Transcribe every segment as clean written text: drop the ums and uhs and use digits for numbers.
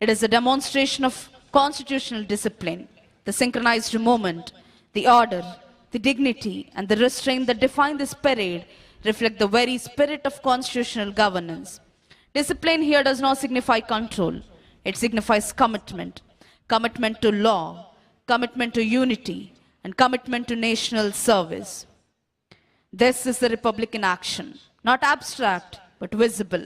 It is a demonstration of constitutional discipline, the synchronized movement, the order, the dignity, and the restraint that define this parade reflect the very spirit of constitutional governance. Discipline here does not signify control, it signifies commitment. Commitment to law, commitment to unity, and commitment to national service. This is the Republic in action, not abstract but visible,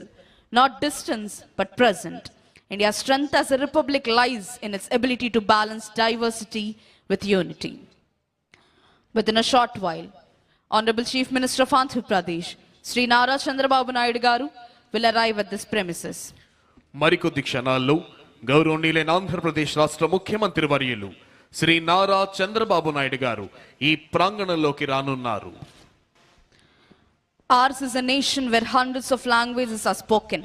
not distant but present. India's strength as a republic lies in its ability to balance diversity with unity. Within a short while, Honorable Chief Minister of Andhra Pradesh, Sri Nara Chandrababu Naidu Garu, will arrive at this premises. మరికొద్ది క్షణాల్లో గౌరవనీయులైన ఆంధ్రప్రదేశ్ రాష్ట్ర ముఖ్యమంత్రి వర్యులు శ్రీ నారా చంద్రబాబు నాయుడు గారు ఈ ప్రాంగణంలోకి రానున్నారు. Ours is a nation where hundreds of languages are spoken,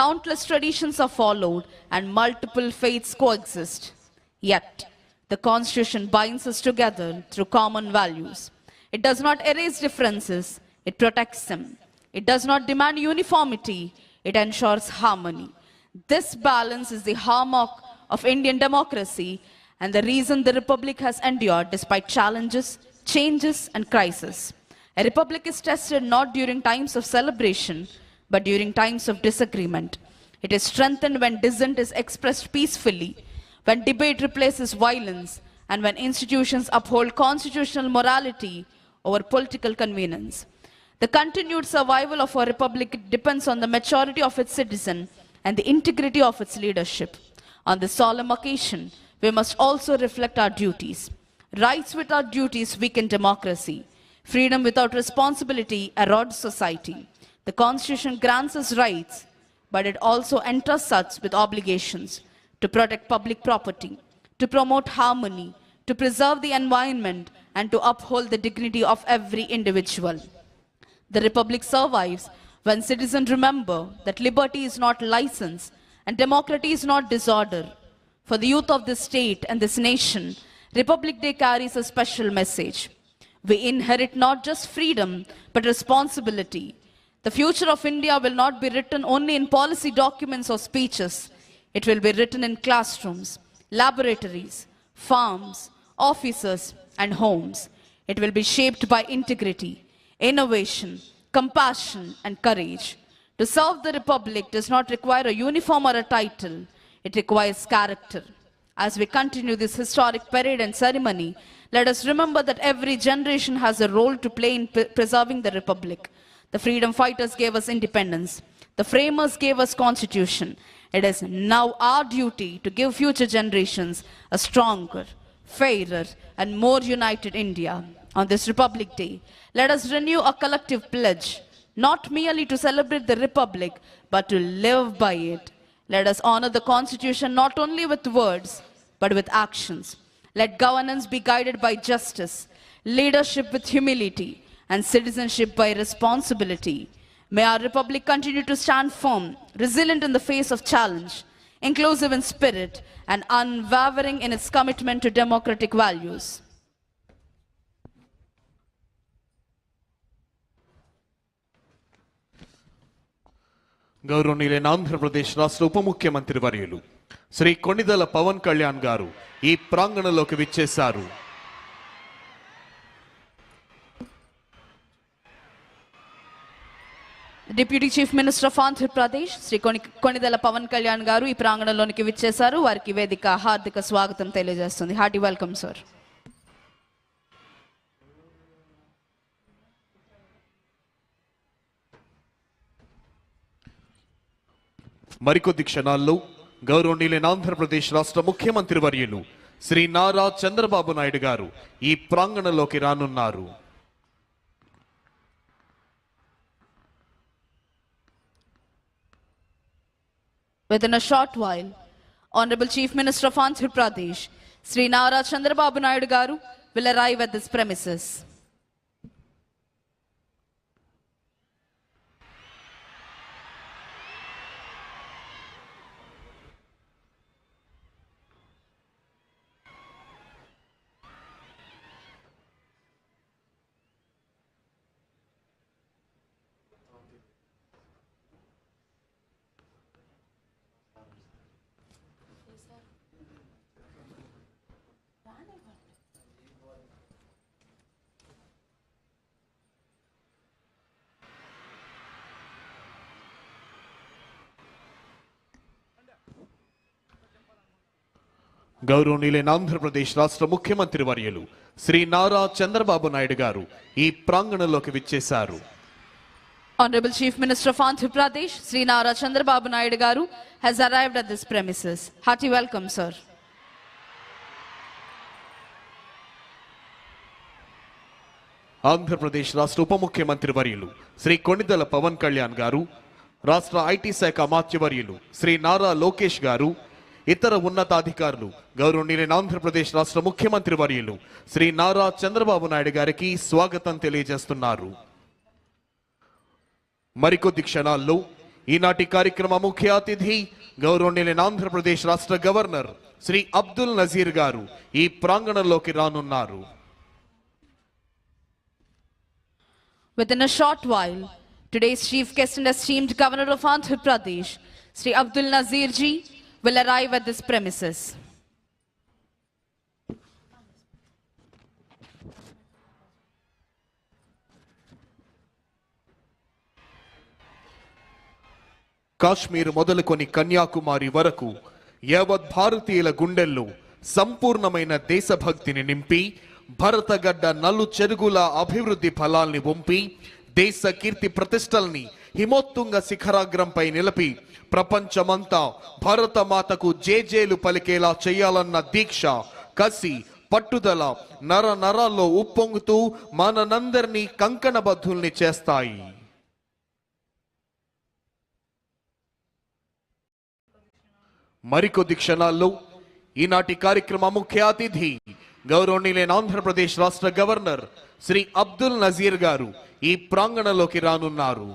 countless traditions are followed, and multiple faiths coexist. Yet, the Constitution binds us together through common values. It does not erase differences, it protects them. It does not demand uniformity, it ensures harmony. This balance is the hallmark of Indian democracy and the reason the Republic has endured despite challenges, changes, and crises. A republic is tested not during times of celebration, but during times of disagreement. It is strengthened when dissent is expressed peacefully, when debate replaces violence, and when institutions uphold constitutional morality over political convenience. The continued survival of our republic depends on the maturity of its citizens and the integrity of its leadership. On this solemn occasion, we must also reflect our duties. Rights without duties weaken democracy. Freedom without responsibility erodes society. The Constitution grants us rights, but it also entrusts us with obligations to protect public property, to promote harmony, to preserve the environment, and to uphold the dignity of every individual. The Republic survives when citizens remember that liberty is not license and democracy is not disorder. For the youth of this state and this nation, Republic Day carries a special message. We inherit not just freedom, but responsibility. The future of India will not be written only in policy documents or speeches. It will be written in classrooms, laboratories, farms, offices, and homes. It will be shaped by integrity, innovation, compassion, and courage. To serve the Republic does not require a uniform or a title. It requires character. As we continue this historic parade and ceremony, let us remember that every generation has a role to play in preserving the Republic. The freedom fighters gave us independence. The framers gave us constitution. It is now our duty to give future generations a stronger, fairer, and more united India. On this Republic Day, let us renew a collective pledge, not merely to celebrate the Republic, but to live by it. Let us honor the Constitution not only with words, but with actions. Let governance be guided by justice, leadership with humility, and citizenship by responsibility. May our Republic continue to stand firm, resilient in the face of challenge, inclusive in spirit, and unwavering in its commitment to democratic values. గౌరవనీయులైన ఆంధ్రప్రదేశ్ రాష్ట్ర ఉప ముఖ్యమంత్రి వర్యులు శ్రీ కొణిదెల పవన్ కళ్యాణ్ గారు ఈ ప్రాంగణంలోకి విచ్చేశారు. Deputy Chief Minister of Andhra Pradesh, Sri Konidala Pavan Kalyan Garu, ఈ ప్రాంగణంలోనికి విచ్చేశారు. వారికి వేదిక హార్దిక స్వాగతం తెలియజేస్తుంది. Hearty welcome sir. మరికొద్ది క్షణాల్లో గౌరవనీయులైన ఆంధ్రప్రదేశ్ రాష్ట్ర ముఖ్యమంత్రి వర్యులు శ్రీ నారా చంద్రబాబు నాయుడు గారు ఈ ప్రాంగణంలోకి రానున్నారు. Within a short while, Honorable Chief Minister of Andhra Pradesh, Sri Nara Chandrababu Naidu Garu, will arrive at this premises. గౌరవనీయులైన ఆంధ్రప్రదేశ్ రాష్ట్ర ముఖ్యమంత్రి వర్యులు శ్రీ నారా చంద్రబాబు నాయుడు గారు ఈ ప్రాంగణంలోకి విచ్చేశారు. Honorable Chief Minister of Andhra Pradesh, Sri Nara Chandrababu Naidu Garu, has arrived at this premises. Hearty welcome, sir. Andhra Pradesh రాష్ట్ర ఉప ముఖ్యమంత్రి వర్యులు శ్రీ కొణిదెల పవన్ కళ్యాణ్ గారు, రాష్ట్ర ఐటీ శాఖ అమాత్యవర్యులు శ్రీ నారా లోకేష్ గారు, ఇతర ఉన్నతాధికారులు గౌరవనీయులైన ఆంధ్రప్రదేశ్ రాష్ట్ర ముఖ్యమంత్రి వర్యులు శ్రీ నారా చంద్రబాబు నాయుడు గారికి స్వాగతం తెలియజేస్తున్నారు. మరికొద్ది క్షణాల్లో ఈనాటి కార్యక్రమ ముఖ్య అతిథి గౌరవనీయులైన ఆంధ్రప్రదేశ్ రాష్ట్ర గవర్నర్ శ్రీ అబ్దుల్ నజీర్ గారు ఈ ప్రాంగణంలోకి రానున్నారు. Within a short while, today's chief guest and esteemed governor of Andhra Pradesh, Sri Abdul Nazir ji, will arrive at this premises. Kashmir మొదలుకొని కన్యాకుమారి వరకు యావత్ భారతీయుల గుండెల్లో సంపూర్ణమైన దేశభక్తిని నింపి భరతగడ్డ నలు చెరుగుల అభివృద్ధి ఫలాల్ని వంపి దేశ కీర్తి ప్రతిష్టల్ని హిమోత్తుంగ శిఖరాగ్రంపై నిలిపి ప్రపంచమంతా భారతమాతకు జేజేలు పలికేలా చేయాలన్న దీక్ష, కసి, పట్టుదల నర నరాల్లో ఉప్పొంగుతూ మనందరినీ కంకణబద్ధుల్ని చేస్తాయి. మరికొద్ది క్షణాల్లో ఈనాటి కార్యక్రమ ముఖ్య అతిథి గౌరవనీయులైన ఆంధ్రప్రదేశ్ రాష్ట్ర గవర్నర్ శ్రీ అబ్దుల్ నజీర్ గారు ఈ ప్రాంగణంలోకి రానున్నారు.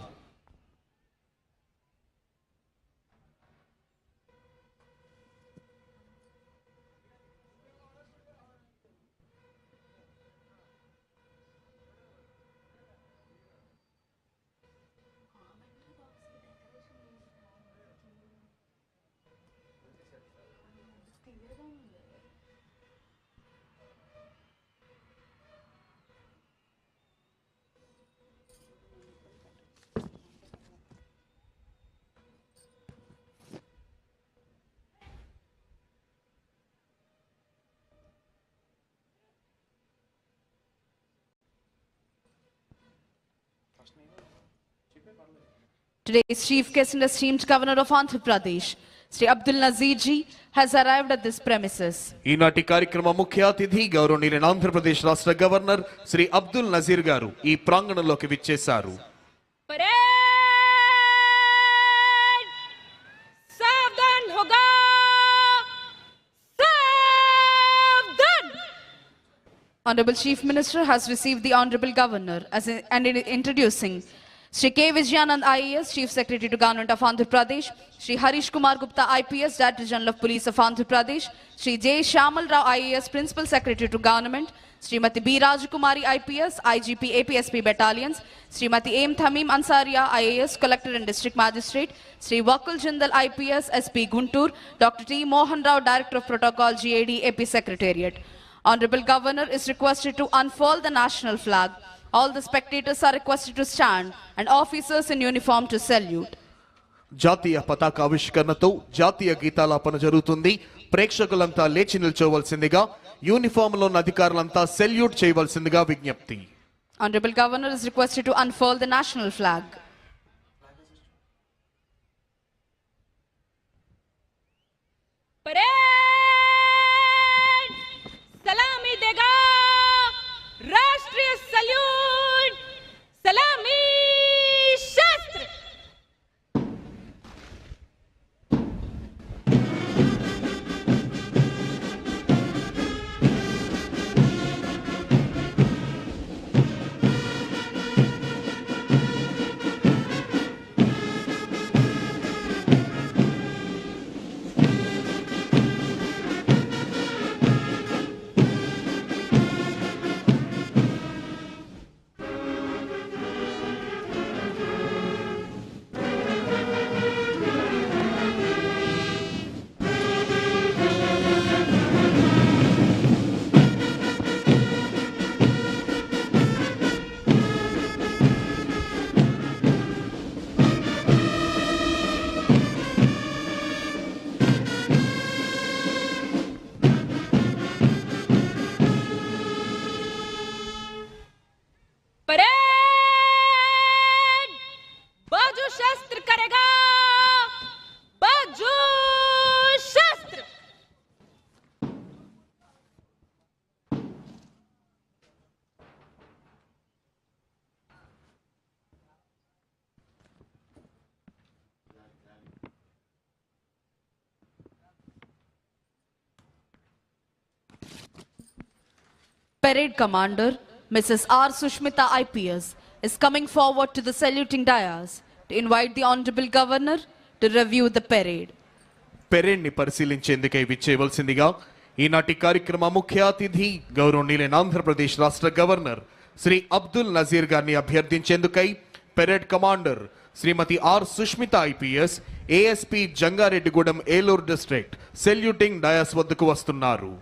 Today's chief guest and esteemed governor of Andhra Pradesh, Sri Abdul Nazir ji, has arrived at this premises. ఈనాటి కార్యక్రమ ముఖ్య అతిథి గౌరవనీయులైన ఆంధ్రప్రదేశ్ రాష్ట్ర గవర్నర్ శ్రీ అబ్దుల్ నజీర్ గారు ఈ ప్రాంగణంలోకి విచ్చేశారు. Honorable Chief Minister has received the Honorable Governor and introducing Shri K. Vijayanand IAS, Chief Secretary to Government of Andhra Pradesh, Shri Harish Kumar Gupta IPS, Director General of Police of Andhra Pradesh, Shri J. Shamal Rao IAS, Principal Secretary to Government, Srimati B. Rajakumari IPS, IGP APSP Battalions, Srimati M. Thamim Ansaria IAS, Collector and District Magistrate, Shri Wakul Jindal IPS, SP Guntur, Dr. T. Mohan Rao, Director of Protocol GAD AP Secretariat. Honorable Governor is requested to unfurl the national flag. All the spectators are requested to stand and officers in uniform to salute. జాతీయ పతాకావిష్కరణతో జాతీయ గీతాలాపన జరుగుతుంది. ప్రేక్షకులంతా లేచి నిల్చోవలసిందిగా, యూనిఫామ్లో ఉన్న అధికారులంతా salute చేయవలసిందిగా విజ్ఞప్తి. Honorable Governor is requested to unfurl the national flag. सलामी देगा राष्ट्रीय सल्यूट, सलामी शस्त्र. Parade Commander, Mrs. R. Sushmita IPS, is coming forward to the saluting dais to invite the Honorable Governor to review the parade. Parade ని పరిశీలించేందుకై విచ్చేయవలసిందిగా ఈనాటి కార్యక్రమ ముఖ్య అతిథి గౌరవనీయులైన ఆంధ్రప్రదేశ్ రాష్ట్ర గవర్నర్ శ్రీ అబ్దుల్ నజీర్ గారిని అభ్యర్థించేందుకై parade commander Shrimati R Sushmita IPS ASP Jangareddygudem Eluru district saluting dias వద్దకు వస్తున్నారు.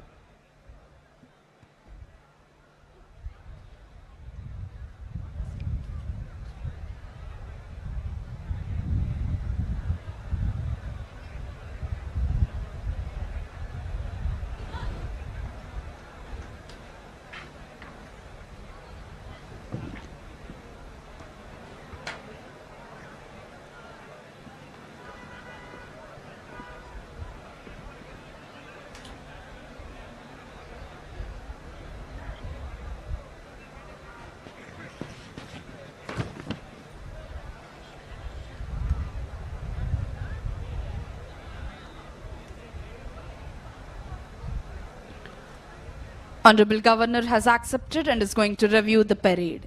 Honorable Governor has accepted and is going to review the parade.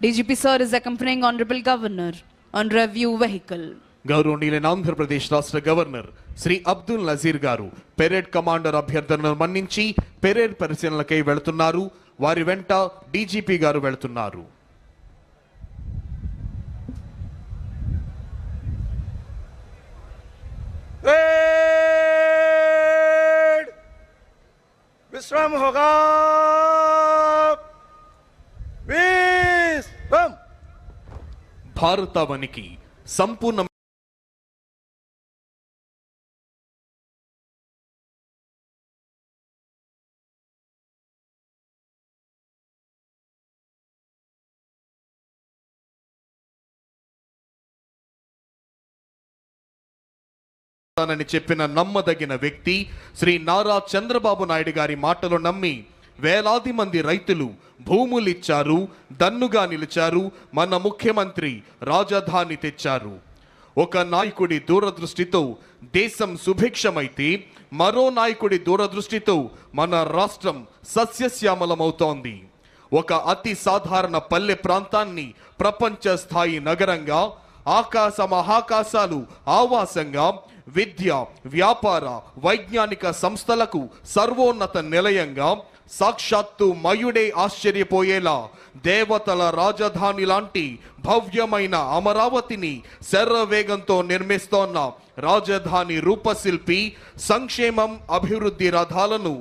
DGP sir is accompanying Honorable Governor on review vehicle. గౌరవనీయులైన ఆంధ్రప్రదేశ్ రాష్ట్ర గవర్నర్ శ్రీ అబ్దుల్ నజీర్ గారు పెరేడ్ కమాండర్ అభ్యర్థనను మన్నించి parade పరిశీలనకై వెళుతున్నారు. వారి వెంట డీజీపీ గారు వెళుతున్నారు. विश्राम होगा. विश्राम. భారతావనికి సంపూర్ణ అని చెప్పిన నమ్మదగిన వ్యక్తి శ్రీ నారా చంద్రబాబు నాయుడు గారి మాటలు నమ్మి వేలాది మంది రైతులు భూములిచ్చారు, దన్నుగా నిలిచారు. మన ముఖ్యమంత్రి రాజధాని తెచ్చారు. ఒక నాయకుడి దూరదృష్టితో దేశం సుభిక్షమైతే మరో నాయకుడి దూరదృష్టితో మన రాష్ట్రం సస్యశ్యామలమవుతోంది. ఒక అతి సాధారణ పల్లె ప్రాంతాన్ని ప్రపంచ స్థాయి నగరంగా, ఆకాశ మహాకాశాలు ఆవాసంగా, విద్య, వ్యాపార, వైజ్ఞానిక సంస్థలకు సర్వోన్నత నిలయంగా, సాక్షాత్తు మయుడే ఆశ్చర్యపోయేలా దేవతల రాజధాని లాంటి భవ్యమైన అమరావతిని శరవేగంతో నిర్మిస్తోన్న రాజధాని రూపశిల్పి, సంక్షేమం అభివృద్ధి రథాలను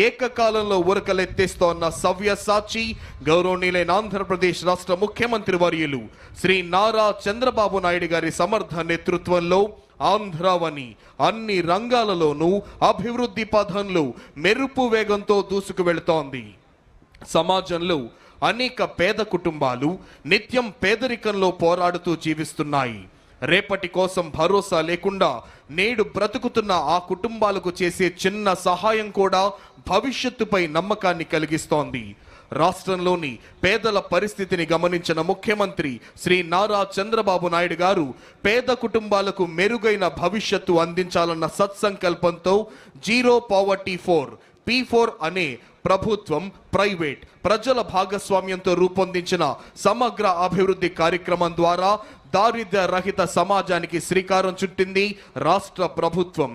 ఏకకాలంలో ఉరకలెత్తిస్తోన్న సవ్యసాచి గౌరవనీయులైన ఆంధ్రప్రదేశ్ రాష్ట్ర ముఖ్యమంత్రి వర్యులు శ్రీ నారా చంద్రబాబు నాయుడు గారి సమర్థ నేతృత్వంలో ఆంధ్రావని అన్ని రంగాలలోనూ అభివృద్ధి పథంలో మెరుపు వేగంతో దూసుకు వెళుతోంది. సమాజంలో అనేక పేద కుటుంబాలు నిత్యం పేదరికంలో పోరాడుతూ జీవిస్తున్నాయి. రేపటి కోసం భరోసా లేకుండా నేడు బ్రతుకుతున్న ఆ కుటుంబాలకు చేసే చిన్న సహాయం కూడా భవిష్యత్తుపై నమ్మకాన్ని కలిగిస్తోంది. రాష్ట్రంలోని పేదల పరిస్థితిని గమనించిన ముఖ్యమంత్రి శ్రీ నారా చంద్రబాబు నాయుడు గారు పేద కుటుంబాలకు మెరుగైన భవిష్యత్తు అందించాలన్న సత్సంకల్పంతో జీరో పావర్టీ 4 P4 అనే ప్రభుత్వం, ప్రైవేట్, ప్రజల భాగస్వామ్యంతో రూపొందించిన సమగ్ర అభివృద్ధి కార్యక్రమం ద్వారా దారిద్ర్య రహిత సమాజానికి శ్రీకారం చుట్టింది రాష్ట్ర ప్రభుత్వం.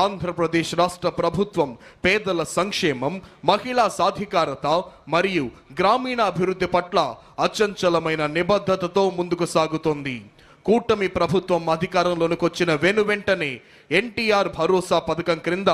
ఆంధ్రప్రదేశ్ రాష్ట్ర ప్రభుత్వం పేదల సంక్షేమం, మహిళా సాధికారత మరియు గ్రామీణ అభివృద్ధి పట్ల అచంచలమైన నిబద్ధతతో ముందుకు సాగుతోంది. కూటమి ప్రభుత్వం అధికారంలోకి వచ్చిన వెంటనే ఎన్టీఆర్ భరోసా పథకం క్రింద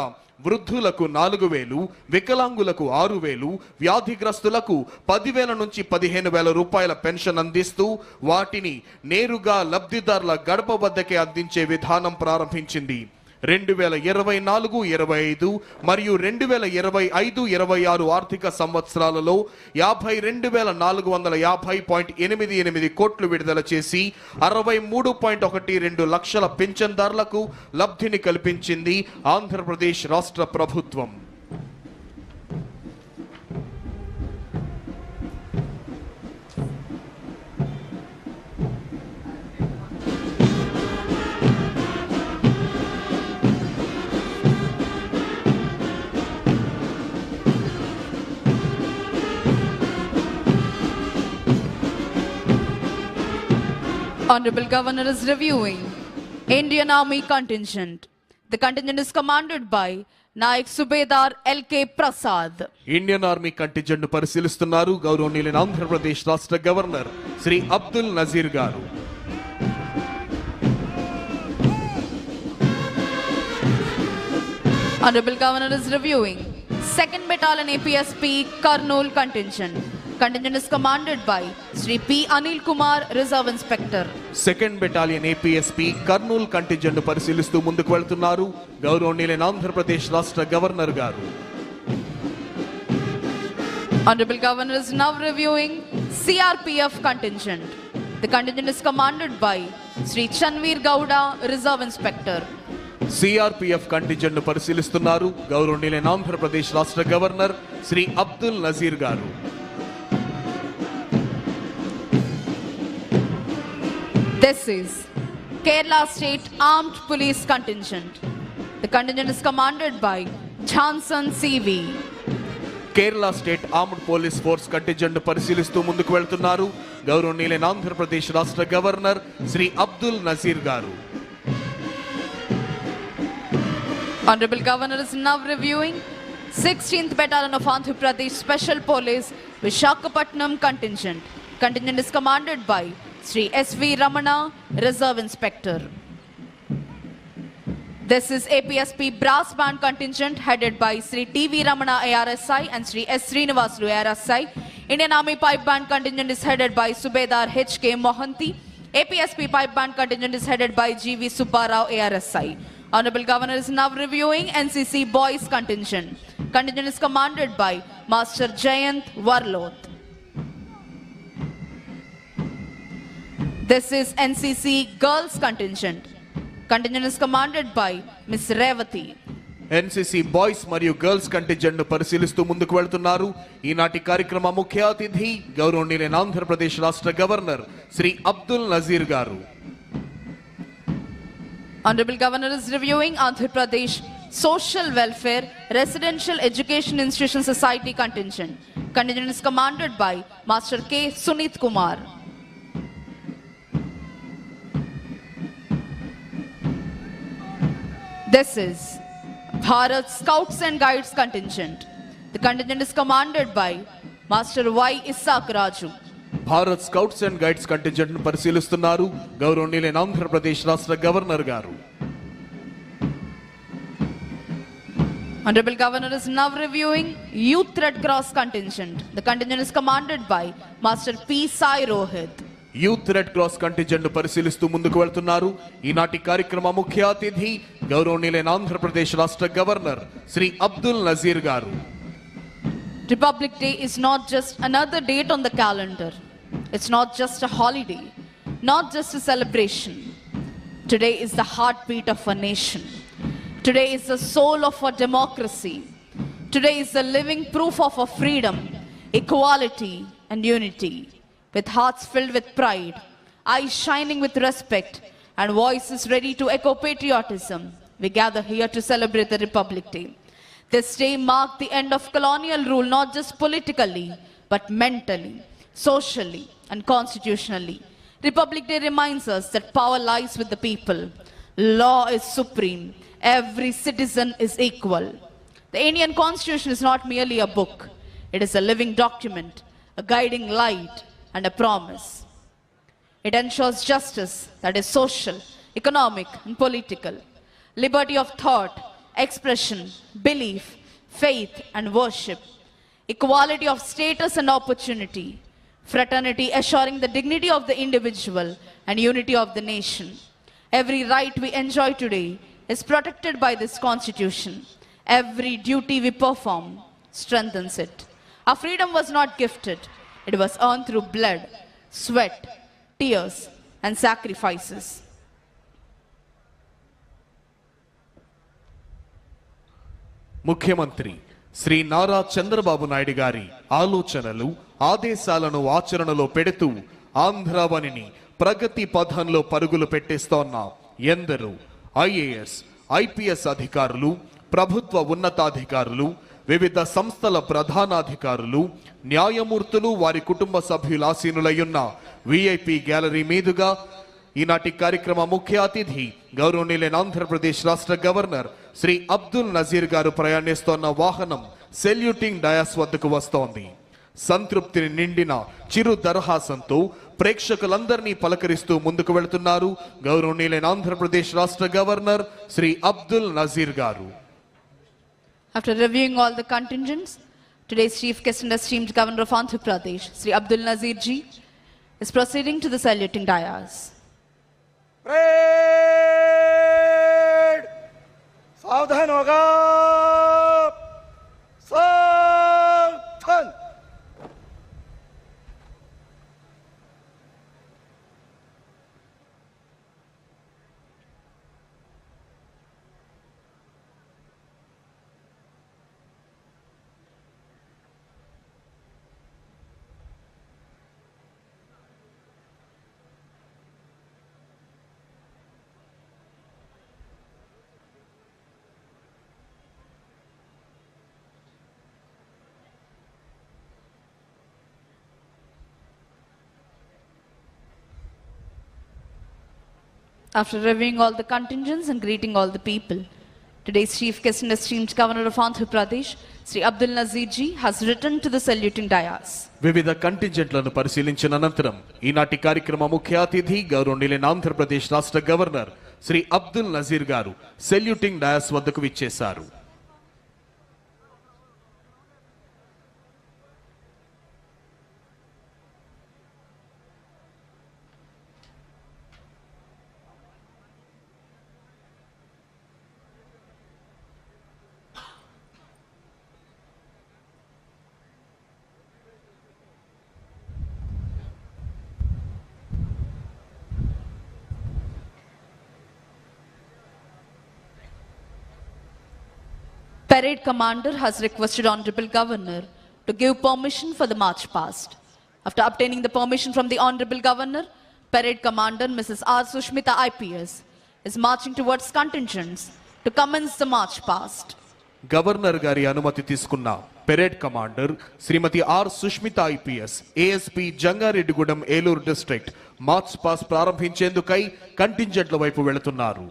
వృద్ధులకు 4,000, వికలాంగులకు 6,000, వ్యాధిగ్రస్తులకు 10,000 నుంచి 15,000 రూపాయల పెన్షన్ అందిస్తూ వాటిని నేరుగా లబ్ధిదారుల గడప వద్దకే అందించే విధానం ప్రారంభించింది. 2024-25 మరియు 2025-26 ఆర్థిక సంవత్సరాలలో 52,450.88 కోట్లు విడుదల చేసి 63.12 లక్షల పింఛన్దారులకు లబ్ధిని కల్పించింది ఆంధ్రప్రదేశ్ రాష్ట్ర ప్రభుత్వం. Honorable Governor is reviewing Indian Army contingent. The contingent is commanded by Naik Subedar L.K. Prasad. Indian army contingent ను పరిశీలిస్తున్నారు గౌరవనీయులైన ఆంధ్రప్రదేశ్ రాష్ట్ర గవర్నర్ శ్రీ అబ్దుల్ నజీర్ గారు. Honorable Governor is reviewing 2nd Battalion APSP Kurnool contingent. Contingent is commanded by Sri P. Anil Kumar, Reserve Inspector. 2nd Battalion APSP Kurnool contingent ను పరిశీలిస్తూ ముందుకు వెళ్తున్నారు గౌరవనీయులైన ఆంధ్రప్రదేశ్ రాష్ట్ర గవర్నర్ గారు. Honorable Governor is now reviewing CRPF contingent. The contingent is commanded by Sri Chanveer Gowda, Reserve Inspector. CRPF contingent ను పరిశీలిస్తున్నారు గౌరవనీయులైన ఆంధ్రప్రదేశ్ రాష్ట్ర గవర్నర్ శ్రీ అబ్దుల్ నజీర్ గారు. This is Kerala State Armed Police Contingent. The contingent is commanded by Johnson CV. Kerala state armed police force contingent ను పరిశీలిస్తూ ముందుకు వెళ్తున్నారు గౌరవనీయులైన ఆంధ్రప్రదేశ్ రాష్ట్ర గవర్నర్ శ్రీ అబ్దుల్ నజీర్ గారు. Honorable Governor is now reviewing 16th Battalion of Andhra Pradesh Special Police Visakhapatnam contingent. Contingent is commanded by Sri S.V. Ramana, Reserve Inspector. This is APSP Brass Band contingent headed by Sri T.V. Ramana ARSI and Sri S. Srinivasulu ARSI. Indian Army Pipe Band contingent is headed by Subedar H.K. Mohanty. APSP Pipe Band contingent is headed by G.V. Subbarao ARSI. Honorable Governor is now reviewing NCC Boys contingent. Contingent is commanded by Master Jayant Warloth. This is NCC Girls contingent. Contingent is commanded by Miss Revati. NCC boys మరియు girls contingent ను పరిశీలిస్తూ ముందుకు వెళ్తున్నారు ఈనాటి కార్యక్రమ ముఖ్య అతిథి గౌరవనీయులైన ఆంధ్రప్రదేశ్ రాష్ట్ర గవర్నర్ శ్రీ అబ్దుల్ నజీర్ గారు. Honorable Governor is reviewing Andhra Pradesh Social Welfare Residential Education Institution Society contingent. Contingent is commanded by Master K. Sunit Kumar. This is Bharat Scouts and Guides contingent. The contingent is commanded by Master Y. Isaac Raju. Bharat scouts and guides contingent ను పరిశీలిస్తున్నారు గౌరవనీయులైన ఆంధ్రప్రదేశ్ రాష్ట్ర governor గారు. Honorable Governor is now reviewing Youth Red Cross contingent. The contingent is commanded by Master P. Sai Rohit. Youth red cross contingent ను పరిశీలిస్తూ ముందుకు వెళ్తున్నారు ఈనాటి కార్యక్రమ ముఖ్య అతిథి గౌరవనీయులైన ఆంధ్రప్రదేశ్ రాష్ట్ర గవర్నర్ శ్రీ అబ్దుల్ నజీర్ గారు. Republic Day is not just another date on the calendar. It's not just a holiday, not just a celebration. Today is the heartbeat of a nation. Today is the soul of our democracy. Today is the living proof of our freedom, equality, and unity. With hearts filled with pride, eyes shining with respect, and voices ready to echo patriotism, we gather here to celebrate the Republic Day. This day marked the end of colonial rule not just politically, but mentally, socially, and constitutionally. Republic Day reminds us that power lies with the people. Law is supreme. Every citizen is equal. The Indian Constitution is not merely a book. It is a living document, a guiding light, and a promise. It ensures justice that is social, economic, and political, liberty of thought, expression, belief, faith, and worship, equality of status and opportunity, fraternity assuring the dignity of the individual and unity of the nation. Every right we enjoy today is protected by this Constitution. Every duty we perform strengthens it. Our freedom was not gifted. It was earned through blood, sweat, tears, and sacrifices. ముఖ్యమంత్రి శ్రీ నారా చంద్రబాబు నాయుడు గారి ఆలోచనలు ఆదేశాలను ఆచరణలో పెడుతూ ఆంధ్రావనిని ప్రగతి పథంలో పరుగులు పెట్టిస్తోన్న ఎందరో IAS IPS అధికారులు ప్రభుత్వ ఉన్నతాధికారులు వివిధ సంస్థల ప్రధానాధికారులు న్యాయమూర్తులు వారి కుటుంబ సభ్యులు ఆసీనులయ్యున్న విఐపి గ్యాలరీ మీదుగా ఈనాటి కార్యక్రమ ముఖ్య అతిథి గౌరవనీయులైన ఆంధ్రప్రదేశ్ రాష్ట్ర గవర్నర్ శ్రీ అబ్దుల్ నజీర్ గారు ప్రయాణిస్తోన్న వాహనం సెల్యూటింగ్ డయాస్ వద్దకు వస్తోంది. సంతృప్తిని నిండిన చిరు దరహాసంతో ప్రేక్షకులందరినీ పలకరిస్తూ ముందుకు వెళుతున్నారు గౌరవనీయులైన ఆంధ్రప్రదేశ్ రాష్ట్ర గవర్నర్ శ్రీ అబ్దుల్ నజీర్ గారు. After reviewing all the contingents, today's chief guest and esteemed governor of Andhra Pradesh, Sri Abdul Nazir ji, is proceeding to the saluting dais. Parade सावधान होगा सावधान After reviewing all the contingents and greeting all the people, today's chief guest and esteemed governor of Andhra Pradesh, Sri Abdul Nazir ji, has returned to the saluting dais. వివిధ కంటింజెంట్లను పరిశీలించిన అనంతరం ఈనాటి కార్యక్రమ ముఖ్య అతిథి గౌరవనీయులైన ఆంధ్రప్రదేశ్ రాష్ట్ర గవర్నర్ శ్రీ అబ్దుల్ నజీర్ గారు సెల్యూటింగ్ డయాస్ వద్దకు విచ్చేశారు. Parade commander has requested Honorable Governor to give permission for the march past. After obtaining the permission from the Honorable Governor, Parade Commander Mrs. R. Sushmita IPS is marching towards contingents to commence the march past. Governor గారి అనుమతి తీసుకున్న parade commander Shrimati R Sushmita IPS ASP Jangareddygudem Eluru district march past ప్రారంభించేందుకై కంటింజెంట్ల వైపు వెళుతున్నారు.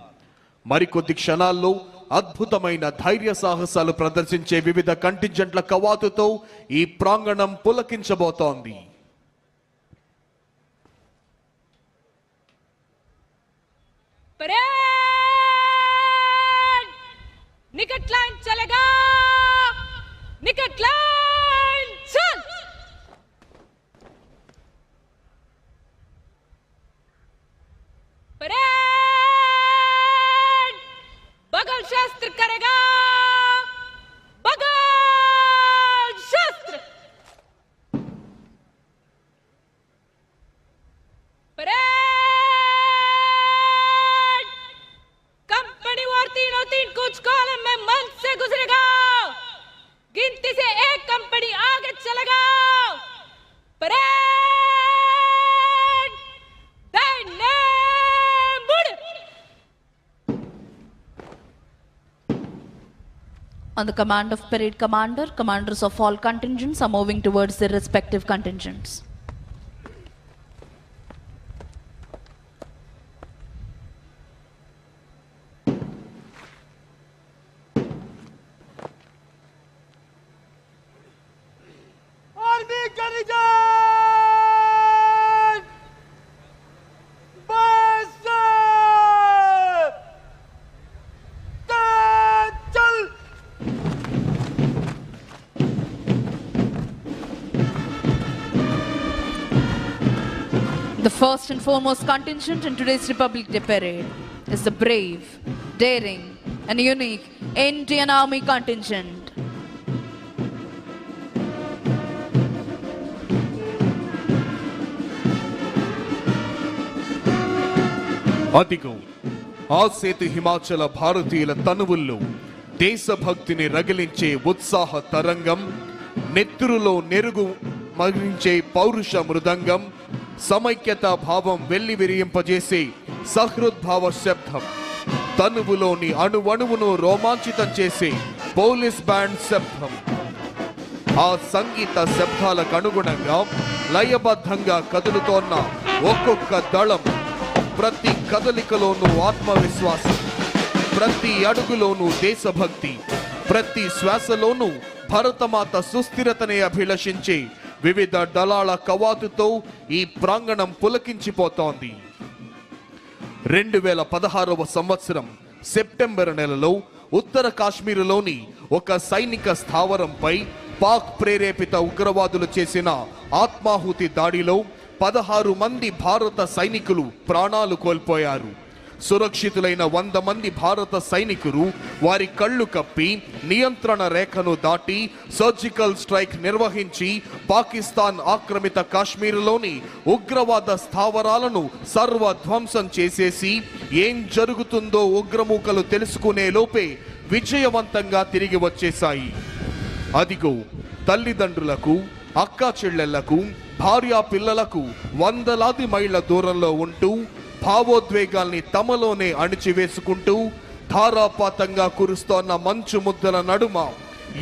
మరికొద్ది క్షణాల్లో అద్భుతమైన ధైర్య సాహసాలు ప్రదర్శించే వివిధ కంటింజెంట్ల కవాతుతో ఈ ప్రాంగణం పులకించబోతోంది. निकट लाइन चलेगा निकट लाइन चल परेड बगल शस्त्र करेगा बगल शस्त्र परेड कंपनी वार 303 कुछ कॉलम में मंच से गुजरेगा गिनती से एक कंपनी आगे चलेगा परेड दाहिने मुड़. On the command of Parade Commander, commanders of all contingents are moving towards their respective contingents. Army contingent बस चल. The first and foremost contingent in today's Republic Day Parade is the brave, daring, and unique Indian Army contingent. అదిగో ఆ సేతు హిమాచల భారతీయుల తనువుల్లో దేశభక్తిని రగిలించే ఉత్సాహ తరంగం, నెత్తురులో నెరుగు మరించే పౌరుష మృదంగం, సమైక్యతా భావం వెల్లి విరియింపజేసే సహృద్భావ శబ్దం, తనువులోని అణువణువును రోమాంచితం చేసే పోలీస్ బ్యాండ్ శబ్దం. ఆ సంగీత శబ్దాలకు అనుగుణంగా లయబద్ధంగా కదులుతోన్న ఒక్కొక్క దళం ప్రతి కదలికలోనూ ఆత్మవిశ్వాసం, ప్రతి అడుగులోనూ దేశభక్తి, ప్రతి శ్వాసలోనూ భరతమాత సుస్థిరతనే అభిలషించే వివిధ దళాల కవాతుతో ఈ ప్రాంగణం పులకించిపోతోంది. 2016వ సంవత్సరం సెప్టెంబర్ నెలలో ఉత్తర కాశ్మీరులోని ఒక సైనిక స్థావరంపై పాక్ ప్రేరేపిత ఉగ్రవాదులు చేసిన ఆత్మాహుతి దాడిలో 16 మంది భారత సైనికులు ప్రాణాలు కోల్పోయారు. సురక్షితులైన 100 మంది భారత సైనికులు వారి కళ్ళు కప్పి నియంత్రణ రేఖను దాటి సర్జికల్ స్ట్రైక్ నిర్వహించి పాకిస్తాన్ ఆక్రమిత కాశ్మీరులోని ఉగ్రవాద స్థావరాలను సర్వధ్వంసం చేసేసి ఏం జరుగుతుందో ఉగ్రమూకలు తెలుసుకునే లోపే విజయవంతంగా తిరిగి వచ్చేశాయి. అదిగో తల్లిదండ్రులకు, అక్కా చెల్లెళ్లకు, భార్యా పిల్లలకు వందలాది మైళ్ళ దూరంలో ఉంటూ భావోద్వేగాల్ని తమలోనే అణిచివేసుకుంటూ ధారాపాతంగా కురుస్తోన్న మంచు ముద్దల నడుమ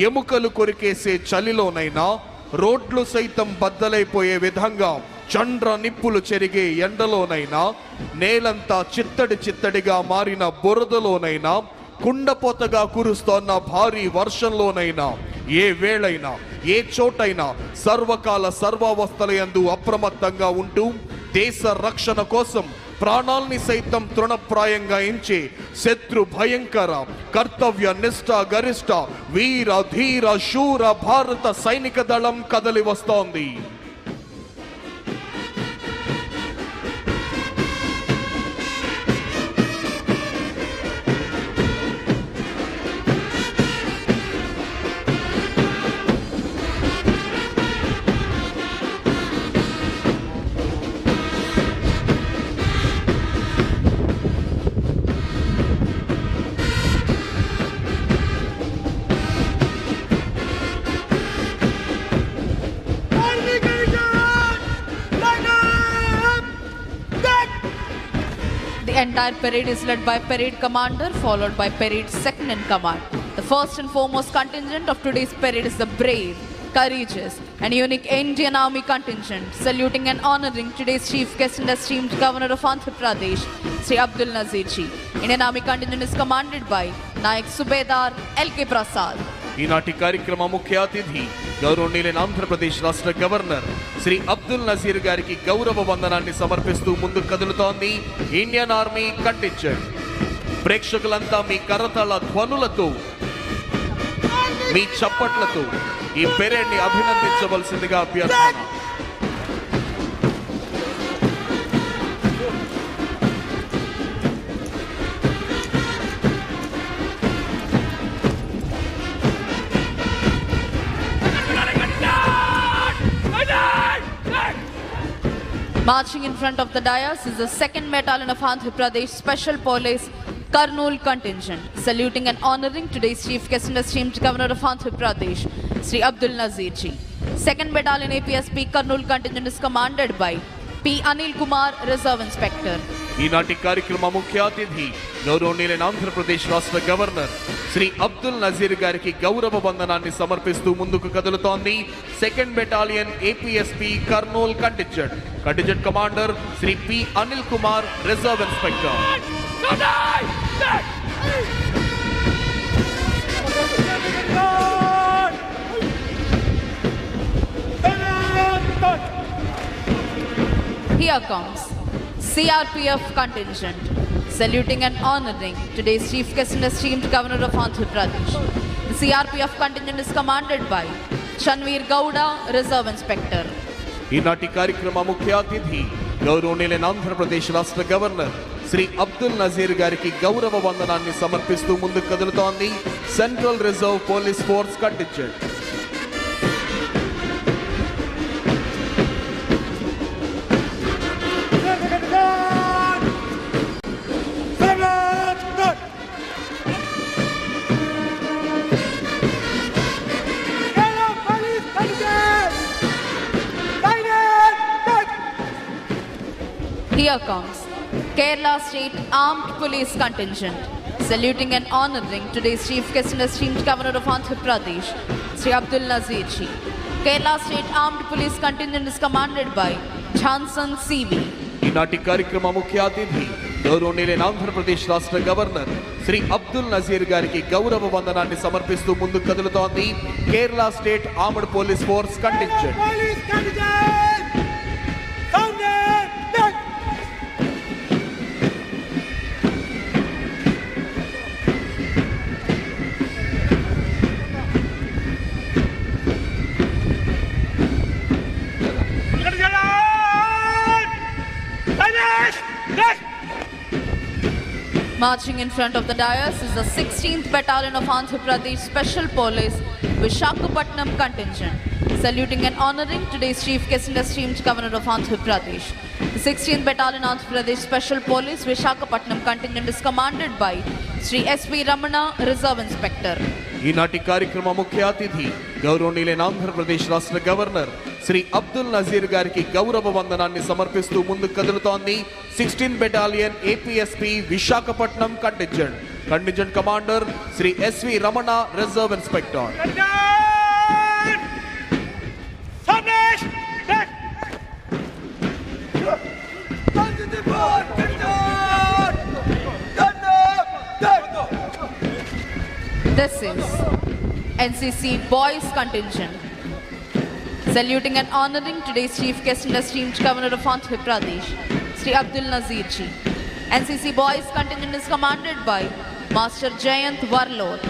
ఎముకలు కొరికేసే చలిలోనైనా రోడ్లు సైతం బద్దలైపోయే విధంగా చండ్ర నిప్పులు చెరిగే ఎండలోనైనా నేలంతా చిత్తడి చిత్తడిగా మారిన బురదలోనైనా కుండపోతగా కురుస్తోన్న భారీ వర్షంలోనైనా ఏ వేళైనా ఏ చోటైనా సర్వకాల సర్వావస్థలయందు అప్రమత్తంగా ఉంటూ దేశ రక్షణ కోసం ప్రాణాల్ని సైతం తృణప్రాయంగా ఎంచే శత్రు భయంకర కర్తవ్య నిష్ఠ గరిష్ట వీర ధీర శూర భారత సైనిక దళం కదలి వస్తోంది. The entire parade is led by parade commander, followed by parade second in command. The first and foremost contingent of today's parade is the brave, courageous and unique Indian Army contingent, saluting and honoring today's chief guest and esteemed governor of Andhra Pradesh, Sri Abdul Nazir ji. Indian Army contingent is commanded by Nayak Subedar L.K. Prasad. ఈనాటి కార్యక్రమ ముఖ్య అతిథి గౌరవనీయులైన ఆంధ్రప్రదేశ్ రాష్ట్ర governor Shri Abdul Nazir గారికి గౌరవ వందనాన్ని సమర్పిస్తూ ముందుకు కదులుతోంది ఇండియన్ ఆర్మీ కంటింజెంట్. ప్రేక్షకులంతా మీ కరతాళ ధ్వనులతో, మీ చప్పట్లతో ఈ పెరేడ్ ని అభినందించవలసిందిగా అభ్యర్థన. Marching in front of the dais is the 2nd Battalion of Andhra Pradesh Special Police Kurnool contingent, saluting and honoring today's chief guest and esteemed governor of Andhra Pradesh, Sri Abdul Nazir ji. 2nd Battalion APSP Kurnool contingent is commanded by P. Anil Kumar, Reserve Inspector. ఈనాటి కార్యక్రమ ముఖ్య అతిథి గౌరవనీయులైన ఆంధ్రప్రదేశ్ రాష్ట్ర governor Shri Abdul Nazir గారికి గౌరవ వందనాన్ని సమర్పిస్తూ ముందుకు కదులుతోంది 2nd battalion APSP Kurnool contingent. Contingent commander Shri P Anil Kumar, reserve inspector. Here comes CRPF contingent, saluting and honoring today's chief guest and esteemed governor of Andhra Pradesh. The CRPF contingent is commanded by Chanveer Gowda, Reserve Inspector. ఈనాటి కార్యక్రమ ముఖ్య అతిథి గౌరవనీయులైన ఆంధ్రప్రదేశ్ రాష్ట్ర governor Shri Abdul Nazir గారికి గౌరవ వందనాన్ని సమర్పిస్తూ ముందుకు కదులుతోంది central reserve police force contingent. Here comes Kerala State Armed Police Contingent, saluting and honoring today's chief guest and esteemed governor of Andhra Pradesh, Sri Abdul Nazir ji. Kerala State Armed Police Contingent is commanded by Johnson CV, ఈనాటి కార్యక్రమ ముఖ్య అతిథి గౌరవనీయులైన ఆంధ్రప్రదేశ్ రాష్ట్ర governor Shri Abdul Nazir గారికి గౌరవ వందనాన్ని సమర్పిస్తూ ముందుకు కదులుతోంది Kerala state armed police force contingent. Marching in front of the dais is the 16th Battalion of Andhra Pradesh Special Police Visakhapatnam contingent, saluting and honoring today's Chief Guest and esteemed Governor of Andhra Pradesh. The 16th Battalion Andhra Pradesh Special Police Visakhapatnam contingent is commanded by Sri S.V. Ramana, Reserve Inspector. ఈనాటి కార్యక్రమ ముఖ్య అతిథి గౌరవనీయులైన ఆంధ్రప్రదేశ్ రాష్ట్ర governor Shri Abdul Nazir గారికి గౌరవ వందనాన్ని సమర్పిస్తూ ముందుకు కదులుతోంది 16 battalion APSP Visakhapatnam contingent. Contingent commander Shri S V Ramana, reserve inspector. This is NCC Boys contingent, saluting and honoring today's Chief Guest and esteemed Governor of Andhra Pradesh, Sri Abdul Nazir Ji. NCC Boys contingent is commanded by Master Jayant Warlot.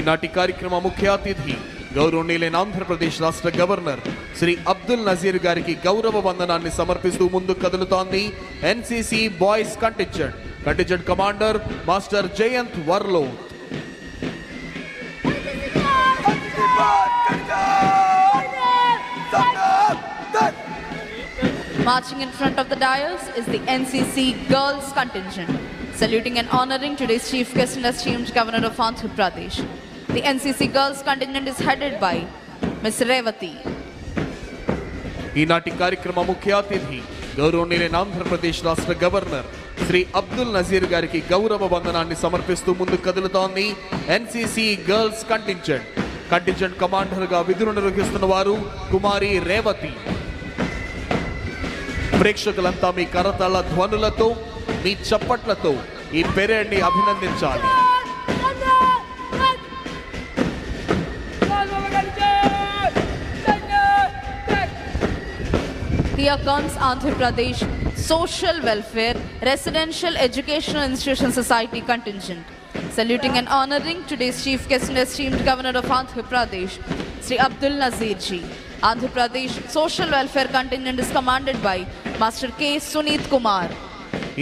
ఈనాటి కార్యక్రమ ముఖ్య అతిథి గౌరవనీయులైన ఆంధ్రప్రదేశ్ రాష్ట్ర governor Shri Abdul Nazir గారికి గౌరవ వందనాన్ని సమర్పిస్తూ ముందుకు కదులుతోంది NCC boys contingent. Contingent commander master Jayant Varlot. Marching in front of the dais is the NCC Girls contingent, saluting and honoring today's Chief Guest and esteemed Governor of Andhra Pradesh. The NCC Girls contingent is headed by Ms. Revati. ఈనాటి కార్యక్రమ ముఖ్య అతిథి గౌరవనీయులైన ఆంధ్రప్రదేశ్ రాష్ట్ర governor Shri Abdul Nazir గారికి గౌరవ వందనాన్ని సమర్పిస్తూ ముందుకు కదులుతోంది NCC girls contingent. Contingent commander గా విధులు నిర్వహిస్తున్న వారు కుమారి రేవతి. ప్రేక్షకులంతా మీ కరతాళ ధ్వనులతో, మీ చప్పట్లతో ఈ పెరేడ్ ని అభినందించాలి. Here comes Andhra Pradesh Social Welfare Residential Educational Institution Society contingent, saluting and honoring today's Chief Guest and esteemed Governor of Andhra Pradesh, Sri Abdul Nazir Ji. Andhra Pradesh Social Welfare contingent is commanded by Master K. Sunit Kumar.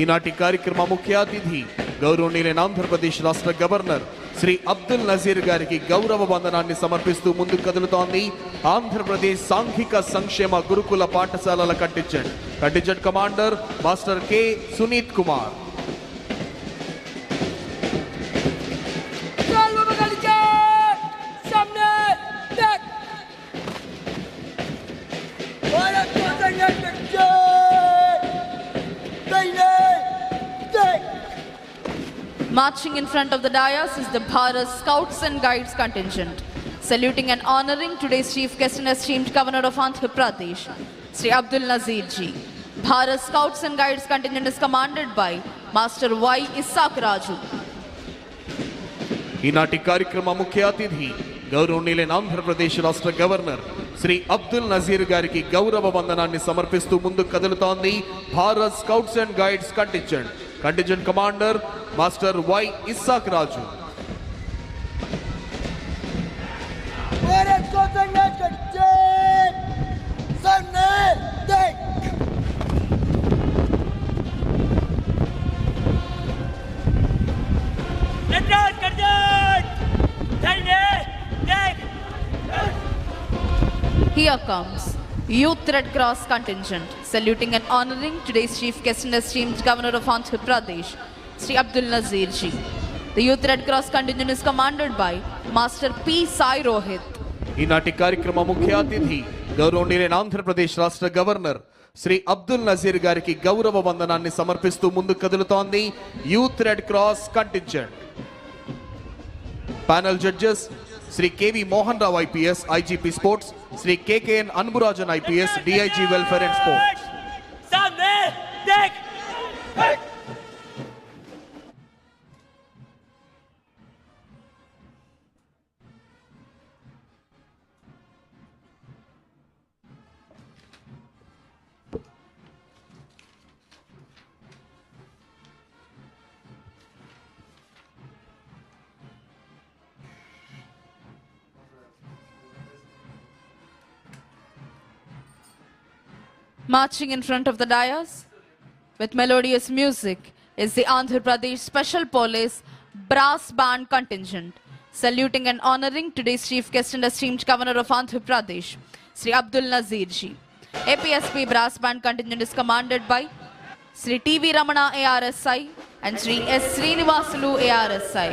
ఈనాటి కార్యక్రమ ముఖ్య అతిథి గౌరవనీయులైన ఆంధ్రప్రదేశ్ రాష్ట్ర governor Shri Abdul Nazir గారికి గౌరవ వందనాన్ని సమర్పిస్తూ ముందుకు కదులుతోంది ఆంధ్రప్రదేశ్ సాంఘిక సంక్షేమ గురుకుల పాఠశాలల contingent. Contingent commander master K Sunith Kumar. Marching in front of the dais is the Bharat Scouts and Guides contingent, saluting and honoring today's Chief Guest and esteemed Governor of Andhra Pradesh, Sri Abdul Nazir Ji. Bharat Scouts and Guides contingent is commanded by Master Y. Isaac Raju. ఈనాటి కార్యక్రమ ముఖ్య అతిథి గౌరవనీయులైన ఆంధ్రప్రదేశ్ రాష్ట్ర governor Shri Abdul Nazir గారికి గౌరవ వందనాన్ని సమర్పిస్తూ ముందుకు కదులుతోంది Bharat scouts and guides contingent. Contingent commander master Y Isaac Raju. Here comes Youth Red Cross contingent, saluting and honoring today's Chief Guest and esteemed Governor of Andhra Pradesh, Sri Abdul Nazir Ji. The Youth Red Cross contingent is commanded by Master P. Sai Rohit. ఈనాటి కార్యక్రమ ముఖ్య అతిథి గౌరవనీయులైన ఆంధ్రప్రదేశ్ రాష్ట్ర governor Shri Abdul Nazir గారికి గౌరవ వందనాన్ని సమర్పిస్తూ ముందుకు కదులుతోంది youth red cross contingent. Panel judges Shri K V Mohan Rao IPS, IGP sports, Shri KKN Anburajan IPS, DIG welfare and sports. Marching in front of the dais with melodious music is the Andhra Pradesh Special Police Brass Band Contingent, saluting and honoring today's chief guest and esteemed Governor of Andhra Pradesh, Sri Abdul Nazir ji. APSP Brass Band Contingent is commanded by Sri TV Ramana ARSI and Sri S. Srinivasulu ARSI.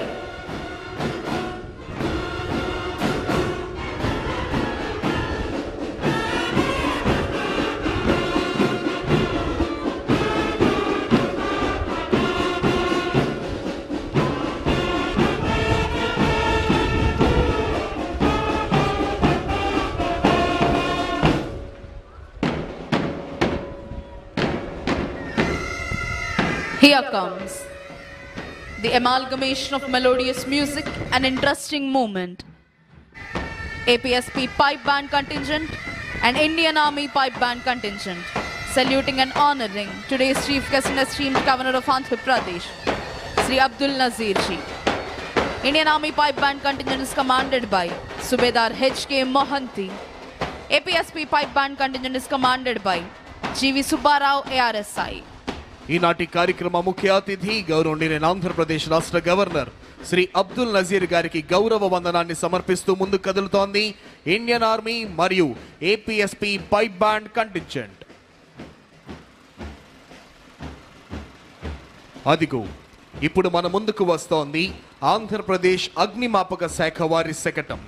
Here comes the amalgamation of melodious music and interesting movement. APSP Pipe Band Contingent and Indian Army Pipe Band Contingent, saluting and honoring today's chief guest and esteemed Governor of Andhra Pradesh, Sri Abdul Nazir ji. Indian Army Pipe Band Contingent is commanded by Subedar H.K. Mohanty. APSP Pipe Band Contingent is commanded by G.V. Subbarao ARSI. ఈనాటి కార్యక్రమ ముఖ్య అతిథి గౌరవనీయులైన ఆంధ్రప్రదేశ్ రాష్ట్ర governor Shri Abdul Nazir గారికి గౌరవ వందనాన్ని సమర్పిస్తూ ముందుకు కదులుతోంది ఇండియన్ ఆర్మీ మరియు ఏపీఎస్పీ పైప్ బ్యాండ్ కంటింజెంట్. అదిగో ఇప్పుడు మన ముందుకు వస్తోంది ఆంధ్రప్రదేశ్ అగ్నిమాపక శాఖ వారి శకటం.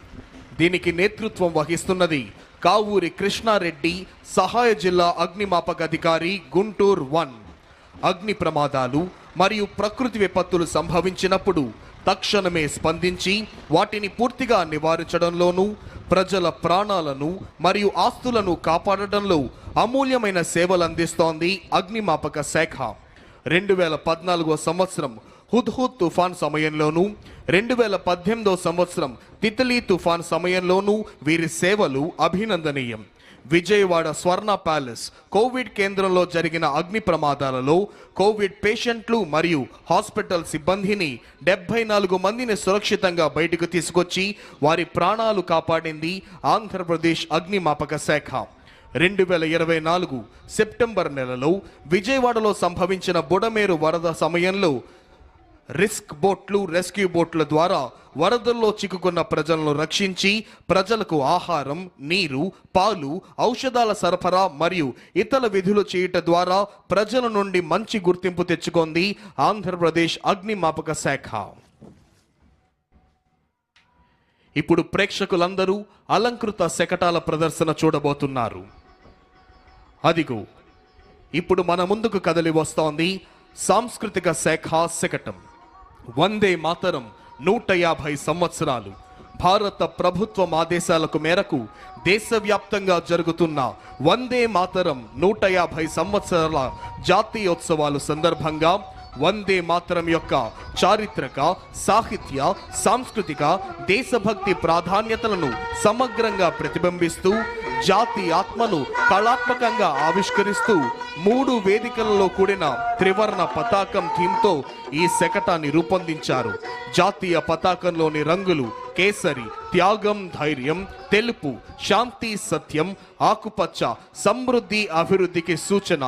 దీనికి నేతృత్వం వహిస్తున్నది కావూరి కృష్ణారెడ్డి, సహాయ జిల్లా అగ్నిమాపక అధికారి, గుంటూరు 1. అగ్ని ప్రమాదాలు మరియు ప్రకృతి విపత్తులు సంభవించినప్పుడు తక్షణమే స్పందించి వాటిని పూర్తిగా నివారించడంలోనూ ప్రజల ప్రాణాలను మరియు ఆస్తులను కాపాడడంలో అమూల్యమైన సేవలు అందిస్తోంది అగ్నిమాపక శాఖ. 2014 సంవత్సరం హుద్హుద్ తుఫాన్ సమయంలోనూ 2018 సంవత్సరం తితలీ తుఫాన్ సమయంలోనూ వీరి సేవలు అభినందనీయం. విజయవాడ స్వర్ణ ప్యాలెస్ కోవిడ్ కేంద్రంలో జరిగిన అగ్ని ప్రమాదాలలో కోవిడ్ పేషెంట్లు మరియు హాస్పిటల్ సిబ్బందిని 74 మందిని సురక్షితంగా బయటకు తీసుకొచ్చి వారి ప్రాణాలు కాపాడింది ఆంధ్రప్రదేశ్ అగ్నిమాపక శాఖ. 2024 సెప్టెంబర్ నెలలో విజయవాడలో సంభవించిన బుడమేరు వరద సమయంలో రిస్క్ బోట్లు, రెస్క్యూ బోట్ల ద్వారా వరదల్లో చిక్కుకున్న ప్రజలను రక్షించి ప్రజలకు ఆహారం, నీరు, పాలు, ఔషధాల సరఫరా మరియు ఇతర విధులు చేయటం ద్వారా ప్రజల నుండి మంచి గుర్తింపు తెచ్చుకుంది ఆంధ్రప్రదేశ్ అగ్నిమాపక శాఖ. ఇప్పుడు ప్రేక్షకులందరూ అలంకృత శకటాల ప్రదర్శన చూడబోతున్నారు. అదిగో ఇప్పుడు మన ముందుకు కదలి వస్తోంది సాంస్కృతిక శాఖ శకటం. వందే మాతరం 150 సంవత్సరాలు. భారత ప్రభుత్వం ఆదేశాలకు మేరకు దేశవ్యాప్తంగా జరుగుతున్న వందే మాతరం 150 సంవత్సరాల జాతీయోత్సవాలు సందర్భంగా వందే మాతరం యొక్క చారిత్రక, సాహిత్య, సాంస్కృతిక, దేశభక్తి ప్రాధాన్యతలను సమగ్రంగా ప్రతిబింబిస్తూ జాతి ఆత్మను కళాత్మకంగా ఆవిష్కరిస్తూ 3 వేదికలలో కూడిన త్రివర్ణ పతాకం థీమ్తో ఈ శకటాన్ని రూపొందించారు. జాతీయ పతాకంలోని రంగులు కేసరి, త్యాగం, ధైర్యం, తెలుపు, శాంతి, సత్యం, ఆకుపచ్చ, సమృద్ధి, అభివృద్ధికి సూచన.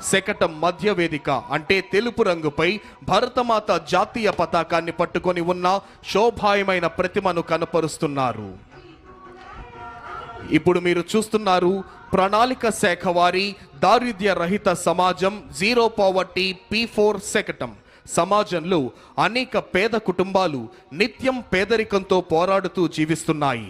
శకటం మధ్య వేదిక అంటే తెలుపు రంగుపై భరతమాత జాతీయ పతాకాన్ని పట్టుకొని ఉన్న శోభాయమైన ప్రతిమను కనపరుస్తున్నారు. ఇప్పుడు మీరు చూస్తున్నారు ప్రణాళిక శాఖ వారి దారిద్ర్య రహిత సమాజం జీరో పావర్టీ P4 శకటం. సమాజంలో అనేక పేద కుటుంబాలు నిత్యం పేదరికంతో పోరాడుతూ జీవిస్తున్నాయి.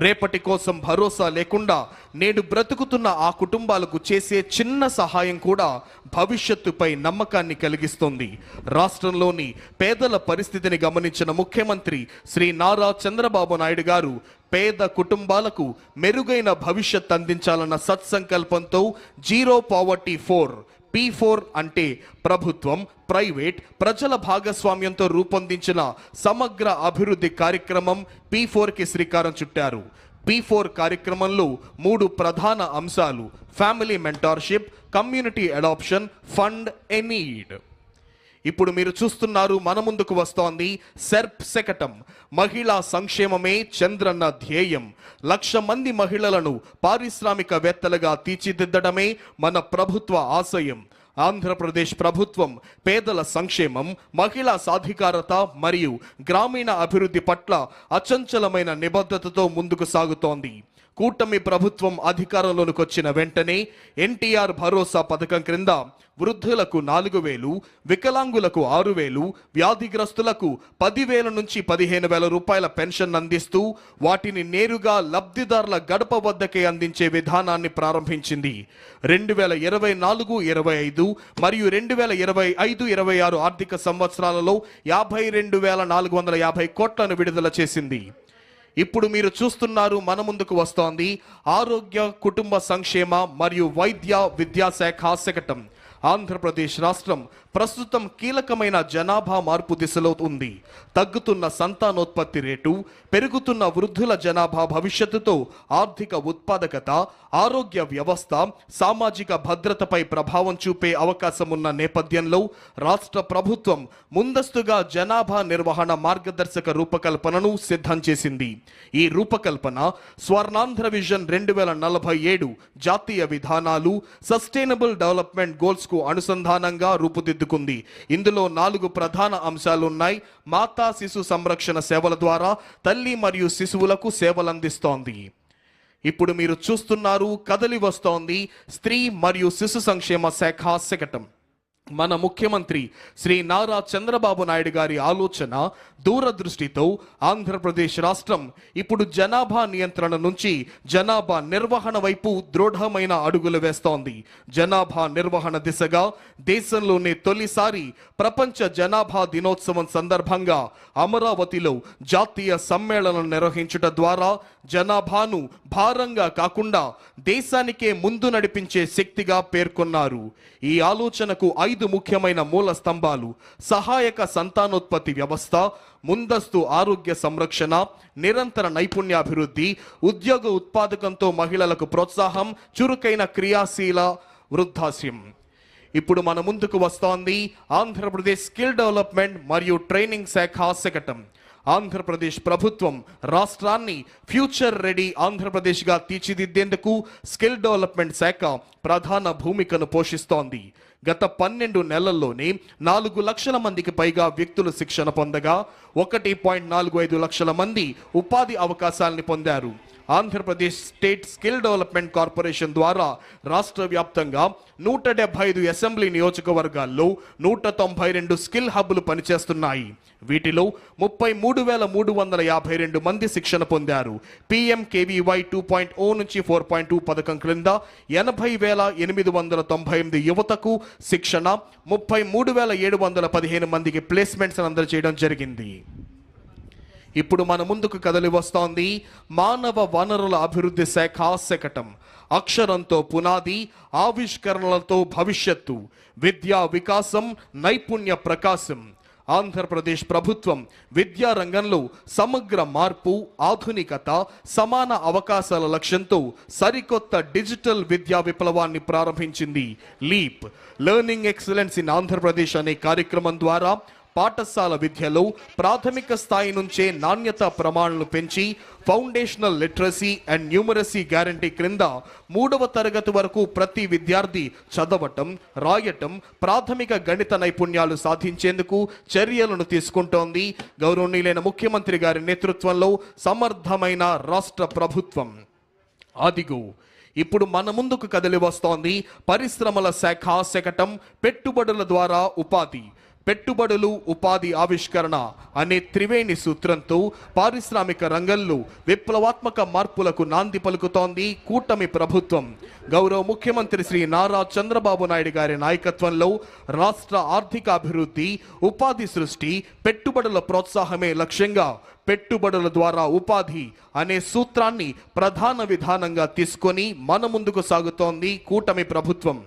రేపటి కోసం భరోసా లేకుండా నేడు బ్రతుకుతున్న ఆ కుటుంబాలకు చేసే చిన్న సహాయం కూడా భవిష్యత్తుపై నమ్మకాన్ని కలిగిస్తుంది. రాష్ట్రంలోని పేదల పరిస్థితిని గమనించిన ముఖ్యమంత్రి శ్రీ నారా చంద్రబాబు నాయుడు గారు పేద కుటుంబాలకు మెరుగైన భవిష్యత్ అందించాలన్న సత్సంకల్పంతో జీరో పావర్టీ 4 P4 అంటే ప్రభుత్వం, ప్రైవేట్, ప్రజల భాగస్వామ్యంతో రూపొందించిన సమగ్ర అభివృద్ధి కార్యక్రమం P4కి శ్రీకారం చుట్టారు. P4 కార్యక్రమంలో 3 ప్రధాన అంశాలు: family mentorship, community adoption, fund a need. ఇప్పుడు మీరు చూస్తున్నారు, మన ముందుకు వస్తోంది సెర్ప్ శకటం. మహిళా సంక్షేమమే చంద్రన్న ధ్యేయం. 1,00,000 మంది మహిళలను పారిశ్రామికవేత్తలుగా తీర్చిదిద్దడమే మన ప్రభుత్వ ఆశయం. ఆంధ్రప్రదేశ్ ప్రభుత్వం పేదల సంక్షేమం, మహిళా సాధికారత మరియు గ్రామీణ అభివృద్ధి పట్ల అచంచలమైన నిబద్ధతతో ముందుకు సాగుతోంది. కూటమి ప్రభుత్వం అధికారంలోకి వచ్చిన వెంటనే ఎన్టీఆర్ భరోసా పథకం క్రింద వృద్ధులకు 4,000, వికలాంగులకు 6,000, వ్యాధిగ్రస్తులకు 10,000 నుంచి 15,000 రూపాయల పెన్షన్ అందిస్తూ వాటిని నేరుగా లబ్ధిదారుల గడప వద్దకే అందించే విధానాన్ని ప్రారంభించింది. 2024-25 మరియు 2025-26 ఆర్థిక సంవత్సరాలలో 52,450 కోట్లను విడుదల చేసింది. ఇప్పుడు మీరు చూస్తున్నారు, మన ముందుకు వస్తోంది ఆరోగ్య, కుటుంబ సంక్షేమ మరియు వైద్య విద్యాశాఖ శకటం. ఆంధ్రప్రదేశ్ రాష్ట్రం ప్రస్తుతం కీలకమైన జనాభా మార్పు దిశలో ఉంది. తగ్గుతున్న సంతానోత్పత్తి రేటు, పెరుగుతున్న వృద్ధుల జనాభా భవిష్యత్తుతో ఆర్థిక ఉత్పాదకత, ఆరోగ్య వ్యవస్థ, సామాజిక భద్రతపై ప్రభావం చూపే అవకాశం ఉన్న నేపథ్యంలో రాష్ట్ర ప్రభుత్వం ముందస్తుగా జనాభా నిర్వహణ మార్గదర్శక రూపకల్పనను సిద్ధం చేసింది. ఈ రూపకల్పన స్వర్ణాంధ్ర విజన్ 2047 జాతీయ విధానాలు, సస్టైనబుల్ డెవలప్మెంట్ గోల్స్ కు అనుసంధానంగా రూపుదిద్దుకుంది. ఇందులో 4 ప్రధాన అంశాలున్నాయి. మాతా శిశు సంరక్షణ సేవల ద్వారా తల్లి మరియు శిశువులకు సేవలందిస్తోంది. ఇప్పుడు మీరు చూస్తున్నారు, కదలి వస్తోంది స్త్రీ మరియు శిశు సంక్షేమ శాఖ శకటం. మన ముఖ్యమంత్రి శ్రీ నారా చంద్రబాబు నాయుడు గారి ఆలోచన, దూరదృష్టితో ఆంధ్రప్రదేశ్ రాష్ట్రం ఇప్పుడు జనాభా నియంత్రణ నుంచి జనాభా నిర్వహణ వైపు దృఢమైన అడుగులు వేస్తోంది. జనాభా నిర్వహణ దిశగా దేశంలోనే తొలిసారి ప్రపంచ జనాభా దినోత్సవం సందర్భంగా అమరావతిలో జాతీయ సమ్మేళనం నిర్వహించుట ద్వారా జనాభాను భారంగా కాకుండా దేశానికే ముందు నడిపించే శక్తిగా పేర్కొన్నారు. ఈ ఆలోచనకు 5 ముఖ్యమైన మూల స్తంభాలు: సహాయక సంతానోత్పత్తి వ్యవస్థ, ముందస్తు ఆరోగ్య సంరక్షణ, నిరంతర నైపుణ్యాభివృద్ధి, ఉద్యోగ ఉత్పాదకంతో మహిళలకు ప్రోత్సాహం, చురుకైన క్రియాశీల వృద్ధాశ్యం. ఇప్పుడు మన ముందుకు వస్తోంది ఆంధ్రప్రదేశ్ స్కిల్ డెవలప్మెంట్ మరియు ట్రైనింగ్ శాఖ శకటం. ఆంధ్రప్రదేశ్ ప్రభుత్వం రాష్ట్రాన్ని ఫ్యూచర్ రెడీ ఆంధ్రప్రదేశ్గా తీర్చిదిద్దేందుకు స్కిల్ డెవలప్మెంట్ శాఖ ప్రధాన భూమికను పోషిస్తోంది. గత 12 నెలల్లోనే 4 లక్షల మందికి పైగా వ్యక్తులు శిక్షణ పొందగా 1.45 లక్షల మంది ఉపాధి అవకాశాలని పొందారు. Andhra Pradesh state skill development corporation ద్వారా రాష్ట్ర వ్యాప్తంగా 175 అసెంబ్లీ నియోజకవర్గాల్లో 192 స్కిల్ హబ్లు పనిచేస్తున్నాయి. వీటిలో 33,352 మంది శిక్షణ పొందారు. PMKVY 2.0 నుంచి 4.2 పథకం క్రింద 80,898 యువతకు శిక్షణ, 33,715 మందికి ప్లేస్మెంట్స్ అందజేయడం జరిగింది. ఇప్పుడు మన ముందుకు కదలి వస్తోంది మానవ వనరుల అభివృద్ధి శాఖ శకటం. అక్షరంతో పునాది, ఆవిష్కరణలతో భవిష్యత్తు, విద్యా వికాసం, నైపుణ్య ప్రకాశం. ఆంధ్రప్రదేశ్ ప్రభుత్వం విద్యా రంగంలో సమగ్ర మార్పు, ఆధునికత, సమాన అవకాశాల లక్ష్యంతో సరికొత్త డిజిటల్ విద్యా విప్లవాన్ని ప్రారంభించింది. Leap learning excellence in Andhra Pradesh అనే కార్యక్రమం ద్వారా పాఠశాల విద్యలో ప్రాథమిక స్థాయి నుంచే నాణ్యత ప్రమాణాలను పెంచి foundational literacy and numeracy guarantee క్రింద 3వ తరగతి వరకు ప్రతి విద్యార్థి చదవటం, రాయటం, ప్రాథమిక గణిత నైపుణ్యాలు సాధించేందుకు చర్యలను తీసుకుంటోంది గౌరవనీయులైన ముఖ్యమంత్రి గారి నేతృత్వంలో సమర్థమైన రాష్ట్ర ప్రభుత్వం. అదిగో ఇప్పుడు మన ముందుకు కదిలి వస్తోంది పరిశ్రమల శాఖ శకటం. పెట్టుబడుల ద్వారా ఉపాధి, పెట్టుబడులు, ఉపాధి ఆవిష్కరణ అనే త్రివేణి సూత్రంతో పారిశ్రామిక రంగంలో విప్లవాత్మక మార్పులకు నాంది పలుకుతోంది కూటమి ప్రభుత్వం. గౌరవ ముఖ్యమంత్రి శ్రీ నారా చంద్రబాబు నాయుడు గారి నాయకత్వంలో రాష్ట్ర ఆర్థిక అభివృద్ధి, ఉపాధి సృష్టి, పెట్టుబడుల ప్రోత్సాహమే లక్ష్యంగా పెట్టుబడుల ద్వారా ఉపాధి అనే సూత్రాన్ని ప్రధాన విధానంగా తీసుకొని మన ముందుకు సాగుతోంది కూటమి ప్రభుత్వం.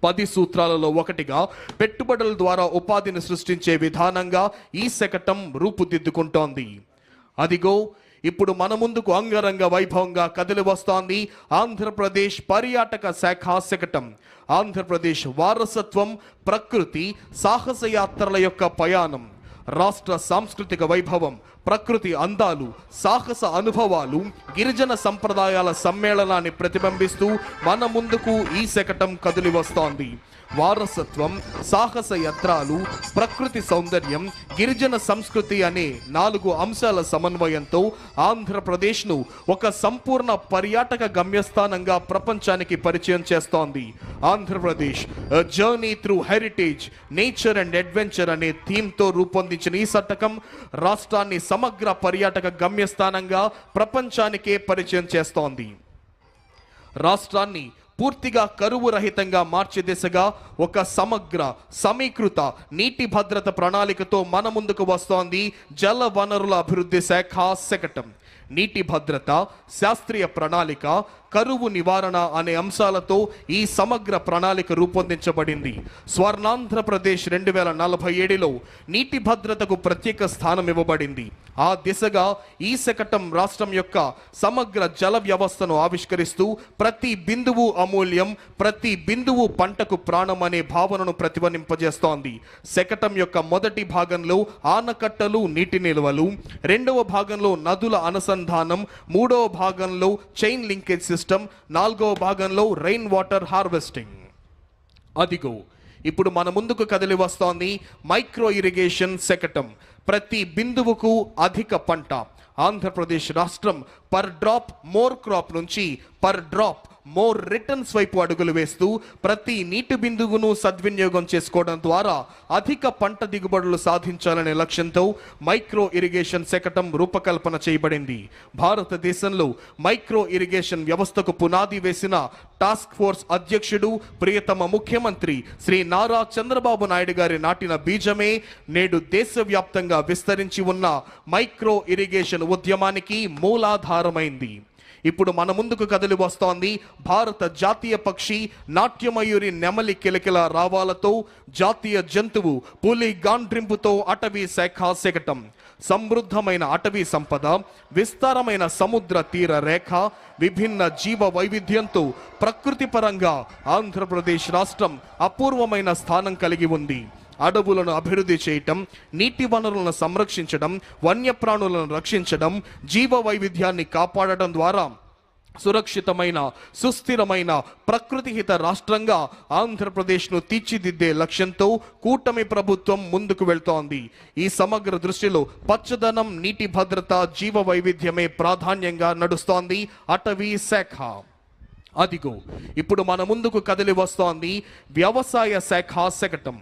10 సూత్రాలలో ఒకటిగా పెట్టుబడుల ద్వారా ఉపాధిని సృష్టించే విధానంగా ఈ శకటం రూపుదిద్దుకుంటోంది. అదిగో ఇప్పుడు మన ముందుకు అంగరంగ వైభవంగా కదిలి వస్తోంది ఆంధ్రప్రదేశ్ పర్యాటక శాఖ శకటం. ఆంధ్రప్రదేశ్ వారసత్వం, ప్రకృతి, సాహస యాత్రల యొక్క ప్రయాణం, రాష్ట్ర సాంస్కృతిక వైభవం, ప్రకృతి అందాలు, సాహస అనుభవాలు, గిరిజన సంప్రదాయాల సమ్మేళనాన్ని ప్రతిబింబిస్తూ మన ముందుకు ఈ శకటం కదిలి వస్తోంది. వారసత్వం, సాహస యాత్రలు, ప్రకృతి సౌందర్యం, గిరిజన సంస్కృతి అనే 4 అంశాల సమన్వయంతో ఆంధ్రప్రదేశ్ను ఒక సంపూర్ణ పర్యాటక గమ్యస్థానంగా ప్రపంచానికి పరిచయం చేస్తోంది. Andhra Pradesh journey through heritage, nature and adventure అనే థీమ్తో రూపొందించిన ఈ శకటం రాష్ట్రాన్ని సమగ్ర పర్యాటక గమ్యస్థానంగా ప్రపంచానికే పరిచయం చేస్తోంది. రాష్ట్రాన్ని పూర్తిగా కరువు రహితంగా మార్చే దిశగా ఒక సమగ్ర సమీకృత నీటి భద్రత ప్రణాళికతో మన ముందుకు వస్తోంది జల వనరుల అభివృద్ధి శాఖ శకటం. నీటి భద్రత, శాస్త్రీయ ప్రణాళిక, కరువు నివారణ అనే అంశాలతో ఈ సమగ్ర ప్రణాళిక రూపొందించబడింది. స్వర్ణాంధ్రప్రదేశ్ 2047లో నీటి భద్రతకు ప్రత్యేక స్థానం ఇవ్వబడింది. ఆ దిశగా ఈ శకటం రాష్ట్రం యొక్క సమగ్ర జల వ్యవస్థను ఆవిష్కరిస్తూ ప్రతి బిందువు అమూల్యం, ప్రతి బిందువు పంటకు ప్రాణం అనే భావనను ప్రతిధ్వనింపజేస్తోంది. శకటం యొక్క మొదటి భాగంలో ఆనకట్టలు, నీటి నిల్వలు, రెండవ భాగంలో నదుల అనుసంధానం, మూడవ భాగంలో చైన్ లింకేజ్ సిస్టమ్, నాలుగవ భాగంలో రెయిన్ వాటర్ హార్వెస్టింగ్. అదిగో ఇప్పుడు మన ముందుకు కదిలి వస్తోంది మైక్రో ఇరిగేషన్ శకటం. ప్రతి బిందువుకు అధిక పంట. ఆంధ్రప్రదేశ్ రాష్ట్రం పర్ డ్రాప్ మోర్ క్రాప్ నుంచి పర్ డ్రాప్ మోర్ రిటర్న్స్ వైపు అడుగులు వేస్తూ ప్రతి నీటి బిందువును సద్వినియోగం చేసుకోవడం ద్వారా అధిక పంట దిగుబడులు సాధించాలనే లక్ష్యంతో మైక్రో ఇరిగేషన్ శకటం రూపకల్పన చేయబడింది. భారతదేశంలో మైక్రో ఇరిగేషన్ వ్యవస్థకు పునాది వేసిన టాస్క్ ఫోర్స్ అధ్యక్షుడు, ప్రియతమ ముఖ్యమంత్రి శ్రీ నారా చంద్రబాబు నాయుడు గారి నాటిన బీజమే నేడు దేశవ్యాప్తంగా విస్తరించి ఉన్న మైక్రో ఇరిగేషన్ ఉద్యమానికి మూలాధారమైంది. ఇప్పుడు మన ముందుకు కదిలి వస్తోంది భారత జాతీయ పక్షి నాట్యమయూరి నెమలి కిలకిల రావాలతో, జాతీయ జంతువు పులి గాండ్రింపుతో అటవీ శాఖ శకటం. సమృద్ధమైన అటవీ సంపద, విస్తారమైన సముద్ర తీర రేఖ, విభిన్న జీవ వైవిధ్యంతో ప్రకృతి పరంగా ఆంధ్రప్రదేశ్ రాష్ట్రం అపూర్వమైన స్థానం కలిగి ఉంది. అడవులను అభివృద్ధి చేయటం, నీటి వనరులను సంరక్షించడం, వన్యప్రాణులను రక్షించడం, జీవ వైవిధ్యాన్ని కాపాడటం ద్వారా సురక్షితమైన, సుస్థిరమైన, ప్రకృతిహిత రాష్ట్రంగా ఆంధ్రప్రదేశ్ను తీర్చిదిద్దే లక్ష్యంతో కూటమి ప్రభుత్వం ముందుకు వెళ్తోంది. ఈ సమగ్ర దృష్టిలో పచ్చదనం, నీటి భద్రత, జీవ వైవిధ్యమే ప్రాధాన్యంగా నడుస్తోంది అటవీ శాఖ. అదిగో ఇప్పుడు మన ముందుకు కదిలి వస్తోంది వ్యవసాయ శాఖ శకటం.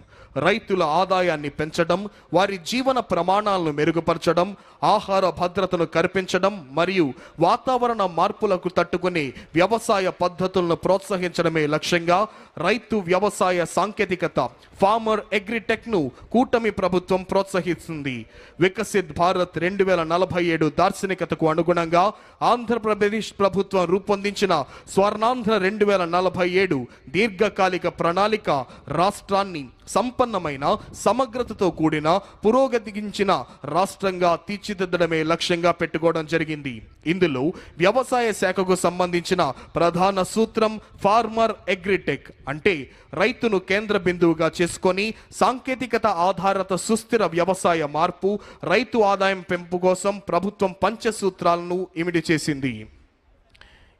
రైతుల ఆదాయాన్ని పెంచడం, వారి జీవన ప్రమాణాలను మెరుగుపరచడం, ఆహార భద్రతను కల్పించడం మరియు వాతావరణ మార్పులకు తట్టుకునే వ్యవసాయ పద్ధతులను ప్రోత్సహించడమే లక్ష్యంగా రైతు వ్యవసాయ సాంకేతికత ఫార్మర్ అగ్రిటెక్ను కూటమి ప్రభుత్వం ప్రోత్సహిస్తుంది. వికసిత్ భారత్ 2047 దార్శనికతకు అనుగుణంగా ఆంధ్రప్రదేశ్ ప్రభుత్వం రూపొందించిన స్వర్ణాంధ్ర 2047 దీర్ఘకాలిక ప్రణాళిక రాష్ట్రాన్ని సంపన్నమైన, సమగ్రతతో కూడిన, పురోగతించిన రాష్ట్రంగా తీర్చిదిద్దడమే లక్ష్యంగా పెట్టుకోవడం జరిగింది. ఇందులో వ్యవసాయ శాఖకు సంబంధించిన ప్రధాన సూత్రం ఫార్మర్ అగ్రిటెక్, అంటే రైతును కేంద్ర బిందువుగా చేసుకొని సాంకేతికత ఆధారిత సుస్థిర వ్యవసాయ మార్పు, రైతు ఆదాయం పెంపు కోసం ప్రభుత్వం పంచసూత్రాలను ఇమిడి చేసింది.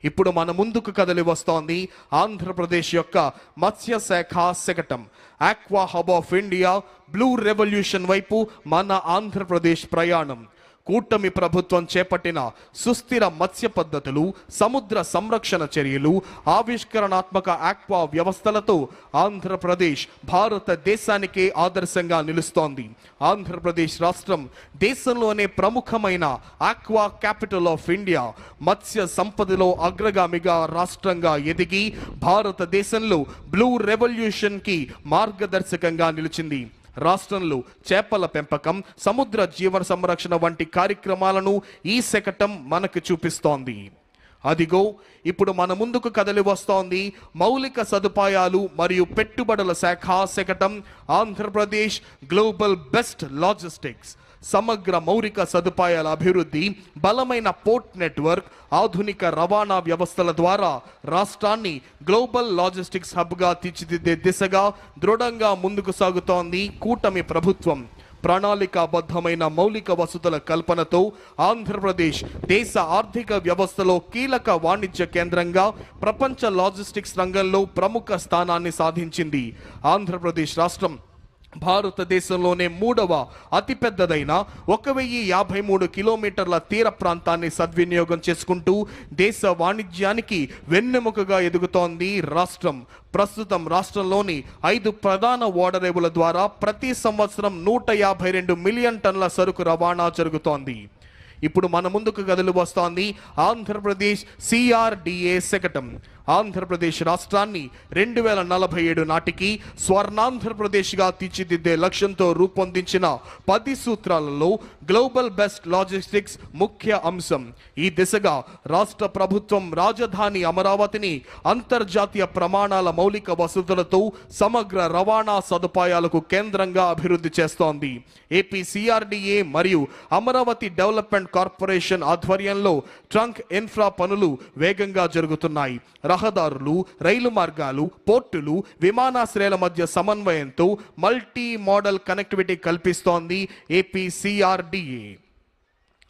ఇప్పుడు మన ముందుకు కదిలి వస్తోంది ఆంధ్రప్రదేశ్ యొక్క మత్స్య శాఖ శకటం. Aqua hub of India, blue revolution వైపు మన ఆంధ్రప్రదేశ్ ప్రయాణం. కూటమి ప్రభుత్వం చేపట్టిన సుస్థిర మత్స్య పద్ధతులు, సముద్ర సంరక్షణ చర్యలు, ఆవిష్కరణాత్మక ఆక్వా వ్యవస్థలతో ఆంధ్రప్రదేశ్ భారతదేశానికే ఆదర్శంగా నిలుస్తోంది. ఆంధ్రప్రదేశ్ రాష్ట్రం దేశంలోనే ప్రముఖమైన ఆక్వా క్యాపిటల్ ఆఫ్ ఇండియా, మత్స్య సంపదలో అగ్రగామిగా రాష్ట్రంగా ఎదిగి భారతదేశంలో బ్లూ రెవల్యూషన్కి మార్గదర్శకంగా నిలిచింది. రాష్ట్రంలో చేపల పెంపకం, సముద్ర జీవన సంరక్షణ వంటి కార్యక్రమాలను ఈ శకటం మనకు చూపిస్తోంది. అదిగో ఇప్పుడు మన ముందుకు కదలి వస్తోంది మౌలిక సదుపాయాలు మరియు పెట్టుబడుల శాఖ శకటం ఆంధ్రప్రదేశ్ గ్లోబల్ బెస్ట్ లాజిస్టిక్స్. సమగ్ర మౌలిక సదుపాయాల అభివృద్ధి, బలమైన పోర్ట్ నెట్వర్క్, ఆధునిక రవాణా వ్యవస్థల ద్వారా రాష్ట్రాన్ని గ్లోబల్ లాజిస్టిక్స్ హబ్గా తీర్చిదిద్దే దిశగా దృఢంగా ముందుకు సాగుతోంది కూటమి ప్రభుత్వం. ప్రణాళికాబద్ధమైన మౌలిక వసతుల కల్పనతో ఆంధ్రప్రదేశ్ దేశ ఆర్థిక వ్యవస్థలో కీలక వాణిజ్య కేంద్రంగా ప్రపంచ లాజిస్టిక్స్ రంగంలో ప్రముఖ స్థానాన్ని సాధించింది. ఆంధ్రప్రదేశ్ రాష్ట్రం భారతదేశంలోనే 3వ అతిపెద్దదైన 1053 కిలోమీటర్ల తీర ప్రాంతాన్ని సద్వినియోగం చేసుకుంటూ దేశ వాణిజ్యానికి వెన్నెముకగా ఎదుగుతోంది రాష్ట్రం. ప్రస్తుతం రాష్ట్రంలోని 5 ప్రధాన ఓడరేవుల ద్వారా ప్రతి సంవత్సరం 152 మిలియన్ టన్నుల సరుకు రవాణా జరుగుతోంది. ఇప్పుడు మన ముందుకు కదలి వస్తోంది ఆంధ్రప్రదేశ్ CRDA శకటం. ఆంధ్రప్రదేశ్ రాష్ట్రాన్ని 2047 నాటికి స్వర్ణాంధ్రప్రదేశ్గా తీర్చిదిద్దే లక్ష్యంతో రూపొందించిన 10 సూత్రాలలో గ్లోబల్ బెస్ట్ లాజిస్టిక్స్ ముఖ్య అంశం. ఈ దిశగా రాష్ట్ర ప్రభుత్వం రాజధాని అమరావతిని అంతర్జాతీయ ప్రమాణాల మౌలిక వసతులతో సమగ్ర రవాణా సదుపాయాలకు కేంద్రంగా అభివృద్ధి చేస్తోంది. ఏపీ CRDA మరియు అమరావతి డెవలప్మెంట్ కార్పొరేషన్ ఆధ్వర్యంలో ట్రంక్ ఇన్ఫ్రా పనులు వేగంగా జరుగుతున్నాయి. రహదారులు, రైలు మార్గాలు, పోర్టులు, విమానాశ్రయాల మధ్య సమన్వయంతో మల్టీ మోడల్ కనెక్టివిటీ కల్పిస్తోంది ఏపీ CRDA.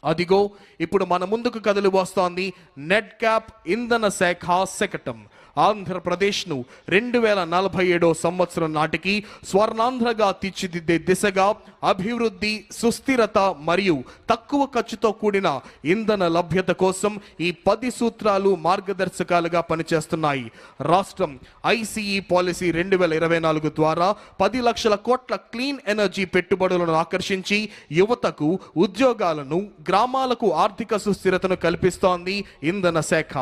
అదిగో ఇప్పుడు మన ముందుకు కదలి వస్తోంది నెట్ క్యాప్ ఇంధన శాఖ శకటం. ఆంధ్రప్రదేశ్ను 2047 సంవత్సరం నాటికి స్వర్ణాంధ్రగా తీర్చిదిద్దే దిశగా అభివృద్ధి, సుస్థిరత మరియు తక్కువ ఖర్చుతో కూడిన ఇంధన లభ్యత కోసం ఈ 10 సూత్రాలు మార్గదర్శకాలుగా పనిచేస్తున్నాయి. రాష్ట్రం ICE పాలసీ 2024 ద్వారా 10 లక్షల కోట్ల క్లీన్ ఎనర్జీ పెట్టుబడులను ఆకర్షించి యువతకు ఉద్యోగాలను, గ్రామాలకు ఆర్థిక సుస్థిరతను కల్పిస్తోంది ఇంధన శాఖ.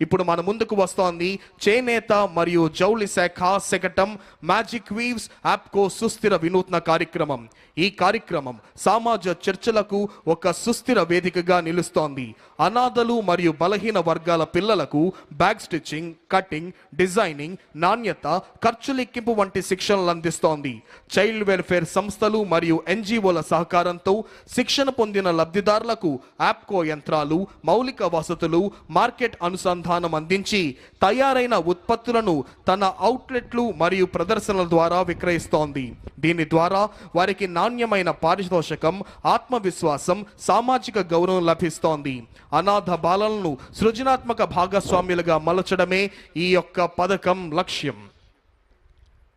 ఇప్పుడు మన ముందుకు వస్తోంది చేనేత మరియు జౌళి శాఖ శకటం మ్యాజిక్ వీవ్స్ యాప్కో సుస్థిర వినూత్న కార్యక్రమం. ఈ కార్యక్రమం సమాజ చర్చలకు ఒక సుస్థిర వేదికగా నిలుస్తోంది. అనాథలు మరియు బలహీన వర్గాల పిల్లలకు బ్యాగ్ స్టిచ్చింగ్, కటింగ్, డిజైనింగ్, నాణ్యత, ఖర్చు లెక్కింపు వంటి శిక్షణలు అందిస్తోంది. చైల్డ్ వెల్ఫేర్ సంస్థలు మరియు NGOల సహకారంతో శిక్షణ పొందిన లబ్ధిదారులకు యాప్కో యంత్రాలు, మౌలిక వసతులు, మార్కెట్ అనుసంధానం అందించి తయారైన ఉత్పత్తులను తన అవుట్లెట్లు మరియు ప్రదర్శనల ద్వారా విక్రయిస్తోంది. దీని ద్వారా వారికి నాణ్యమైన పారితోషికం, ఆత్మవిశ్వాసం, సామాజిక గౌరవం లభిస్తోంది. అనాథ బాలలను సృజనాత్మక భాగస్వామ్యులుగా మలచడమే ఈ యొక్క పథకం లక్ష్యం.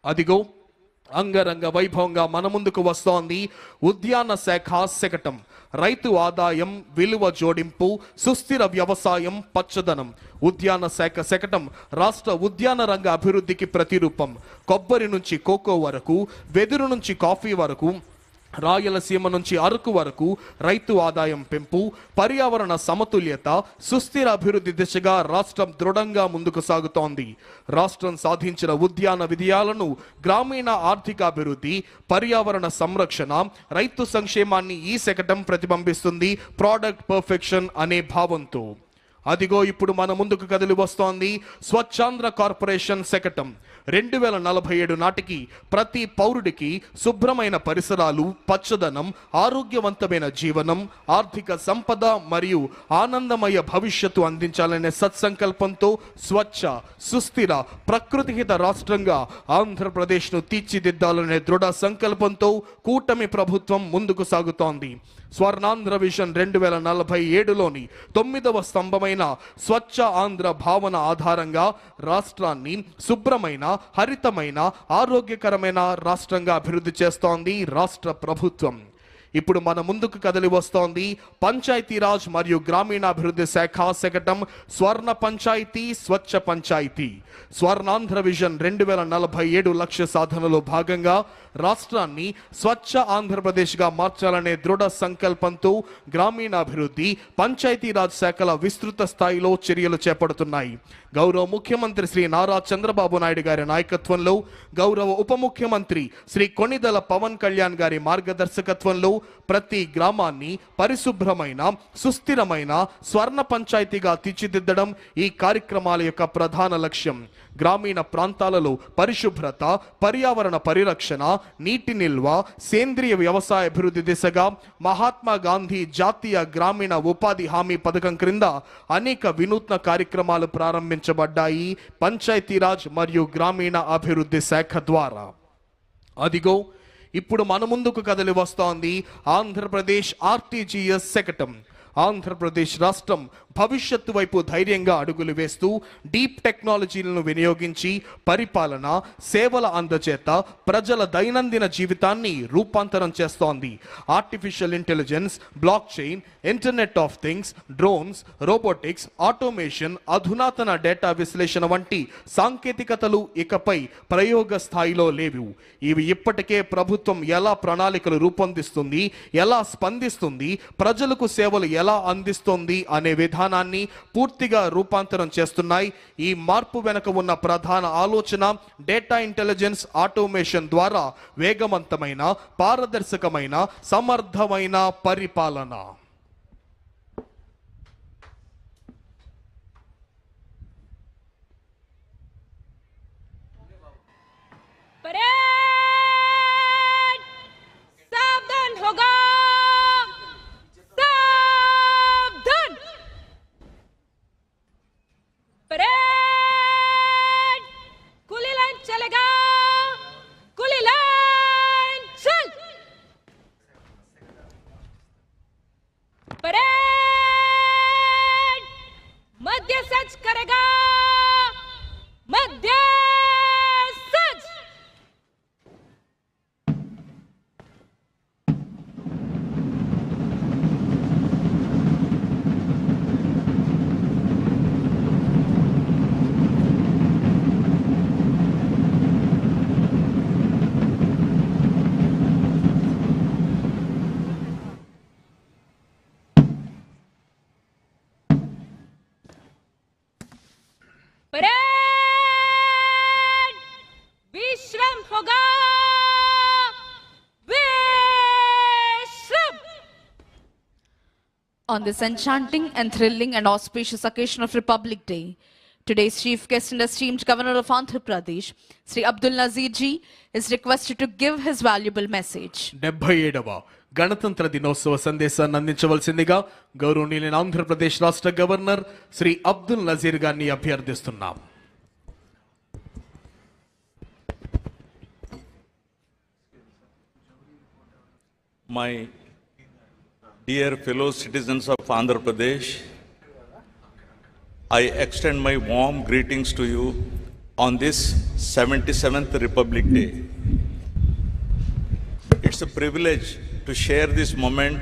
అదిగో అంగరంగ వైభవంగా మన ముందుకు వస్తోంది ఉద్యాన శాఖ శకటం. రైతు ఆదాయం, విలువ జోడింపు, సుస్థిర వ్యవసాయం, పచ్చదనం. ఉద్యాన శాఖ శకటం రాష్ట్ర ఉద్యాన రంగ అభివృద్ధికి ప్రతిరూపం. కొబ్బరి నుంచి కోకో వరకు, వెదురు నుంచి కాఫీ వరకు, రాయలసీమ నుంచి అరకు వరకు రైతు ఆదాయం పెంపు, పర్యావరణ సమతుల్యత, సుస్థిర అభివృద్ధి దిశగా రాష్ట్రం దృఢంగా ముందుకు సాగుతోంది. రాష్ట్రం సాధించిన ఉద్యాన విజయాలను గ్రామీణ ఆర్థిక అభివృద్ధి, పర్యావరణ సంరక్షణ, రైతు సంక్షేమాన్ని ఈ శకటం ప్రతిబింబిస్తుంది ప్రోడక్ట్ పర్ఫెక్షన్ అనే భావంతో. అదిగో ఇప్పుడు మన ముందుకు కదిలి వస్తోంది స్వచ్ఛాంధ్ర కార్పొరేషన్ శకటం. 2047 నాటికి ప్రతి పౌరుడికి శుభ్రమైన పరిసరాలు, పచ్చదనం, ఆరోగ్యవంతమైన జీవనం, ఆర్థిక సంపద మరియు ఆనందమయ భవిష్యత్తు అందించాలనే సత్సంకల్పంతో స్వచ్ఛ, సుస్థిర, ప్రకృతిహిత రాష్ట్రంగా ఆంధ్రప్రదేశ్ను తీర్చిదిద్దాలనే దృఢ సంకల్పంతో కూటమి ప్రభుత్వం ముందుకు సాగుతోంది. స్వర్ణాంధ్ర విజన్ 2047లోని 9వ స్తంభమైన స్వచ్ఛ ఆంధ్ర భావన ఆధారంగా రాష్ట్రాన్ని శుభ్రమైన, హరితమైన, ఆరోగ్యకరమైన రాష్ట్రంగా అభివృద్ధి చేస్తోంది రాష్ట్ర ప్రభుత్వం. ఇప్పుడు మన ముందుకు కదలి వస్తోంది పంచాయతీరాజ్ మరియు గ్రామీణాభివృద్ధి శాఖ శకటం స్వర్ణ పంచాయతీ, స్వచ్ఛ పంచాయతీ. స్వర్ణాంధ్ర విజన్ 2047 లక్ష్య సాధనలో భాగంగా రాష్ట్రాన్ని స్వచ్ఛ ఆంధ్రప్రదేశ్గా మార్చాలనే దృఢ సంకల్పంతో గ్రామీణాభివృద్ధి, పంచాయతీరాజ్ శాఖల విస్తృత స్థాయిలో చర్యలు చేపడుతున్నాయి. గౌరవ ముఖ్యమంత్రి శ్రీ నారా చంద్రబాబు నాయుడు గారి నాయకత్వంలో, గౌరవ ఉప ముఖ్యమంత్రి శ్రీ కొణిదెల పవన్ కళ్యాణ్ గారి మార్గదర్శకత్వంలో ప్రతి గ్రామాన్ని పరిశుభ్రమైన సుస్థిరమైన స్వర్ణ పంచాయతీగా తీర్చిదిద్దడం ఈ కార్యక్రమాల యొక్క ప్రధాన లక్ష్యం. గ్రామీణ ప్రాంతాలలో పరిశుభ్రత, పర్యావరణ పరిరక్షణ, నీటి నిల్వ, సేంద్రియ వ్యవసాయ అభివృద్ధి దిశగా మహాత్మా గాంధీ జాతీయ గ్రామీణ ఉపాధి హామీ పథకం క్రింద అనేక వినూత్న కార్యక్రమాలు ప్రారంభించబడ్డాయి పంచాయతీరాజ్ మరియు గ్రామీణ అభివృద్ధి శాఖ ద్వారా. అదిగో ఇప్పుడు మన ముందుకు కదలి వస్తోంది ఆంధ్రప్రదేశ్ ఆర్టీజీఎస్ శకటం. ఆంధ్రప్రదేశ్ రాష్ట్రం భవిష్యత్తు వైపు ధైర్యంగా అడుగులు వేస్తూ డీప్ టెక్నాలజీలను వినియోగించి పరిపాలన, సేవల అందచేత ప్రజల దైనందిన జీవితాన్ని రూపాంతరం చేస్తోంది. Artificial intelligence, block chain, internet of things, drones, robotics, automation, అధునాతన డేటా విశ్లేషణ వంటి సాంకేతికతలు ఇకపై ప్రయోగ స్థాయిలో లేవు. ఇవి ఇప్పటికే ప్రభుత్వం ఎలా ప్రణాళికలు రూపొందిస్తుంది, ఎలా స్పందిస్తుంది, ప్రజలకు సేవలు ఎలా అందిస్తుంది అనే విధానాన్ని పూర్తిగా రూపాంతరం చేస్తున్నాయి. ఈ మార్పు వెనుక ఉన్న ప్రధాన ఆలోచన డేటా ఇంటెలిజెన్స్, ఆటోమేషన్ ద్వారా వేగవంతమైన, పారదర్శకమైన, సమర్థమైన పరిపాలన. परेड सावधान होगा, सावधान. परेड खुली लाइन चलेगा, खुली लाइन चल. परेड मध्य सच करेगा, मध्य सच. परेड विश्राम होगा, विश्राम. On this enchanting and thrilling and auspicious occasion of Republic Day, today's chief guest and esteemed Governor of Andhra Pradesh, Sri Abdul Nazir ji, is requested to give his valuable message. 77వ గణతంత్ర దినోత్సవ సందేశాన్ని అందించవలసిందిగా గౌరవనీయులైన ఆంధ్రప్రదేశ్ రాష్ట్ర governor Shri Abdul Nazeer గారిని అభ్యర్థిస్తున్నాం. My dear fellow citizens of Andhra Pradesh, I extend my warm greetings to you on this 77th Republic Day. It's a privilege to share this moment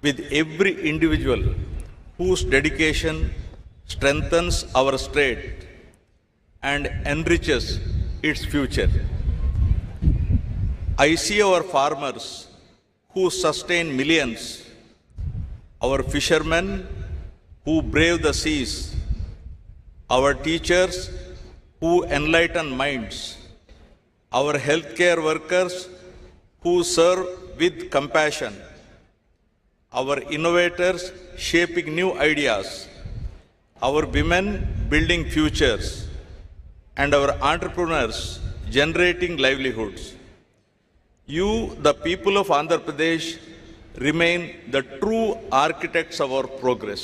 with every individual whose dedication strengthens our state and enriches its future. I see our farmers who sustain millions, our fishermen who brave the seas, our teachers who enlighten minds, our healthcare workers who serve with compassion, our innovators shaping new ideas, our women building futures, and our entrepreneurs generating livelihoods. You, the people of Andhra Pradesh, remain the true architects of our progress.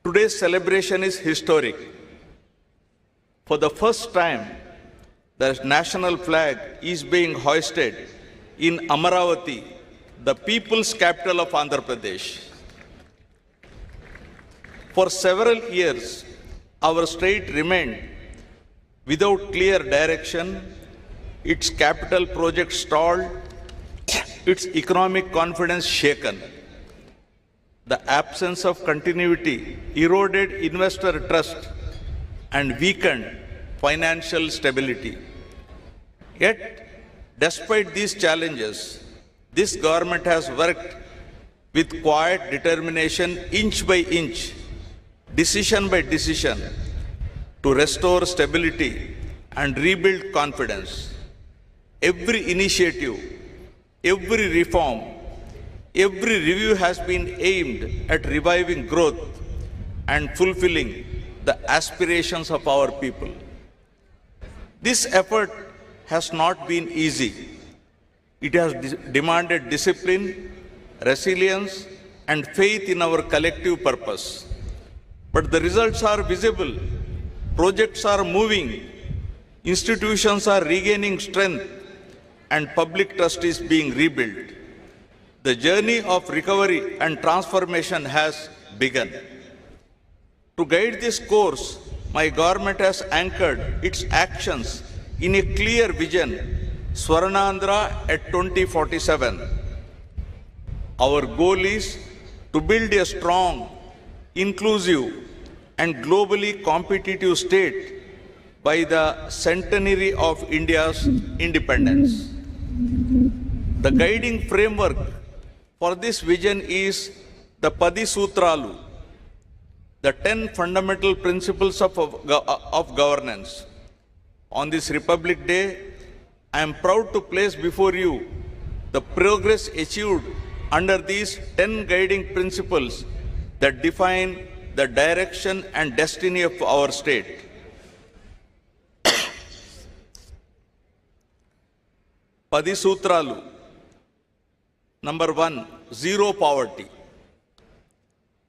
Today's celebration is historic. For the first time, the national flag is being hoisted in Amaravati, the people's capital of Andhra Pradesh. For several years, our state remained without clear direction, its capital project stalled, its economic confidence shaken. The absence of continuity eroded investor trust and weakened financial stability. Yet, despite these challenges, this government has worked with quiet determination, inch by inch, decision by decision, to restore stability and rebuild confidence. Every initiative Every reform, every review has been aimed at reviving growth and fulfilling the aspirations of our people. This effort has not been easy. It has demanded discipline, resilience, and faith in our collective purpose. But the results are visible. Projects are moving, institutions are regaining strength, and public trust is being rebuilt. The journey of recovery and transformation has begun. To guide this course, my government has anchored its actions in a clear vision, Swarnandhra at 2047. Our goal is to build a strong, inclusive, and globally competitive state by the centenary of India's independence. The guiding framework for this vision is the Padi Sutralu, the 10 fundamental principles of governance. On this Republic Day, I am proud to place before you the progress achieved under these 10 guiding principles that define the direction and destiny of our state. Padi Sutralu. Number 1, zero poverty.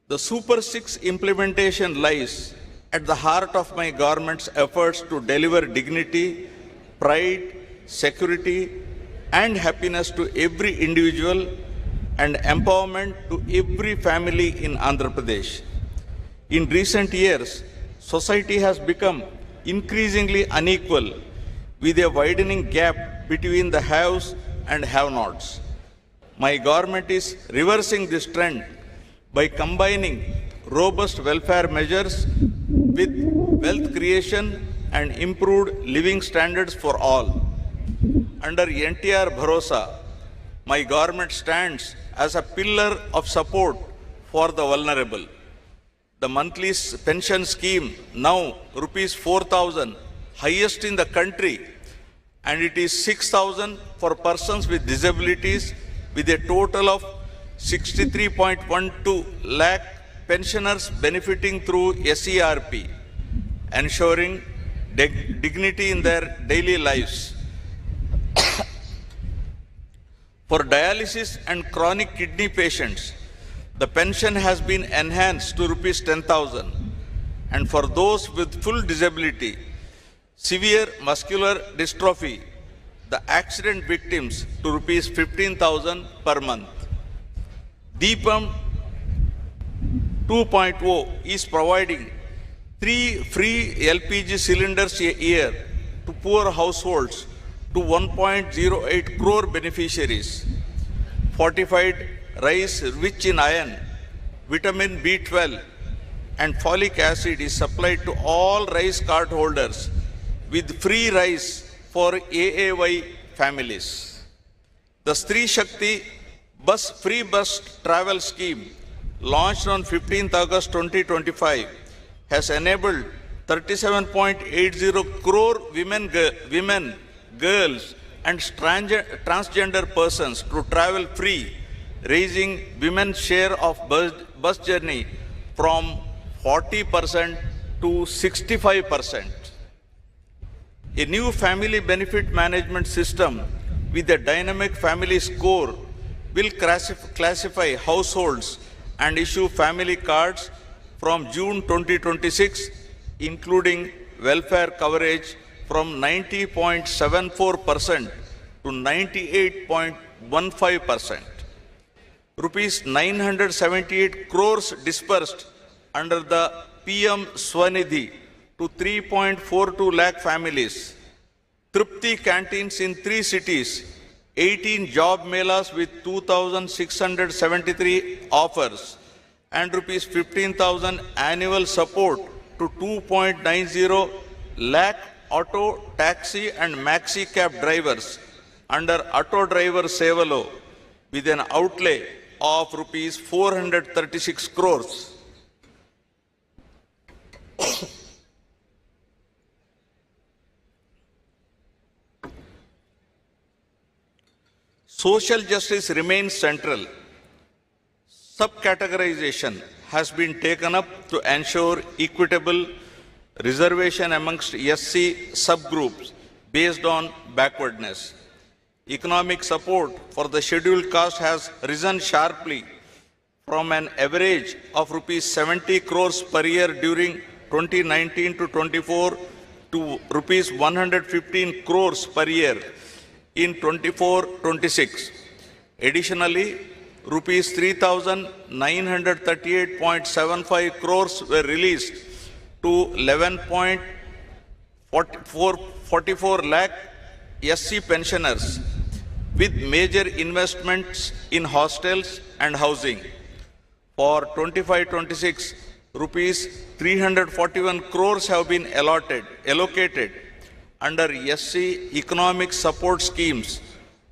The Super 6 implementation lies at the heart of my government's efforts to deliver dignity, pride, security, and happiness to every individual and empowerment to every family in Andhra Pradesh. In recent years, society has become increasingly unequal with a widening gap between the haves and have-nots. My government is reversing this trend by combining robust welfare measures with wealth creation and improved living standards for all. Under NTR Bharosa, my government stands as a pillar of support for the vulnerable. The monthly pension scheme, now rupees 4,000, highest in the country, and it is 6,000 for persons with disabilities, with a total of 63.12 lakh pensioners benefiting through SERP, ensuring dignity in their daily lives. For dialysis and chronic kidney patients, the pension has been enhanced to rupees 10,000. And for those with full disability, severe muscular dystrophy, the accident victims to rupees 15,000 per month. Deepam 2.0 is providing 3 free LPG cylinders a year to poor households to 1.08 crore beneficiaries. Fortified rice rich in iron, vitamin B12 and folic acid is supplied to all rice card holders with free rice for AAY families. The Stree Shakti free bus travel scheme, launched on 15th August 2025, has enabled 37.80 crore women, girls, and transgender persons to travel free, raising women's share of bus journey from 40% to 65%. A new family benefit management system with a dynamic family score will classify households and issue family cards from June 2026, including welfare coverage from 90.74% to 98.15%. Rupees 978 crores dispersed under the PM Swanidhi to 3.42 lakh families. Tripti canteens in 3 cities, 18 job melas with 2,673 offers, and rupees 15,000 annual support to 2.90 lakh auto, taxi and maxi cab drivers under Auto Driver Sevalo with an outlay of rupees 436 crores. Social justice remains central. Subcategorization has been taken up to ensure equitable reservation amongst SC subgroups based on backwardness. Economic support for the scheduled caste has risen sharply from an average of rupees 70 crores per year during 2019 to 24 to rupees 115 crores per year in 24-26. Additionally, rupees 3,938.75 crores were released to 11.44 lakh SC pensioners with major investments in hostels and housing. For 25-26, rupees 341 crores have been allocated under SC economic support schemes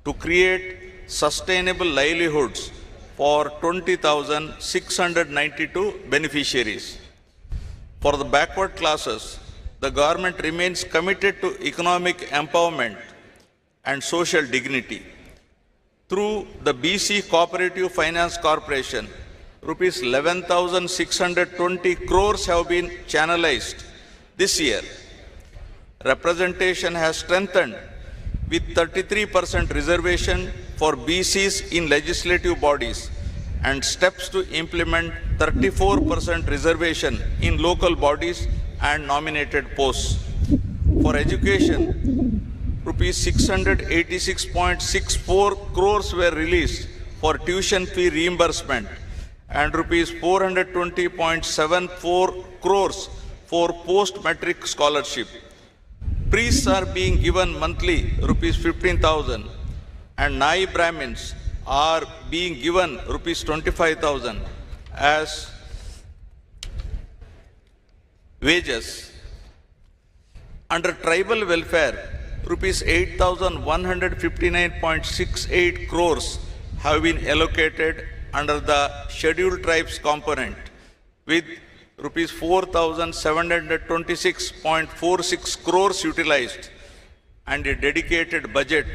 to create sustainable livelihoods for 20,692 beneficiaries. For the backward classes, the government remains committed to economic empowerment and social dignity. Through the BC Cooperative Finance Corporation, rupees 11,620 crores have been channelized this year. Representation has strengthened with 33% reservation for BCs in legislative bodies and steps to implement 34% reservation in local bodies and nominated posts. For education, rupees 686.64 crores were released for tuition fee reimbursement and rupees 420.74 crores for post-matric scholarship. Priests are being given monthly rupees 15,000 and Nai Brahmins are being given rupees 25,000 as wages. Under tribal welfare, rupees 8,159.68 crores have been allocated under the scheduled tribes component, with rupees 4,726.46 crores utilized and a dedicated budget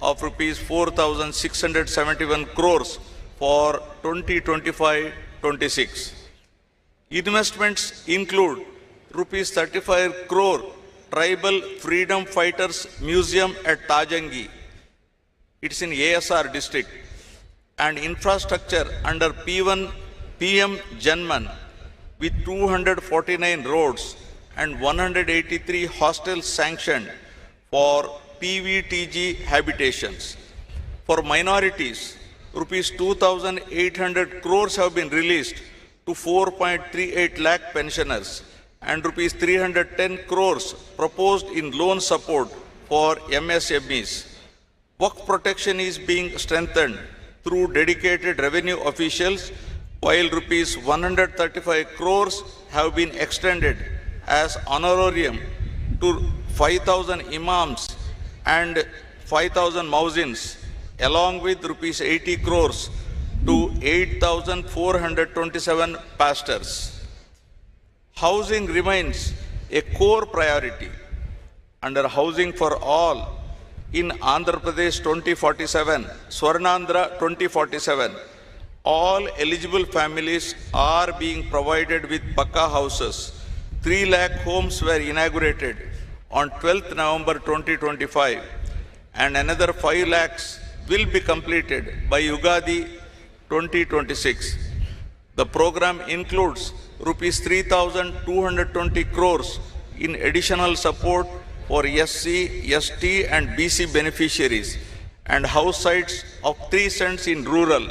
of rupees 4,671 crores for 2025-26. Investments include rupees 35 crore Tribal Freedom Fighters Museum at Tajangi. It's in ASR district. And infrastructure under P1 PM Janman with 249 roads and 183 hostels sanctioned for PVTG habitations. For minorities, rupees 2,800 crores have been released to 4.38 lakh pensioners and rupees 310 crores proposed in loan support for MSMEs. Work protection is being strengthened through dedicated revenue officials, while rupees 135 crores have been extended as honorarium to 5,000 imams and 5,000 muezzins, along with rupees 80 crores to 8,427 pastors. Housing remains a core priority. Under Housing for All, in Andhra Pradesh 2047, Swarnandhra 2047, all eligible families are being provided with Pakka houses. 3 lakh homes were inaugurated on 12th November 2025 and another 5 lakhs will be completed by Ugadi 2026. The program includes rupees 3,220 crores in additional support for SC, ST and BC beneficiaries and house sites of 3 cents in rural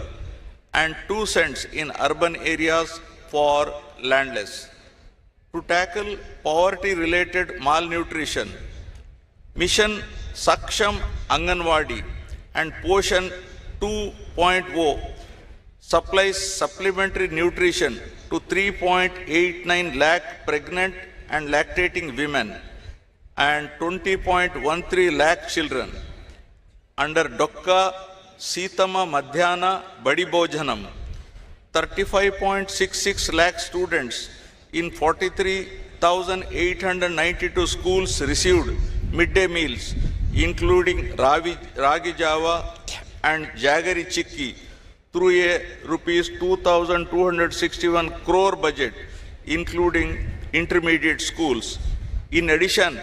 and 2 cents in urban areas for landless. To tackle poverty-related malnutrition, Mission Saksham Anganwadi and Poshan 2.0 supplies supplementary nutrition to 3.89 lakh pregnant and lactating women and 20.13 lakh children. Under Dokka Sitama Madhyana Badi Bhojanam, 35.66 lakh students in 43,892 schools received midday meals, including Ragi Java, and Jagari Chikki through a rupees 2,261 crore budget, including intermediate schools. In addition,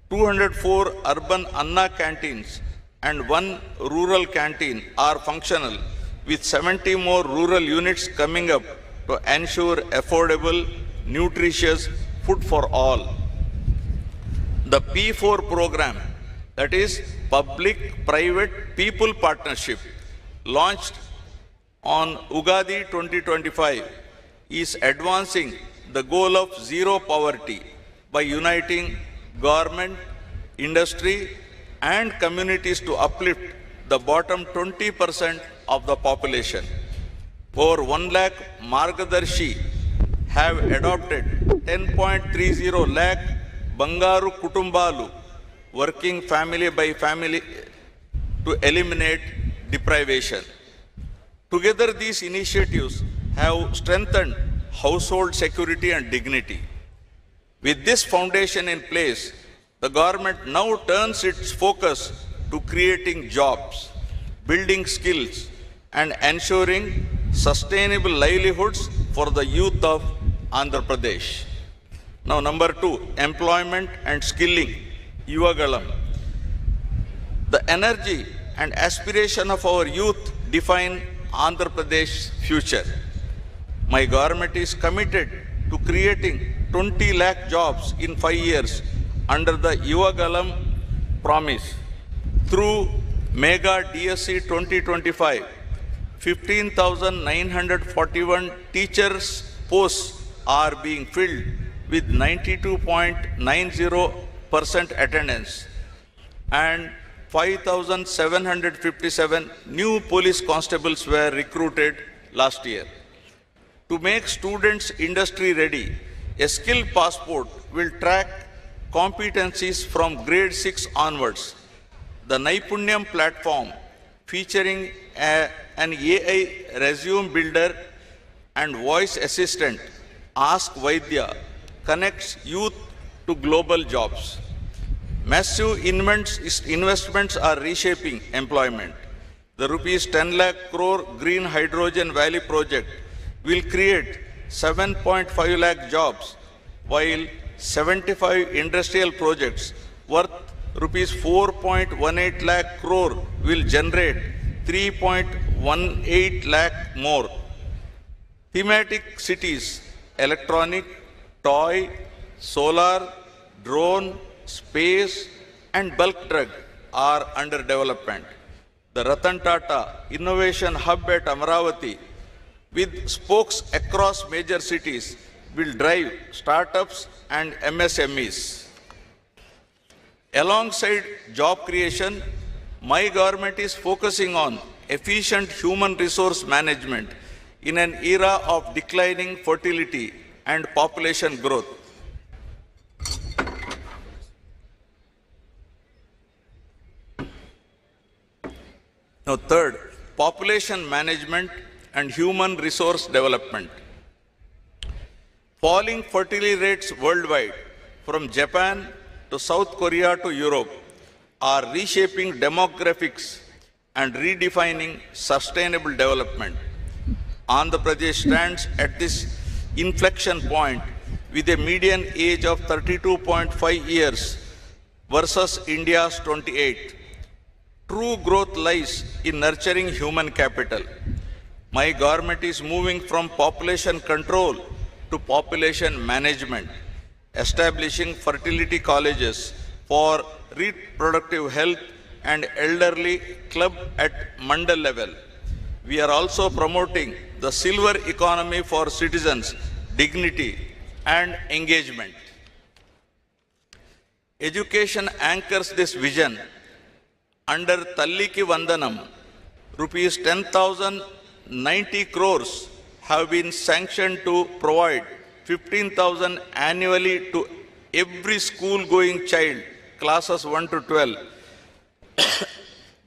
204 urban Anna canteens and 1 rural canteen are functional, with 70 more rural units coming up to ensure affordable, nutritious food for all. The P4 program, that is Public-Private People Partnership, launched on Ugadi 2025, is advancing the goal of zero poverty by uniting government, industry, and communities to uplift the bottom 20% of the population. Over 1 lakh Margadarshi have adopted 10.30 lakh Bangaru Kutumbalu, working family by family to eliminate deprivation. Together, these initiatives have strengthened household security and dignity. With this foundation in place, the government now turns its focus to creating jobs, building skills, and ensuring sustainable livelihoods for the youth of Andhra Pradesh. Now, number 2, employment and skilling, Yuvagalam. The energy and aspiration of our youth define Andhra Pradesh's future. My government is committed to creating 20 lakh jobs in 5 years under the Yuvagalam promise. Through Mega DSC 2025, 15,941 teachers' posts are being filled with 92.90% attendance, and 5,757 new police constables were recruited last year. To make students industry ready, a skill passport will track competencies from grade 6 onwards. The Naipunyam platform, featuring an AI resume builder and voice assistant, Ask Vaidya, connects youth to global jobs. Massive investments are reshaping employment. The rupees 10 lakh crore Green Hydrogen Valley project will create 7.5 lakh jobs, while 75 industrial projects worth rupees 4.18 lakh crore will generate 3.18 lakh more. Thematic cities, electronic, toy, solar, drone, space, and bulk drug are under development. The Ratan Tata Innovation Hub at Amaravati, with spokes across major cities, will drive startups and MSMEs. Alongside job creation, my government is focusing on efficient human resource management in an era of declining fertility and population growth. Now, third, population management and human resource development. Falling fertility rates worldwide, from Japan to South Korea to Europe, are reshaping demographics and redefining sustainable development. Andhra Pradesh stands at this inflection point with a median age of 32.5 years versus India's 28. True growth lies in nurturing human capital. My government is moving from population control to population management, establishing fertility colleges for reproductive health and elderly club at mandal level. We are also promoting the silver economy for citizens, dignity and engagement. Education anchors this vision. Under Talliki Vandanam, rupees 10,090 crores have been sanctioned to provide 15,000 annually to every school-going child, classes 1 to 12,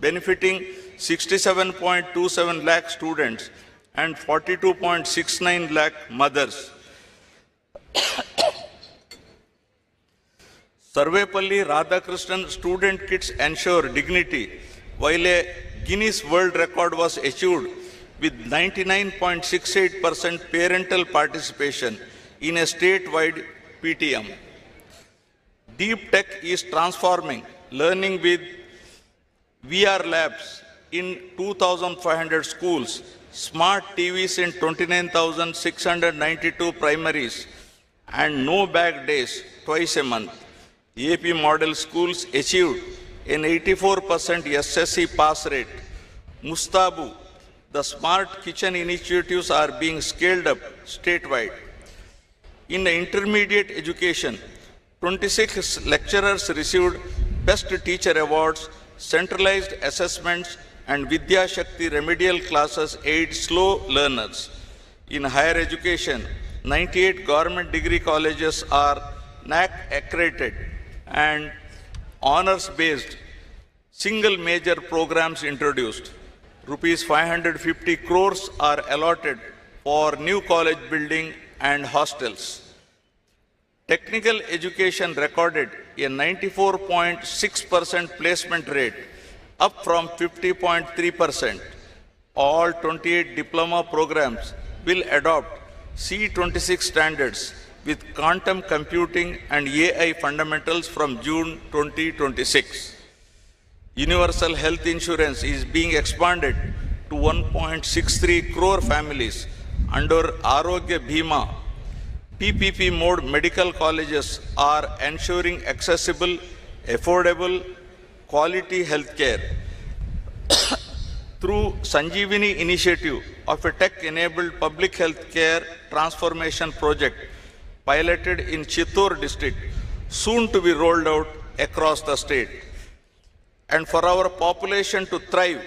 benefiting 67.27 lakh students and 42.69 lakh mothers. Sarvepalli Radhakrishnan student kits ensure dignity while a Guinness World Record was achieved with 99.68% parental participation in a statewide PTM. Deep Tech is transforming learning with VR labs in 2,500 schools, smart TVs in 29,692 primaries, and no bag days twice a month. AP model schools achieved an 84% SSC pass rate. Mustabu, the smart kitchen initiatives are being scaled up statewide. In the intermediate education, 26 lecturers received Best Teacher Awards, centralized assessments, and Vidya Shakti remedial classes aid slow learners. In higher education, 98 government degree colleges are NAC accredited and honors-based single major programs introduced. Rupees 550 crores are allotted for new college building and hostels. Technical education recorded a 94.6% placement rate, up from 50.3%. All 28 diploma programs will adopt C26 standards with quantum computing and AI fundamentals from June 2026. Universal health insurance is being expanded to 1.63 crore families under Arogya Bhima. PPP mode medical colleges are ensuring accessible, affordable, quality healthcare. Through Sanjeevani initiative of a tech-enabled public healthcare transformation project piloted in Chittor district, soon to be rolled out across the state. And for our population to thrive,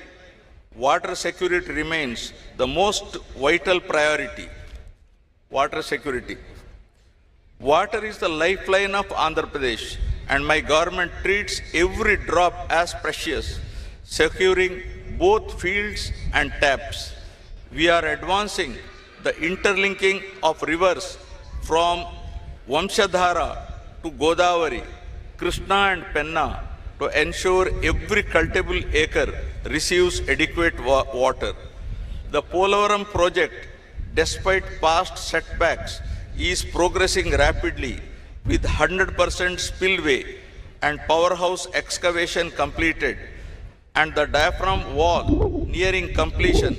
water security remains the most vital priority. Water security. Water is the lifeline of Andhra Pradesh, and my government treats every drop as precious, securing both fields and taps. We are advancing the interlinking of rivers from Vamshadhara to Godavari, Krishna and Penna to ensure every cultivable acre receives adequate water. The Polavaram project, despite past setbacks, is progressing rapidly with 100% spillway and powerhouse excavation completed and the diaphragm wall nearing completion,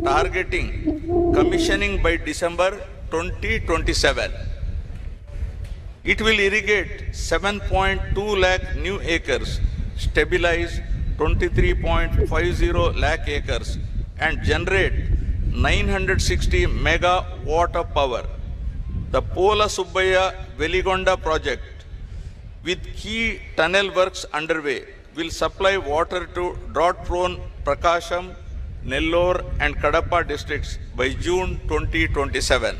targeting commissioning by December 2027. It will irrigate 7.2 lakh new acres, stabilize 23.50 lakh acres, and generate 960 megawatt of power. The Pola Subbaya Veligonda project, with key tunnel works underway, will supply water to drought-prone Prakasham, Nellore and Kadapa districts by June 2027.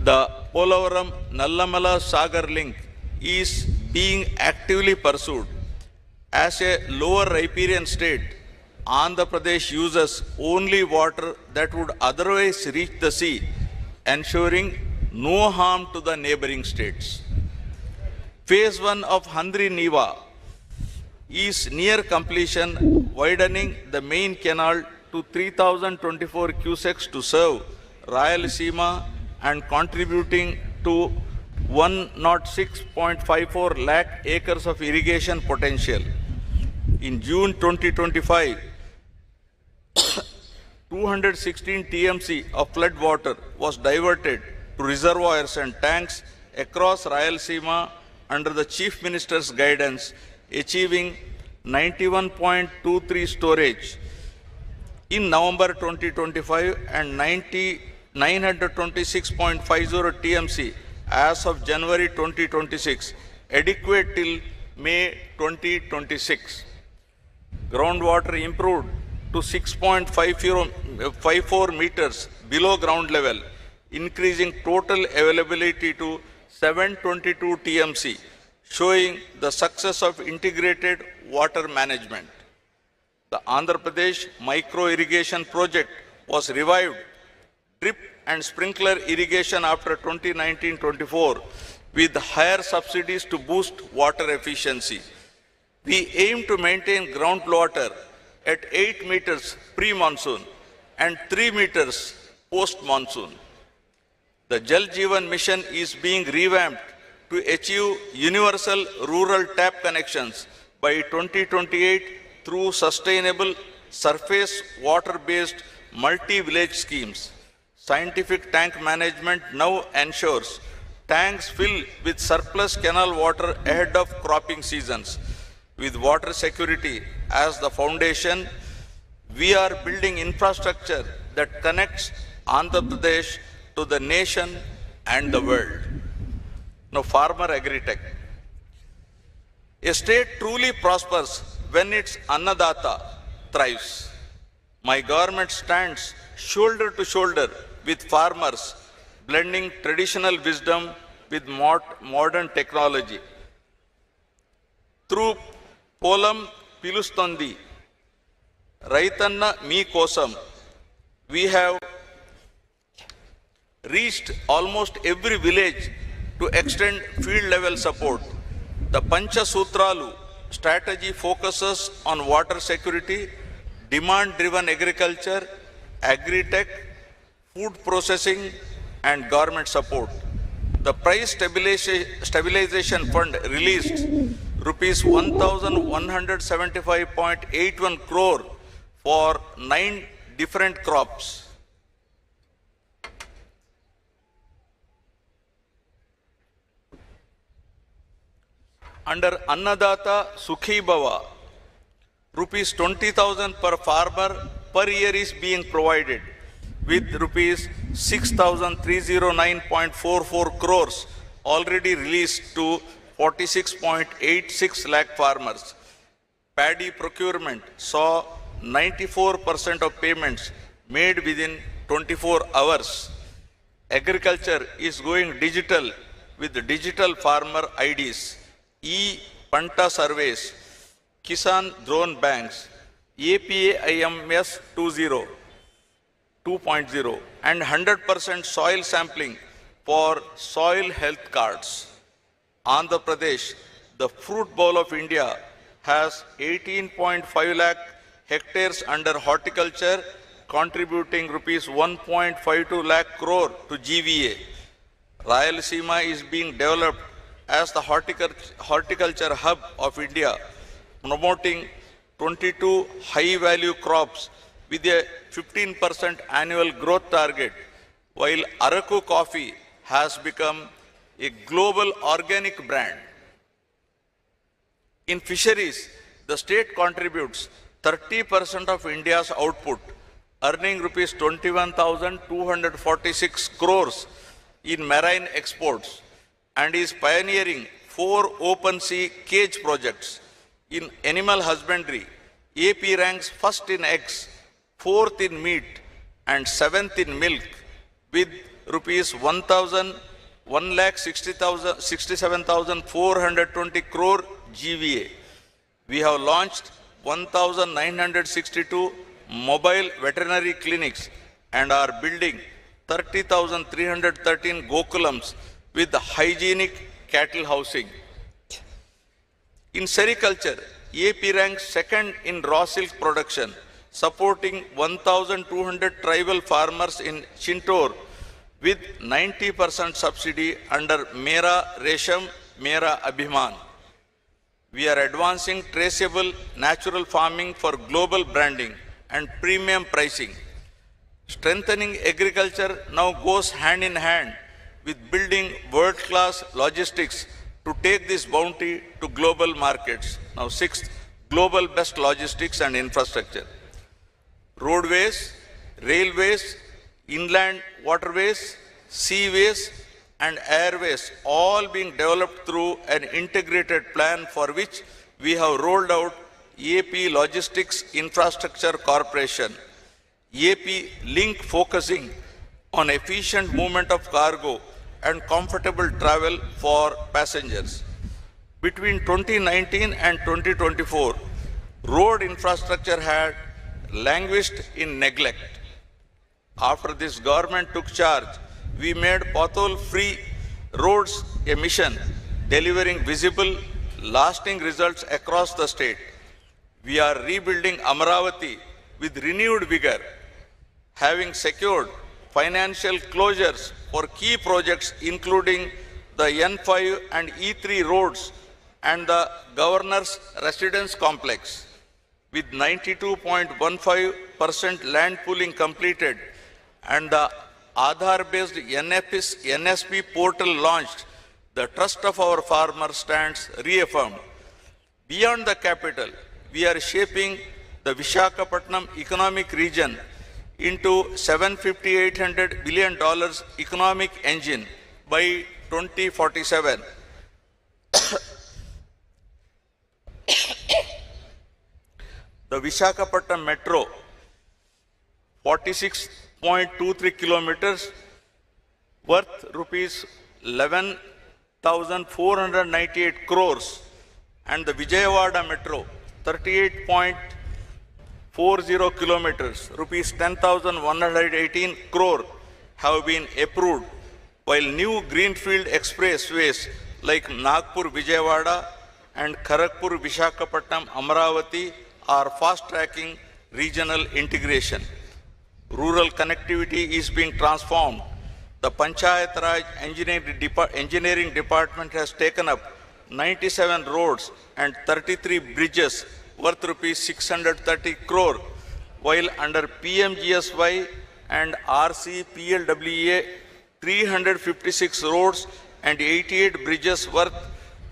The Polavaram Nallamala Sagar link is being actively pursued. As a lower riparian state, Andhra Pradesh uses only water that would otherwise reach the sea, ensuring no harm to the neighboring states. Phase 1 of Handri Niva is near completion, widening the main canal to 3,024 cusecs to serve Rayalaseema and contributing to 106.54 lakh acres of irrigation potential. In June 2025, 216 TMC of flood water was diverted to reservoirs and tanks across Rayalaseema under the Chief Minister's guidance, achieving 91.23 storage in November 2025 and 926.50 TMC as of January 2026, adequate till May 2026. Groundwater improved to 6.54 meters below ground level, increasing total availability to 722 TMC, showing the success of integrated water management. The Andhra Pradesh micro irrigation project was revived, drip and sprinkler irrigation after 2019-24 with higher subsidies to boost water efficiency. We aim to maintain groundwater at 8 meters pre-monsoon and 3 meters post-monsoon. The Jal Jeevan mission is being revamped to achieve universal rural tap connections by 2028 through sustainable surface water-based multi-village schemes. Scientific tank management now ensures tanks fill with surplus canal water ahead of cropping seasons. With water security as the foundation, we are building infrastructure that connects Andhra Pradesh to the nation and the world. Now, farmer agri-tech. A state truly prospers when its Annadata thrives. My government stands shoulder to shoulder with farmers, blending traditional wisdom with modern technology. Through Polam Pilustondi, Raitanna Me Kosam, we have reached almost every village to extend field level support. The Pancha Sutralu strategy focuses on water security, demand driven agriculture, agri-tech, food processing and government support. The price stabilization fund released rupees 1175.81 crore for 9 different crops. Under Annadata Sukhi Bhava, rupees 20,000 per farmer per year is being provided, with rupees 6,309.44 crores already released to 46.86 lakh farmers. Paddy procurement saw 94% of payments made within 24 hours. Agriculture is going digital with digital farmer IDs, e-Panta surveys, Kisan drone banks, APAIMS 2.0 and 100% soil sampling for soil health cards. Andhra Pradesh, the fruit bowl of India, has 18.5 lakh hectares under horticulture, contributing rupees 1.52 lakh crore to GVA. Rayalaseema is being developed as the horticulture hub of India, promoting 22 high-value crops with a 15% annual growth target, while Araku coffee has become a global organic brand. In fisheries, the state contributes 30% of India's output, earning rupees 21,246 crores in marine exports, and is pioneering 4 open sea cage projects. In animal husbandry, AP ranks first in eggs, 4th in meat, and 7th in milk, with rupees 1,67,420 crore GVA. We have launched 1,962 mobile veterinary clinics and are building 30,313 Gokulams with hygienic cattle housing. In sericulture, AP ranks second in raw silk production, supporting 1,200 tribal farmers in Chintor with 90% subsidy under Mera Resham, Mera Abhiman. We are advancing traceable natural farming for global branding and premium pricing. Strengthening agriculture now goes hand in hand with building world-class logistics to take this bounty to global markets. Now, 6th, global best logistics and infrastructure. Roadways, railways, inland waterways, seaways, and airways, all being developed through an integrated plan for which we have rolled out AP Logistics Infrastructure Corporation, AP Link focusing on efficient movement of cargo and comfortable travel for passengers. Between 2019 and 2024, road infrastructure had languished in neglect. After this government took charge, we made pothole-free roads a mission, delivering visible lasting results across the state. We are rebuilding Amaravati with renewed vigor, having secured financial closures for key projects including the N5 and E3 roads and the Governor's Residence Complex. With 92.15% land pooling completed and the Aadhaar-based NSP portal launched, the trust of our farmers stands reaffirmed. Beyond the capital, we are shaping the Visakhapatnam economic region into $750-800 billion economic engine by 2047. The Visakhapatnam Metro, 46.23 kilometers, worth rupees 11,498 crores, and the Vijayawada Metro, 38.40 kilometers, rupees 10,118 crore, have been approved, while new greenfield expressways like Nagpur Vijayawada and Kharagpur Visakhapatnam Amaravati are fast-tracking regional integration. Rural connectivity is being transformed. The Panchayat Raj Engineering Department has taken up 97 roads and 33 bridges worth rupees 630 crore, while under PMGSY and RCPLWA, 356 roads and 88 bridges worth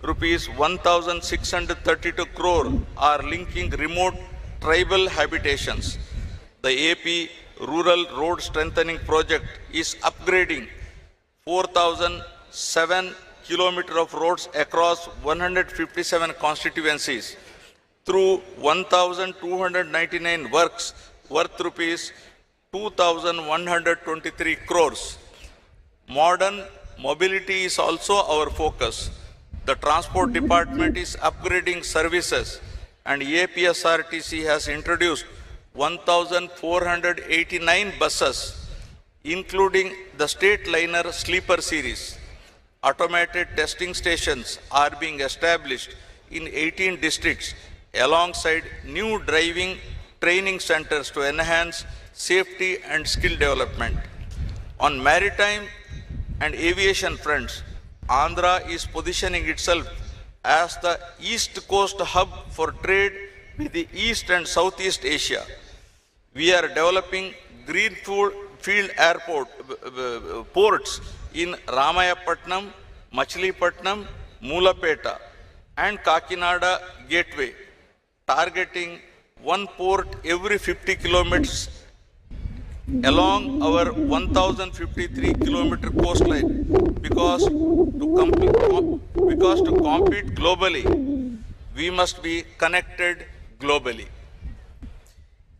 rupees 1,632 crore are linking remote tribal habitations. The AP Rural Road Strengthening Project is upgrading 4,007 kilometers of roads across 157 constituencies through 1,299 works worth rupees 2,123 crores. Modern mobility is also our focus. The Transport Department is upgrading services and APSRTC has introduced 1,489 buses, including the State Liner Sleeper Series. Automated testing stations are being established in 18 districts alongside new driving training centers to enhance safety and skill development. On maritime and aviation fronts, Andhra is positioning itself as the East Coast hub for trade with the East and Southeast Asia. We are developing greenfield ports in Ramayapatnam, Machilipatnam, Moolapeta, and Kakinada Gateway, targeting one port every 50 kilometers along our 1,053-kilometer coastline, because to compete globally, we must be connected globally.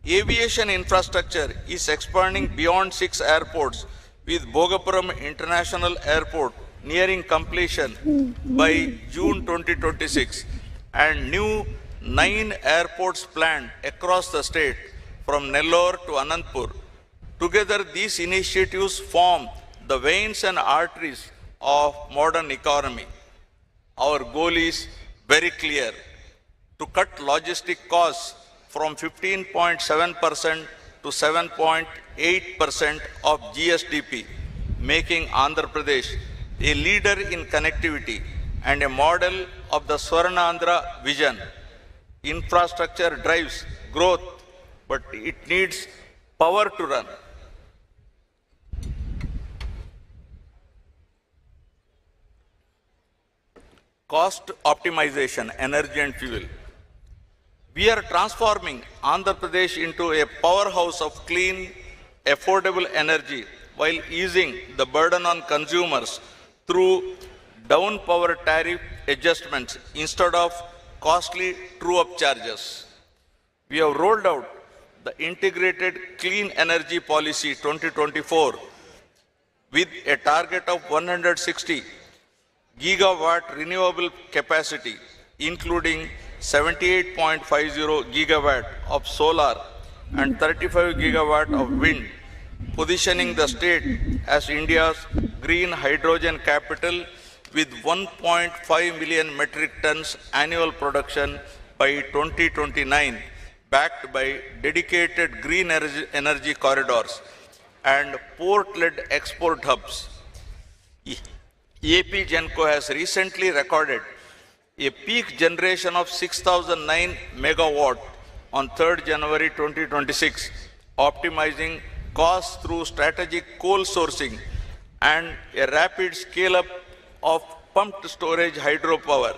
Aviation infrastructure is expanding beyond 6 airports, with Bhogapuram International Airport nearing completion by June 2026 and new 9 airports planned across the state from Nellore to Anantapur. Together, these initiatives form the veins and arteries of modern economy. Our goal is very clear: to cut logistic costs from 15.7% to 7.8% of GSDP, making Andhra Pradesh a leader in connectivity and a model of the Swarnandhra vision. Infrastructure drives growth, but it needs power to run. Cost optimization, energy and fuel. We are transforming Andhra Pradesh into a powerhouse of clean, affordable energy while easing the burden on consumers through down power tariff adjustments instead of costly true-up charges. We have rolled out the Integrated Clean Energy Policy 2024 with a target of 160 gigawatt renewable capacity, including 78.50 gigawatt of solar and 35 gigawatt of wind, positioning the state as India's green hydrogen capital with 1.5 million metric tons annual production by 2029, backed by dedicated green energy corridors and port-led export hubs. AP Genco has recently recorded a peak generation of 6,009 megawatt on 3rd January 2026, optimizing costs through strategic coal sourcing and a rapid scale-up of pumped storage hydropower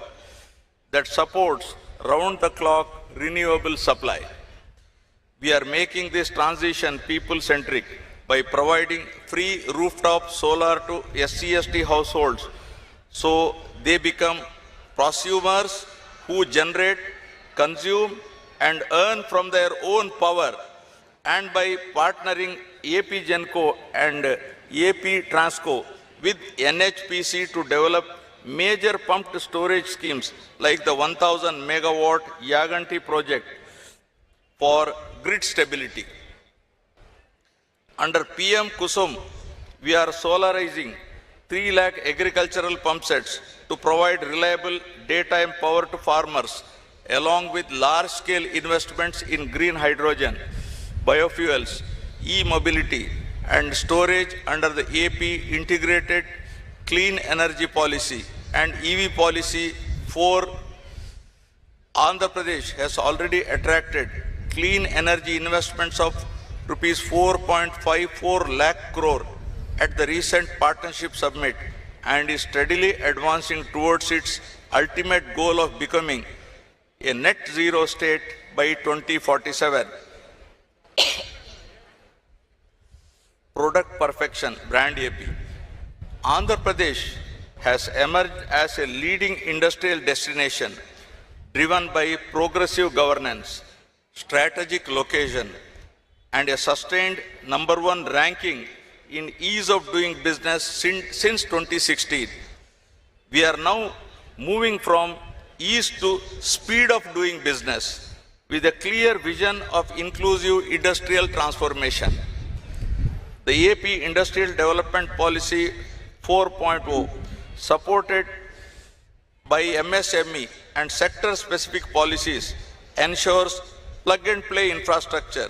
that supports round-the-clock renewable supply. We are making this transition people-centric by providing free rooftop solar to SCST households so they become prosumers who generate, consume, and earn from their own power, and by partnering AP Genco and AP Transco with NHPC to develop major pumped storage schemes like the 1000 megawatt Yaganti project for grid stability. Under PM Kusum, we are solarizing 3 lakh agricultural pump sets to provide reliable daytime power to farmers, along with large-scale investments in green hydrogen, biofuels, e-mobility, and storage under the AP Integrated Clean Energy Policy and EV Policy 4. Andhra Pradesh has already attracted clean energy investments of rupees 4.54 lakh crore at the recent partnership summit and is steadily advancing towards its ultimate goal of becoming a net zero state by 2047. Product perfection, brand AP. Andhra Pradesh has emerged as a leading industrial destination driven by progressive governance, strategic location, and a sustained #1 ranking in ease of doing business since 2016. We are now moving from ease to speed of doing business with a clear vision of inclusive industrial transformation. The AP Industrial Development Policy 4.0, supported by MSME and sector-specific policies, ensures plug-and-play infrastructure,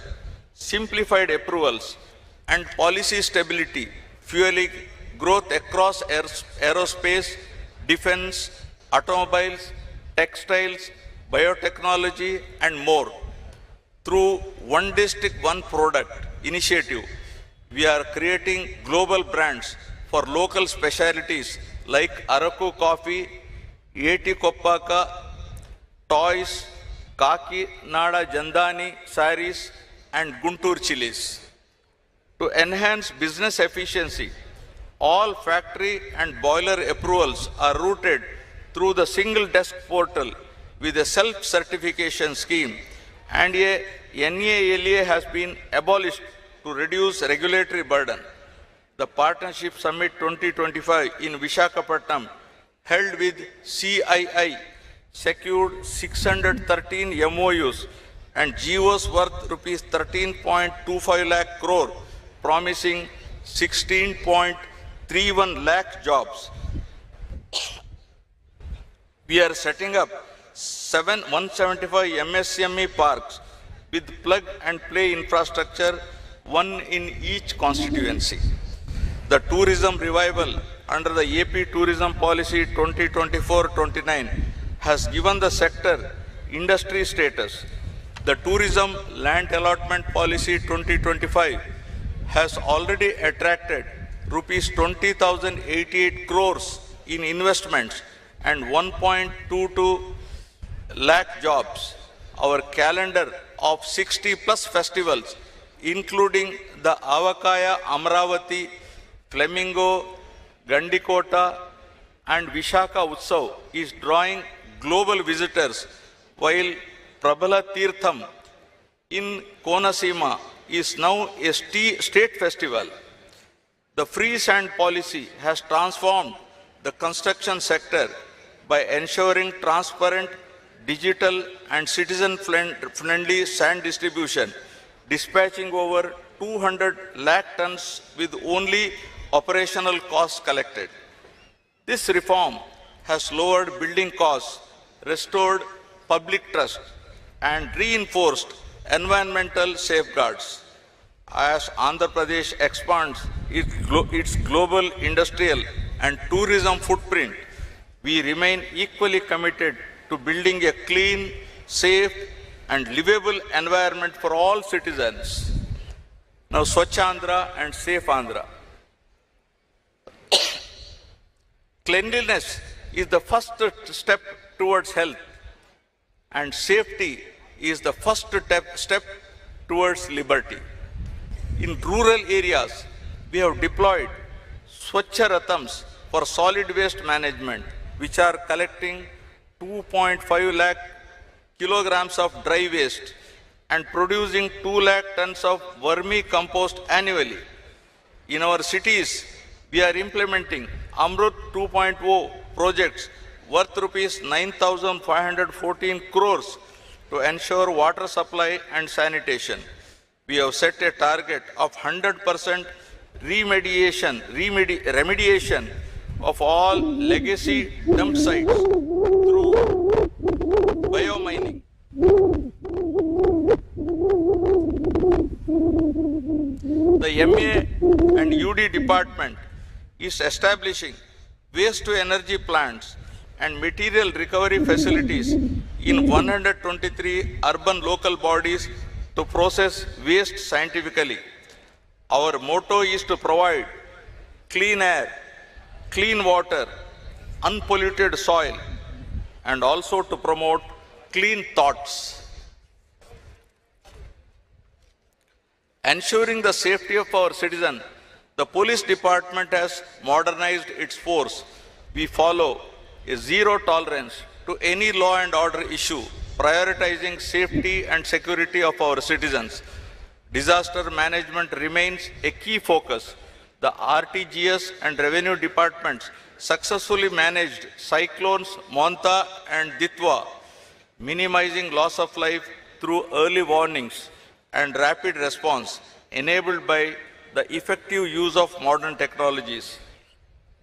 simplified approvals, and policy stability, fueling growth across aerospace, defense, automobiles, textiles, biotechnology, and more. Through One District, One Product initiative, we are creating global brands for local specialties like Araku coffee, Yeti Koppaka, toys, Kaki Nada Jandani saris, and Guntur chilies. To enhance business efficiency, all factory and boiler approvals are routed through the single desk portal with a self-certification scheme, and a NALA has been abolished to reduce regulatory burden. The Partnership Summit 2025 in Visakhapatnam, held with CII, secured 613 MOUs and GOs worth rupees 13.25 lakh crore, promising 16.31 lakh jobs. We are setting up 175 MSME parks with plug and play infrastructure, one in each constituency. The tourism revival under the AP Tourism Policy 2024-29 has given the sector industry status. The Tourism Land Allotment Policy 2025 has already attracted rupees 20,088 crores in investments and 1.22 lakh jobs. Our calendar of 60 plus festivals, including the Avakaya, Amaravati, Flamingo, Gandikota, and Vishaka Utsav, is drawing global visitors, while Prabhala Tirtham in Konasima is now a state festival. The free sand policy has transformed the construction sector by ensuring transparent, digital, and citizen-friendly sand distribution, dispatching over 200 lakh tons with only operational costs collected. This reform has lowered building costs, restored public trust, and reinforced environmental safeguards. As Andhra Pradesh expands its global industrial and tourism footprint, we remain equally committed to building a clean, safe, and livable environment for all citizens. Now, Swachh Andhra and Safe Andhra. Cleanliness is the first step towards health, and safety is the first step towards liberty. In rural areas, we have deployed Swachh Rathams for solid waste management, which are collecting 2.5 lakh kilograms of dry waste and producing 2 lakh tons of vermicompost annually. In our cities, we are implementing Amrut 2.0 projects worth rupees 9,514 crores to ensure water supply and sanitation. We have set a target of 100% remediation of all legacy dump sites through biomining. The MA and UD department is establishing waste to energy plants and material recovery facilities in 123 urban local bodies to process waste scientifically. Our motto is to provide clean air, clean water, unpolluted soil, and also to promote clean thoughts. Ensuring the safety of our citizens, the police department has modernized its force. We follow a zero tolerance to any law and order issue, prioritizing safety and security of our citizens. Disaster management remains a key focus. The RTGS and revenue departments successfully managed cyclones Monta and Ditwa, minimizing loss of life through early warnings and rapid response enabled by the effective use of modern technologies.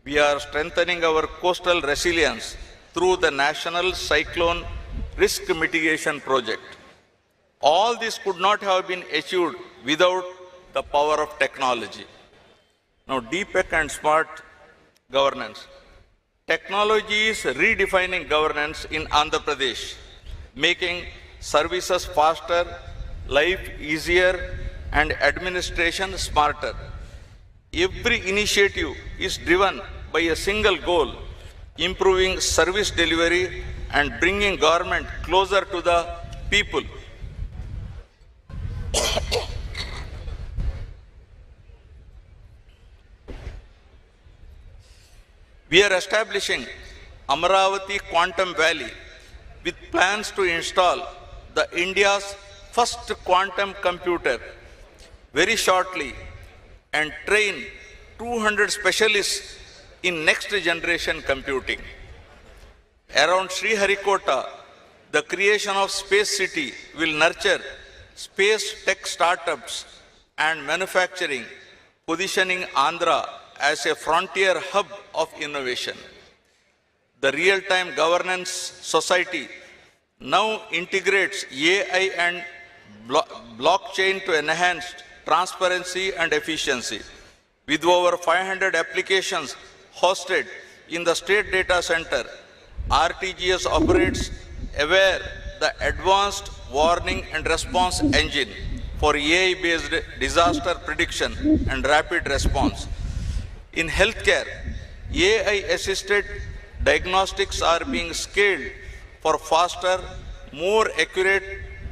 We are strengthening our coastal resilience through the National Cyclone Risk Mitigation Project. All this could not have been achieved without the power of technology. Now, DPEC and smart governance. Technology is redefining governance in Andhra Pradesh, making services faster, life easier, and administration smarter. Every initiative is driven by a single goal: improving service delivery and bringing government closer to the people. We are establishing Amaravati Quantum Valley with plans to install the India's first quantum computer very shortly and train 200 specialists in next generation computing. Around Sriharikota, the creation of Space City will nurture space tech startups and manufacturing, positioning Andhra as a frontier hub of innovation. The real-time governance society now integrates AI and blockchain to enhance transparency and efficiency. With over 500 applications hosted in the state data center, RTGS operates aware the advanced warning and response engine for AI-based disaster prediction and rapid response. In healthcare, AI-assisted diagnostics are being scaled for faster, more accurate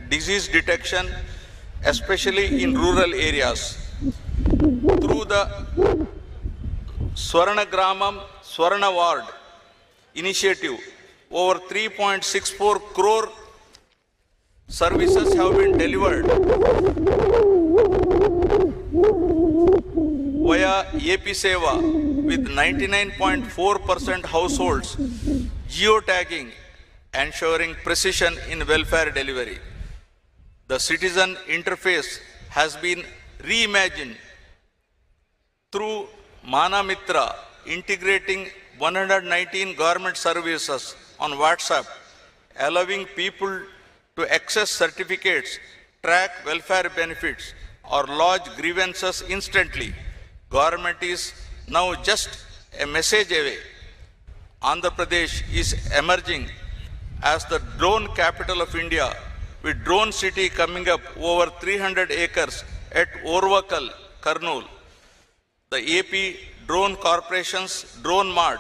disease detection, especially in rural areas. Through the Swarna Gramam, Swarna Ward initiative, over 3.64 crore services have been delivered via AP Seva, with 99.4% households geotagging, ensuring precision in welfare delivery. The citizen interface has been reimagined through Mana Mitra, integrating 119 government services on WhatsApp, allowing people to access certificates, track welfare benefits, or lodge grievances instantly. Government is now just a message away. Andhra Pradesh is emerging as the drone capital of India, with Drone City coming up over 300 acres at Orvakal, Kurnool. The AP Drone Corporation's Drone Mart,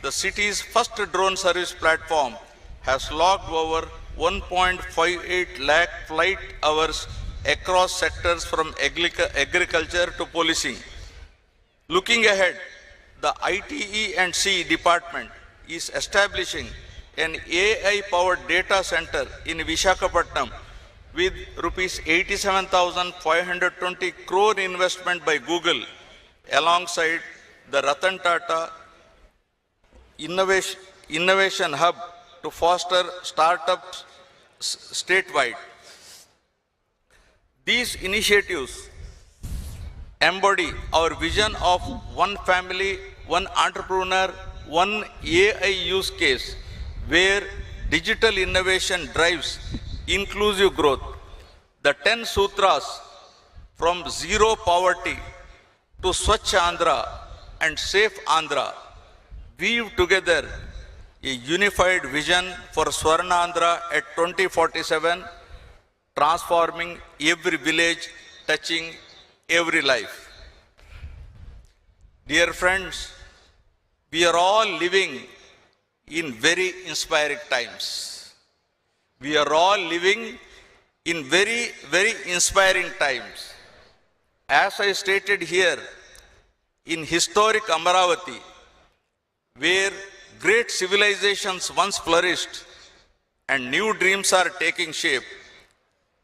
the city's first drone service platform, has logged over 1.58 lakh flight hours across sectors from agriculture to policing. Looking ahead, the ITE and C department is establishing an AI-powered data center in Visakhapatnam with rupees 87,520 crore investment by Google, alongside the Ratan Tata Innovation Hub to foster startups statewide. These initiatives embody our vision of one family, one entrepreneur, one AI use case, where digital innovation drives inclusive growth. The 10 sutras, from zero poverty to Swachh Andhra and Safe Andhra, weave together a unified vision for Swarnandhra at 2047, transforming every village, touching every life. Dear friends, we are all living in very inspiring times. We are all living in very, very inspiring times. As I stated here, in historic Amaravati, where great civilizations once flourished and new dreams are taking shape,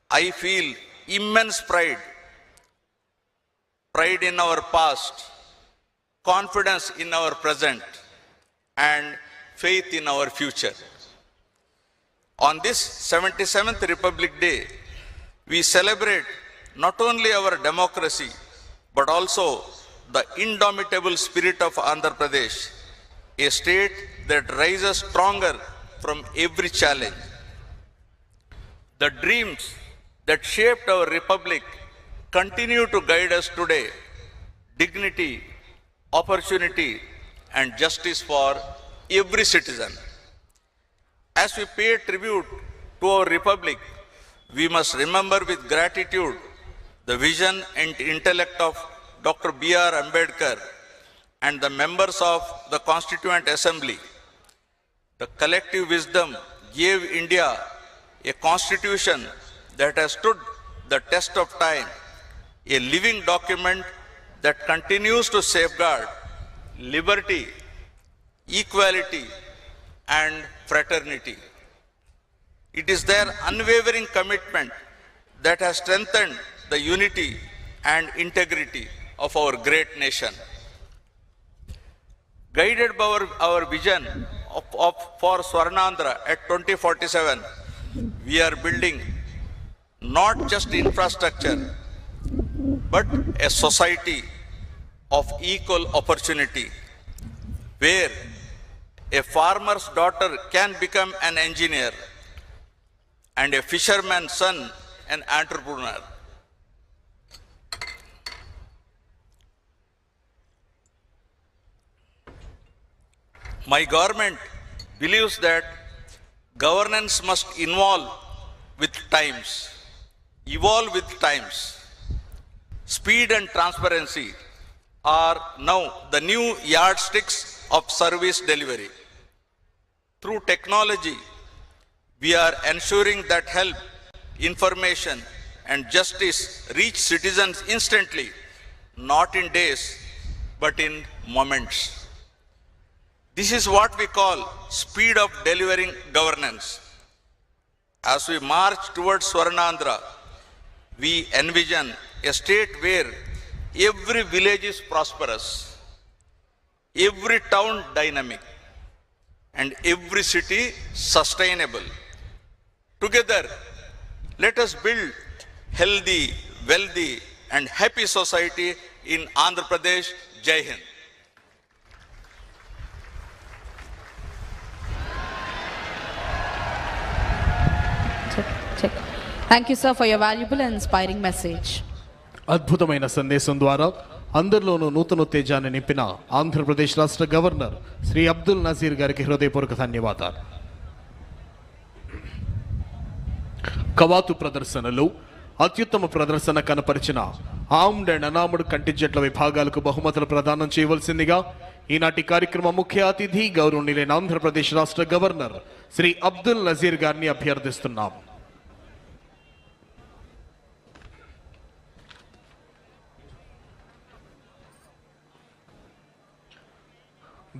I feel immense pride in our past, confidence in our present, and faith in our future. On this 77th Republic Day, we celebrate not only our democracy, but also the indomitable spirit of Andhra Pradesh, a state that rises stronger from every challenge. The dreams that shaped our republic continue to guide us today: dignity, opportunity, and justice for every citizen. As we pay tribute to our republic, we must remember with gratitude the vision and intellect of Dr. B.R. Ambedkar and the members of the Constituent Assembly. The collective wisdom gave India a constitution that has stood the test of time, a living document that continues to safeguard liberty, equality, and fraternity. It is their unwavering commitment that has strengthened the unity and integrity of our great nation. Guided by our vision for Swarnandhra at 2047, we are building not just infrastructure, but a society of equal opportunity, where a farmer's daughter can become an engineer and a fisherman's son an entrepreneur. My government believes that governance must evolve with times. Speed and transparency are now the new yardsticks of service delivery. Through technology, we are ensuring that help, information, and justice reach citizens instantly, not in days, but in moments. This is what we call speed of delivering governance. As we march towards Swarnandhra, we envision a state where every village is prosperous, every town dynamic, and every city sustainable. Together, let us build healthy, wealthy, and happy society in Andhra Pradesh. Jai Hind. Thank you, sir, for your valuable and inspiring message. అద్భుతమైన సందేశం ద్వారా అందరిలోనూ నూతనోత్తేజాన్ని నింపిన ఆంధ్రప్రదేశ్ రాష్ట్ర governor Shri Abdul Nazir గారికి హృదయపూర్వక ధన్యవాదాలు. కవాతు ప్రదర్శనలో అత్యుత్తమ ప్రదర్శన కనపరిచిన ఆర్మ్డ్ అండ్ అన్ఆర్మ్డ్ కంటింజెంట్ల విభాగాలకు బహుమతులు ప్రదానం చేయవలసిందిగా ఈనాటి కార్యక్రమ ముఖ్య అతిథి గౌరవనీయులైన ఆంధ్రప్రదేశ్ రాష్ట్ర గవర్నర్ శ్రీ అబ్దుల్ నజీర్ గారిని అభ్యర్థిస్తున్నాం.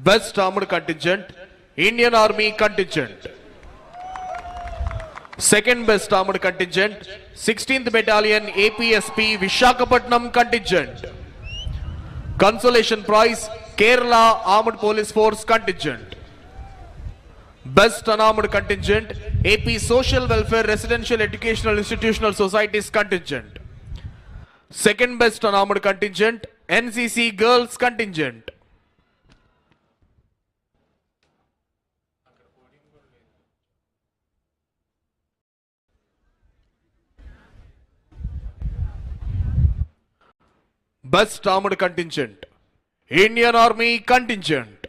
Best Armored Contingent, Indian Army Contingent. Second Best Armored Contingent, 16th Battalion APSP Vishakhapatnam Contingent. Consolation Prize, Kerala Armed Police Force Contingent. Best Unarmed Contingent, AP Social Welfare Residential Educational Institutional Societies Contingent. Second Best Unarmed Contingent, NCC Girls Contingent. Best Armored Contingent, Indian Army Contingent.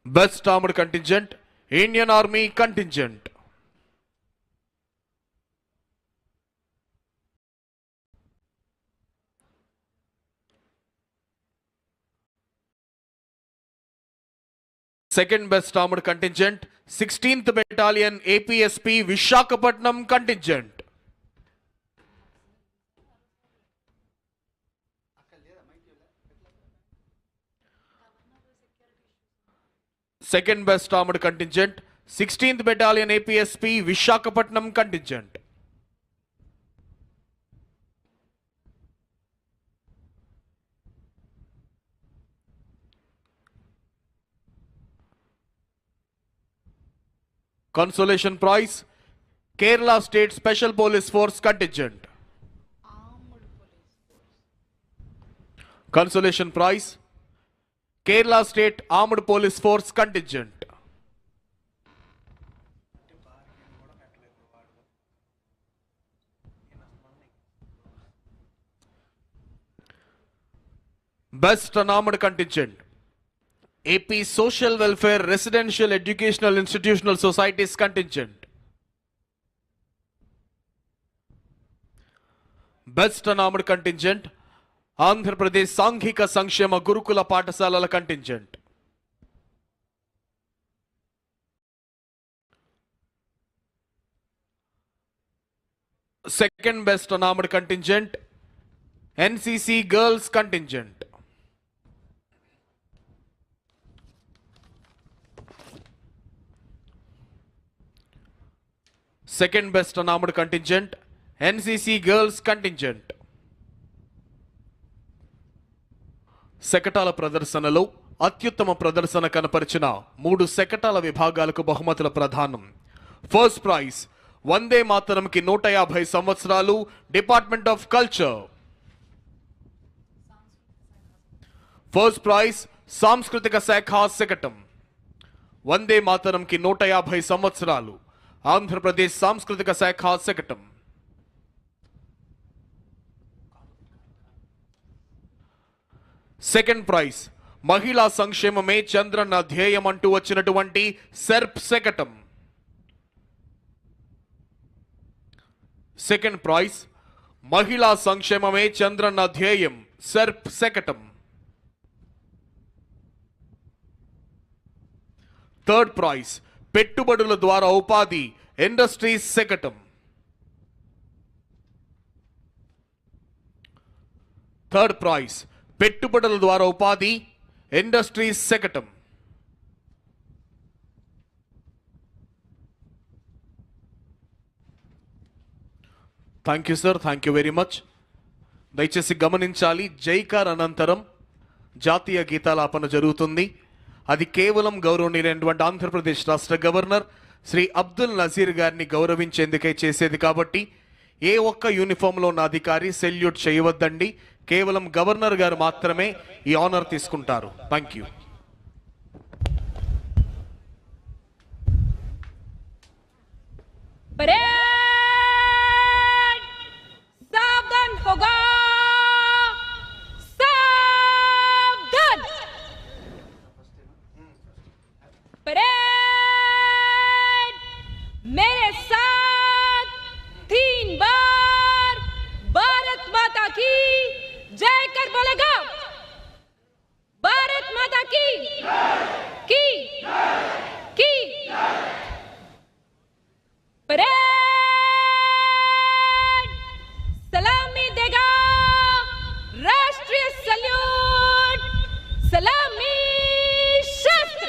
Best Armored Contingent, Indian Army Contingent. Second Best Armored Contingent, 16th Battalion APSP Vishakhapatnam Contingent. Second Best Armored Contingent, 16th Battalion APSP Vishakhapatnam Contingent. Consolation Prize, Kerala State Special Police Force Contingent. Consolation Prize, Kerala State Armed Police Force Contingent. Best Unarmed Contingent, AP Social Welfare Residential Educational Institutional Societies Contingent. Best Unarmed Contingent, Andhra Pradesh Sanghika Sankshema Gurukula Paఠశాలల Contingent. Second Best Unarmed Contingent, NCC Girls Contingent. Second Best Unarmed Contingent, NCC Girls Contingent. శకటాల ప్రదర్శనలో అత్యుత్తమ ప్రదర్శన కనపరిచిన 3 శకటాల విభాగాలకు బహుమతుల ప్రదానం. First prize వందే మాతరంకి 150 సంవత్సరాలు department of culture. First prize సాంస్కృతిక శాఖ శకటం. వందే మాతరంకి 150 సంవత్సరాలు ఆంధ్రప్రదేశ్ సాంస్కృతిక శాఖ శకటం. సెకండ్ ప్రైజ్ మహిళా సంక్షేమమే చంద్రన్న ధ్యేయం అంటూ వచ్చినటువంటి సెర్ప్ శకటం. సెకండ్ ప్రైజ్ మహిళా సంక్షేమమే చంద్రన్న ధ్యేయం సెర్ప్ శకటం. థర్డ్ ప్రైజ్ పెట్టుబడుల ద్వారా ఉపాధి ఇండస్ట్రీస్ శకటం. థర్డ్ ప్రైజ్ పెట్టుబడుల ద్వారా ఉపాధి ఇండస్ట్రీస్ శకటం. Thank you sir, thank you very much. దయచేసి గమనించాలి, జైకార్ అనంతరం జాతీయ గీతాలాపన జరుగుతుంది. అది కేవలం గౌరవనీయులైనటువంటి ఆంధ్రప్రదేశ్ రాష్ట్ర గవర్నర్ శ్రీ అబ్దుల్ నజీర్ గారిని గౌరవించేందుకే చేసేది కాబట్టి ఏ ఒక్క యూనిఫామ్లో ఉన్న అధికారి సెల్యూట్ చేయవద్దండి. కేవలం గవర్నర్ గారు మాత్రమే ఈ ఆనర్ తీసుకుంటారు. Thank you. परेड सावधान होगा, सावधान। परेड मेरे साथ 3 बार भारत माता की जय कर बोलेगा। भारत माता की की परेड सलामी देगा, राष्ट्रीय सल्यूट, सलामी शस्त्र।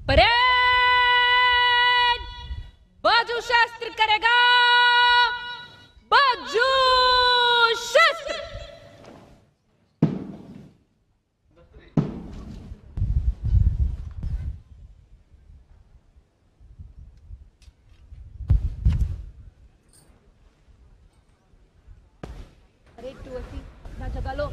परेड बाजू शास्त्र करेगा, बाजू शास्त्र। अरे तू ऐसी ना जगा लो।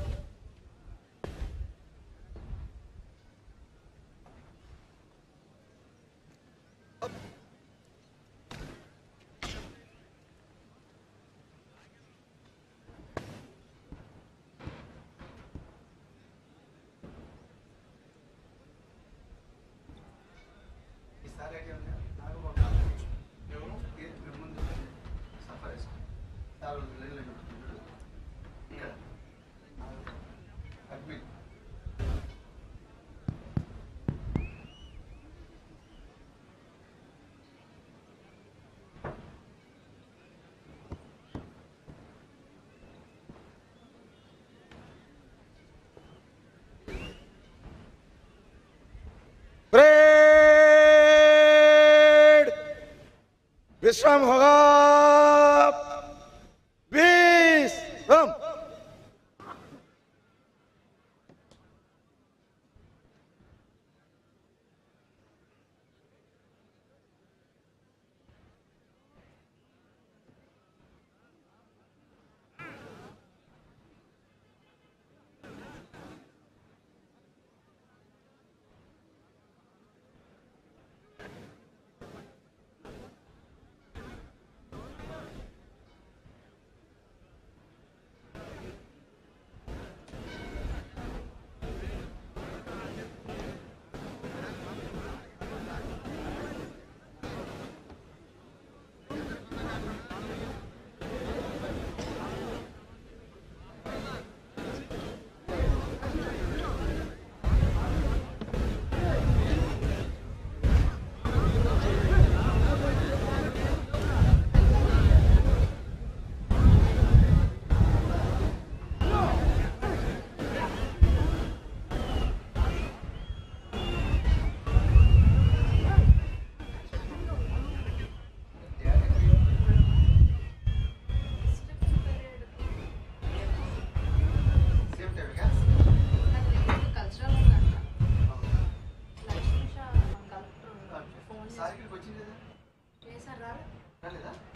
परेड विश्राम होगा, विश्राम।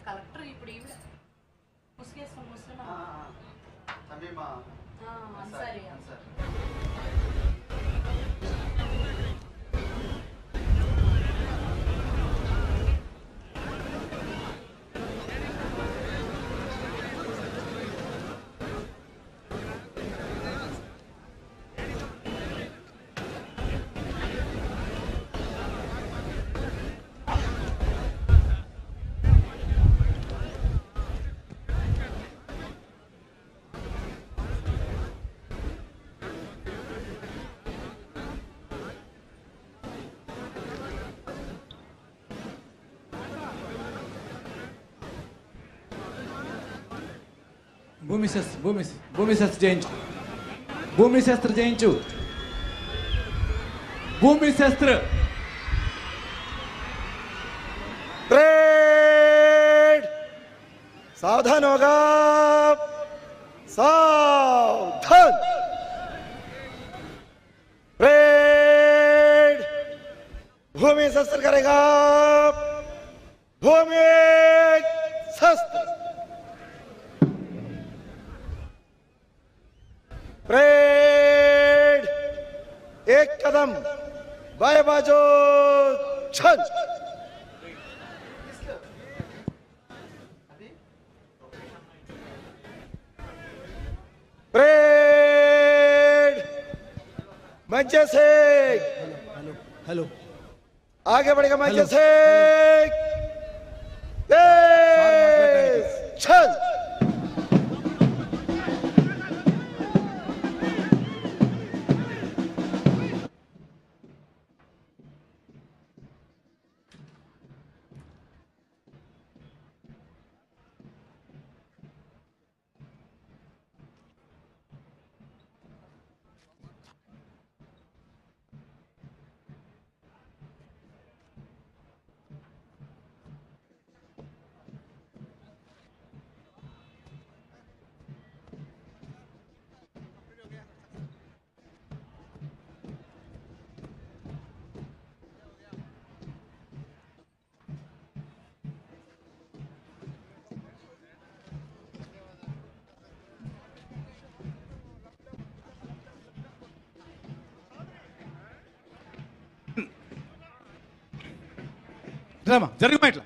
కలెక్టర్ ఇప్పుడు ఈవిడ ముసుగేసుకొని ముస్లిమా అన్సారీ భూమి శస్త్ర చేయించు. భూమి శస్త్ర చేయించు. భూమి శస్త్ర. परेड सावधान होगा. सावधान. परेड भूमि शस्त्र करेगा. भूमि शस्त्र. परेड एक कदम बाएं बाजू चल. परेड मंचे से. हेलो. आगे बढ़ेगा मंचे हेलो. से. तेज चल. డ్రామా జరిగిపోయి ఇట్లా.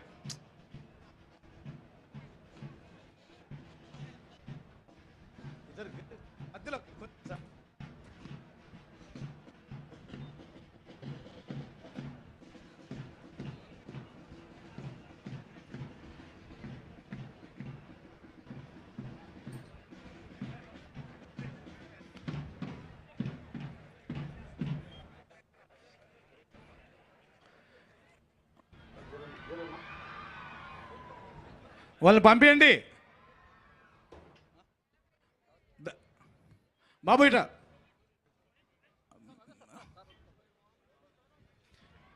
వాళ్ళని పంపించండి బాబు. ఇట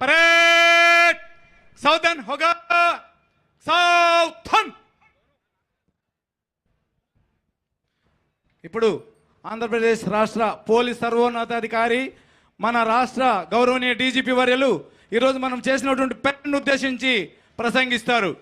పరేడ్ సౌదన్ హోగా. సౌథన్. ఇప్పుడు ఆంధ్రప్రదేశ్ రాష్ట్ర పోలీస్ సర్వోన్నతాధికారి మన రాష్ట్ర గౌరవనీయ డీజీపీ వర్యులు ఈరోజు మనం చేసినటువంటి పెన్ను ఉద్దేశించి ప్రసంగిస్తారు.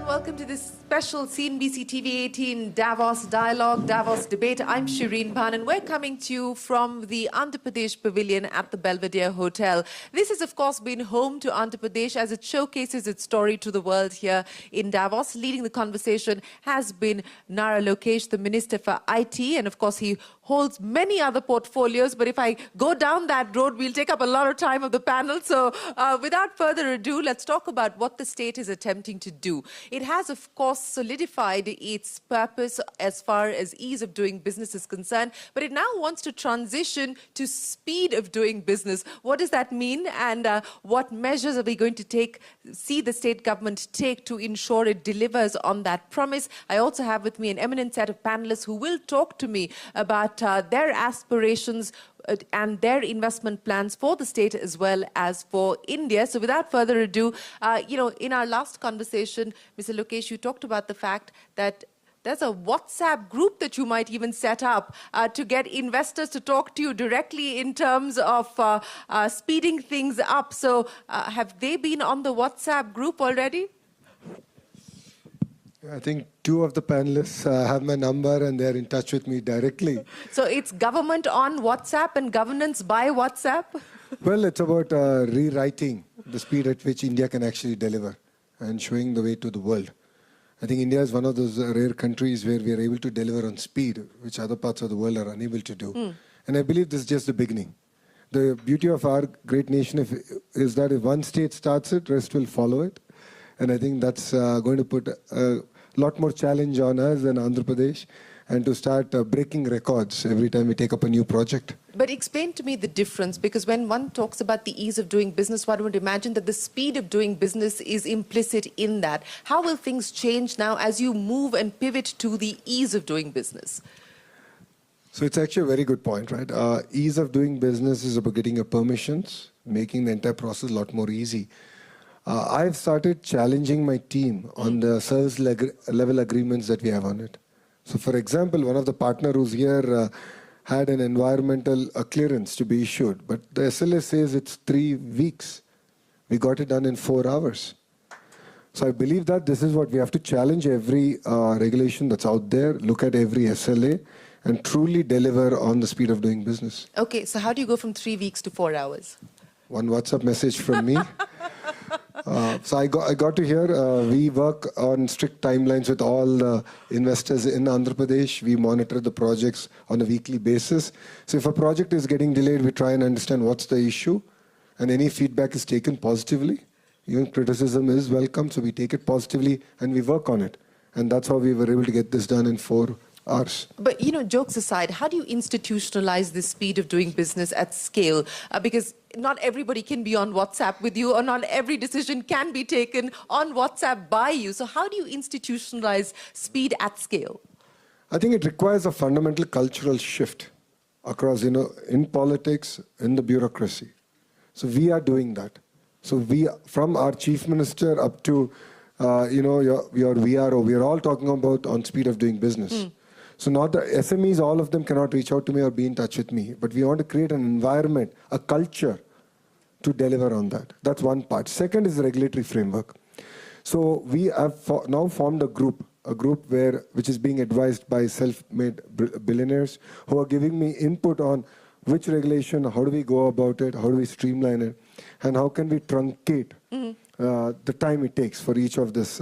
welcome to this special CNBC TV 18 Davos Dialogue, Davos Debate. I'm Shireen Bhan, and we're coming to you from the Andhra Pradesh Pavilion at the Belvedere Hotel. This has, of course, been home to Andhra Pradesh as it showcases its story to the world here in Davos. Leading the conversation has been Nara Lokesh, the Minister for IT, and of course, he holds many other portfolios. But if I go down that road, we'll take up a lot of time of the panel. So without further ado, let's talk about what the state is attempting to do. It has, of course, solidified its purpose as far as ease of doing business is concerned, but it now wants to transition to speed of doing business. What does that mean, and what measures are we going to see the state government take to ensure it delivers on that promise? I also have with me an eminent set of panelists who will talk to me about their aspirations and their investment plans for the state as well as for India. So without further ado, in our last conversation, Mr. Lokesh, you talked about the fact that there's a WhatsApp group that you might even set up to get investors to talk to you directly in terms of speeding things up. So have they been on the WhatsApp group already? I think two of the panelists have my number and they're in touch with me directly. So it's government on WhatsApp and governance by WhatsApp? Well, it's about rewriting the speed at which India can actually deliver and showing the way to the world. I think India is one of those rare countries where we are able to deliver on speed, which other parts of the world are unable to do. And I believe this is just the beginning. The beauty of our great nation is that if one state starts it, rest will follow it. And I think that's going to put a lot more challenge on us than Andhra Pradesh, and to start breaking records every time we take up a new project. But explain to me the difference, because when one talks about the ease of doing business, one would imagine that the speed of doing business is implicit in that. How will things change now as you move and pivot to the ease of doing business? So it's actually a very good point, right? Ease of doing business is about getting your permissions, making the entire process a lot more easy. I've started challenging my team on the service level agreements that we have on it. So for example, one of the partner who's here had an environmental clearance to be issued, but the SLA says it's 3 weeks. We got it done in 4 hours. So I believe that this is what we have to challenge every regulation that's out there, look at every SLA, and truly deliver on the speed of doing business. Okay, so how do you go from 3 weeks to 4 hours? One WhatsApp message from me. So I got to hear we work on strict timelines with all the investors in Andhra Pradesh. We monitor the projects on a weekly basis. So if a project is getting delayed, we try and understand what's the issue, and any feedback is taken positively. Even criticism is welcome, so we take it positively and we work on it. And that's how we were able to get this done in 4 hours. But, jokes aside, how do you institutionalize the speed of doing business at scale? Because not everybody can be on WhatsApp with you, or not every decision can be taken on WhatsApp by you. So how do you institutionalize speed at scale? I think it requires a fundamental cultural shift across, in politics, in the bureaucracy. So we are doing that. So we, from our chief minister up to, your VRO, we are all talking about on speed of doing business. So not the SMEs, all of them cannot reach out to me or be in touch with me. But we want to create an environment, a culture to deliver on that. That's one part. Second is the regulatory framework. So we have now formed a group which is being advised by self-made billionaires who are giving me input on which regulation, how do we go about it, how do we streamline it, and how can we truncate the time it takes for each of this,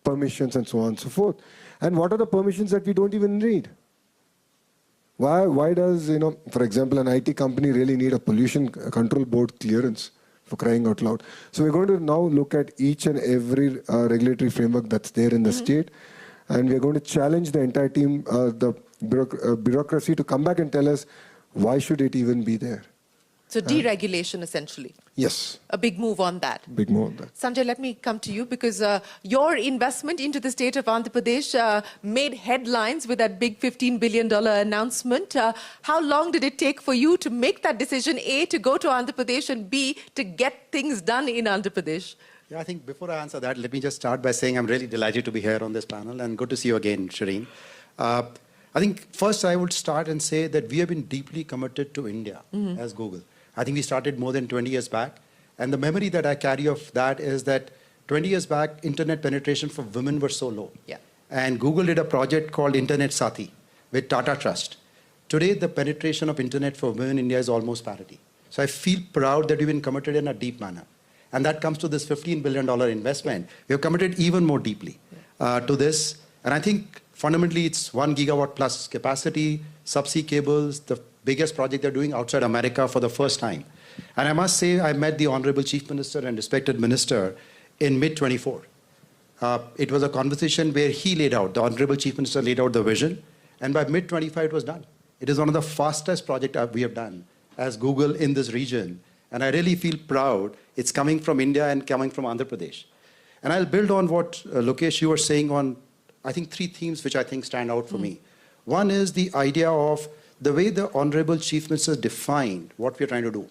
permissions and so on and so forth. And what are the permissions that we don't even need? Why does, for example, an IT company really need a pollution control board clearance, for crying out loud? So we're going to now look at each and every regulatory framework that's there in the state, and we're going to challenge the entire team, the bureaucracy, to come back and tell us why should it even be there. So deregulation, essentially. Yes. A big move on that. Big move on that. Sanjay, let me come to you, because your investment into the state of Andhra Pradesh made headlines with that big $15 billion announcement. How long did it take for you to make that decision, A, to go to Andhra Pradesh, and B, to get things done in Andhra Pradesh? Yeah, I think before I answer that, let me just start by saying I'm really delighted to be here on this panel, and good to see you again, Shireen. I think first I would start and say that we have been deeply committed to India as Google. I think we started more than 20 years back. And the memory that I carry of that is that 20 years back, internet penetration for women were so low. Yeah. And Google did a project called Internet Sati with Tata Trust. Today, the penetration of internet for women in India is almost parity. So I feel proud that we've been committed in a deep manner. And that comes to this $15 billion investment. We have committed even more deeply to this. And I think fundamentally it's 1 gigawatt plus capacity, subsea cables, the biggest project they're doing outside America for the first time. And I must say, I met the Honorable Chief Minister and respected Minister in mid-24. It was a conversation where he laid out, the Honorable Chief Minister laid out the vision, and by mid-25 it was done. It is one of the fastest projects we have done as Google in this region. And I really feel proud it's coming from India and coming from Andhra Pradesh. And I'll build on what Lokesh, you were saying on, I think, 3 themes which I think stand out for me. One is the idea of the way the Honorable Chief Minister defined what we're trying to do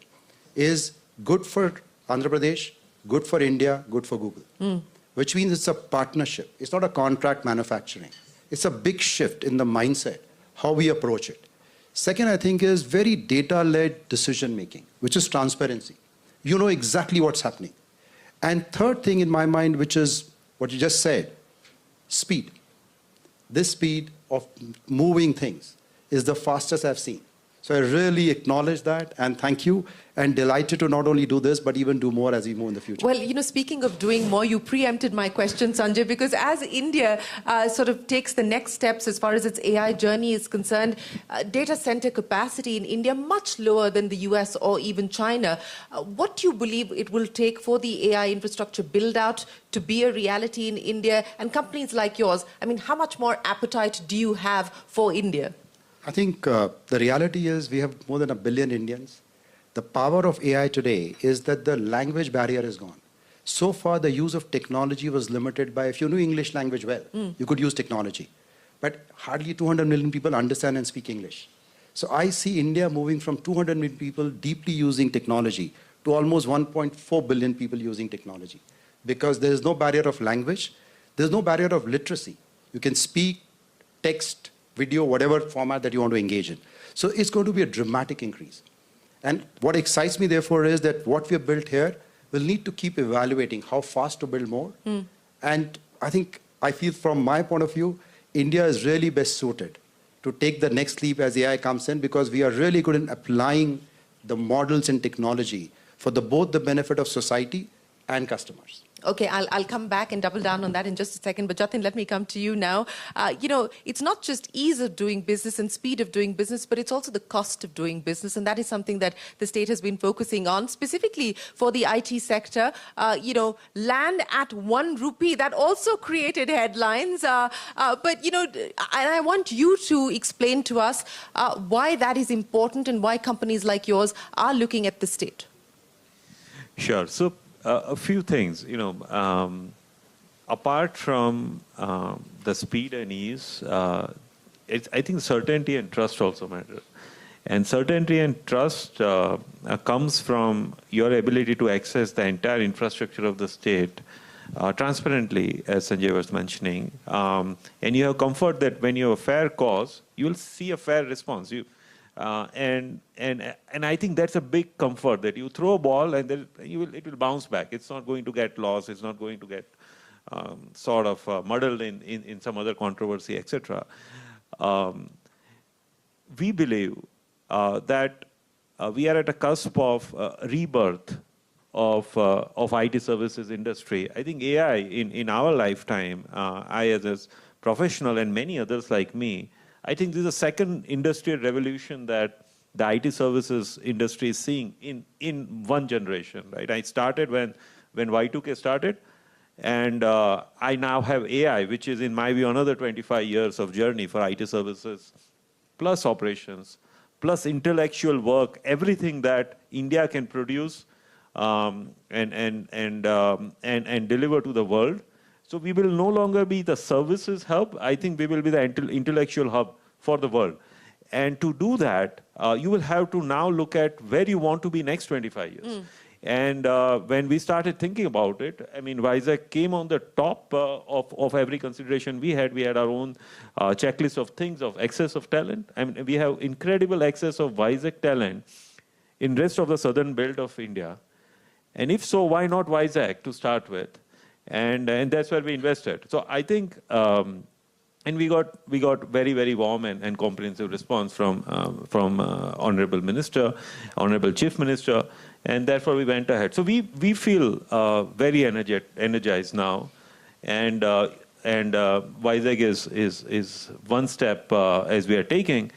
is good for Andhra Pradesh, good for India, good for Google. Which means it's a partnership. It's not a contract manufacturing. It's a big shift in the mindset, how we approach it. Second, I think, is very data-led decision-making, which is transparency. You know exactly what's happening. And third thing in my mind, which is what you just said, speed. This speed of moving things is the fastest I've seen. So I really acknowledge that and thank you and delighted to not only do this, but even do more as we move in the future. Well, you know, speaking of doing more, you preempted my question, Sanjay, because as India sort of takes the next steps as far as its AI journey is concerned, data center capacity in India much lower than the US or even China. What do you believe it will take for the AI infrastructure build out to be a reality in India? And companies like yours, I mean, how much more appetite do you have for India? I think the reality is we have more than 1 billion Indians. The power of AI today is that the language barrier is gone. So far, the use of technology was limited by, if you knew English language well, you could use technology. But hardly 200 million people understand and speak English. So I see India moving from 200 million people deeply using technology to almost 1.4 billion people using technology. Because there is no barrier of language, there is no barrier of literacy. You can speak, text, video, whatever format that you want to engage in. So it's going to be a dramatic increase. And what excites me, therefore, is that what we have built here will need to keep evaluating how fast to build more. And I feel from my point of view, India is really best suited to take the next leap as AI comes in because we are really good in applying the models and technology for both the benefit of society and customers. Okay, I'll come back and double down on that in just a second. But Jatin, let me come to you now. You know, it's not just ease of doing business and speed of doing business, but it's also the cost of doing business. And that is something that the state has been focusing on, specifically for the IT sector. You know, land at 1 rupee, that also created headlines. But, you know, and I want you to explain to us why that is important and why companies like yours are looking at the state. Sure. So, a few things, you know, apart from the speed and ease, I think certainty and trust also matter. And certainty and trust comes from your ability to access the entire infrastructure of the state transparently, as Sanjay was mentioning. And you have comfort that when you have a fair cause, you will see a fair response. And I think that's a big comfort that you throw a ball and then it will bounce back. It's not going to get lost. It's not going to get sort of muddled in some other controversy, etc. We believe that we are at a cusp of rebirth of IT services industry. I think AI in our lifetime, I as a professional and many others like me, I think this is the second industrial revolution that the IT services industry is seeing in one generation, right? I started when Y2K started, and I now have AI, which is in my view another 25 years of journey for IT services, plus operations, plus intellectual work, everything that India can produce and deliver to the world. So we will no longer be the services hub. I think we will be the intellectual hub for the world. And to do that, you will have to now look at where you want to be next 25 years. And when we started thinking about it, I mean, Vizag came on the top of every consideration we had. We had our own checklist of things, of excess of talent. I mean, we have incredible excess of Vizag talent in rest of the southern belt of India. And if so, why not Vizag to start with? and that's where we invested. So I think, and we got very, very warm and comprehensive response from Honorable Minister, Honorable Chief Minister, and therefore we went ahead. So we feel very energized now, and Vizag is one step as we are taking.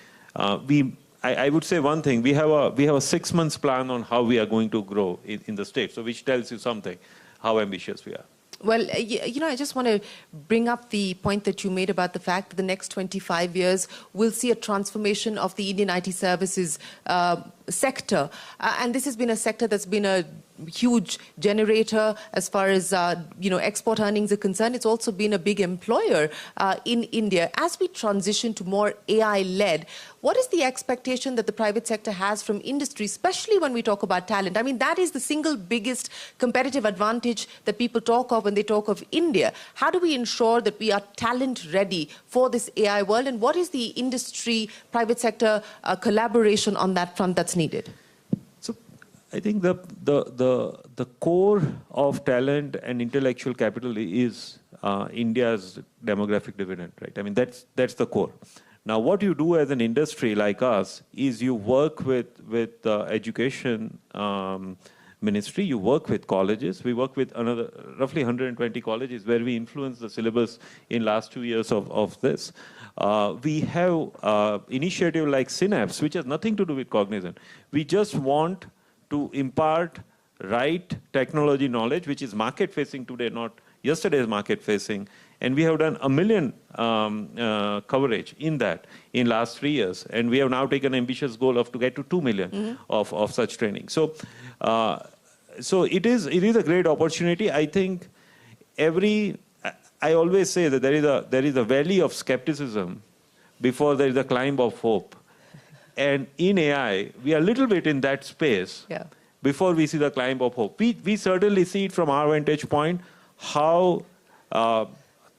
I would say one thing: we have a 6 months plan on how we are going to grow in the state. So which tells you something, how ambitious we are. Well, I just want to bring up the point that you made about the fact that the next 25 years will see a transformation of the Indian IT services sector. And this has been a sector that's been a huge generator as far as, export earnings are concerned. It's also been a big employer in India. As we transition to more AI-led, what is the expectation that the private sector has from industry, especially when we talk about talent? I mean, that is the single biggest competitive advantage that people talk of when they talk of India. How do we ensure that we are talent ready for this AI world? And what is the industry, private sector collaboration on that front that's needed? So I think the core of talent and intellectual capital is India's demographic dividend, right? I mean, that's the core. Now, what you do as an industry like us is you work with education ministry, you work with colleges. We work with another roughly 120 colleges where we influence the syllabus in last 2 years of this. We have initiative like Synapse, which has nothing to do with Cognizant. We just want to impart right technology knowledge, which is market-facing today, not yesterday's market-facing. And we have done 1 million coverage in that in last 3 years. And we have now taken an ambitious goal to get to 2 million of such training. So, so it is a great opportunity. I think I always say that there is a valley of skepticism before there is a climb of hope. And in AI, we are a little bit in that space before we see the climb of hope. We certainly see it from our vantage point, how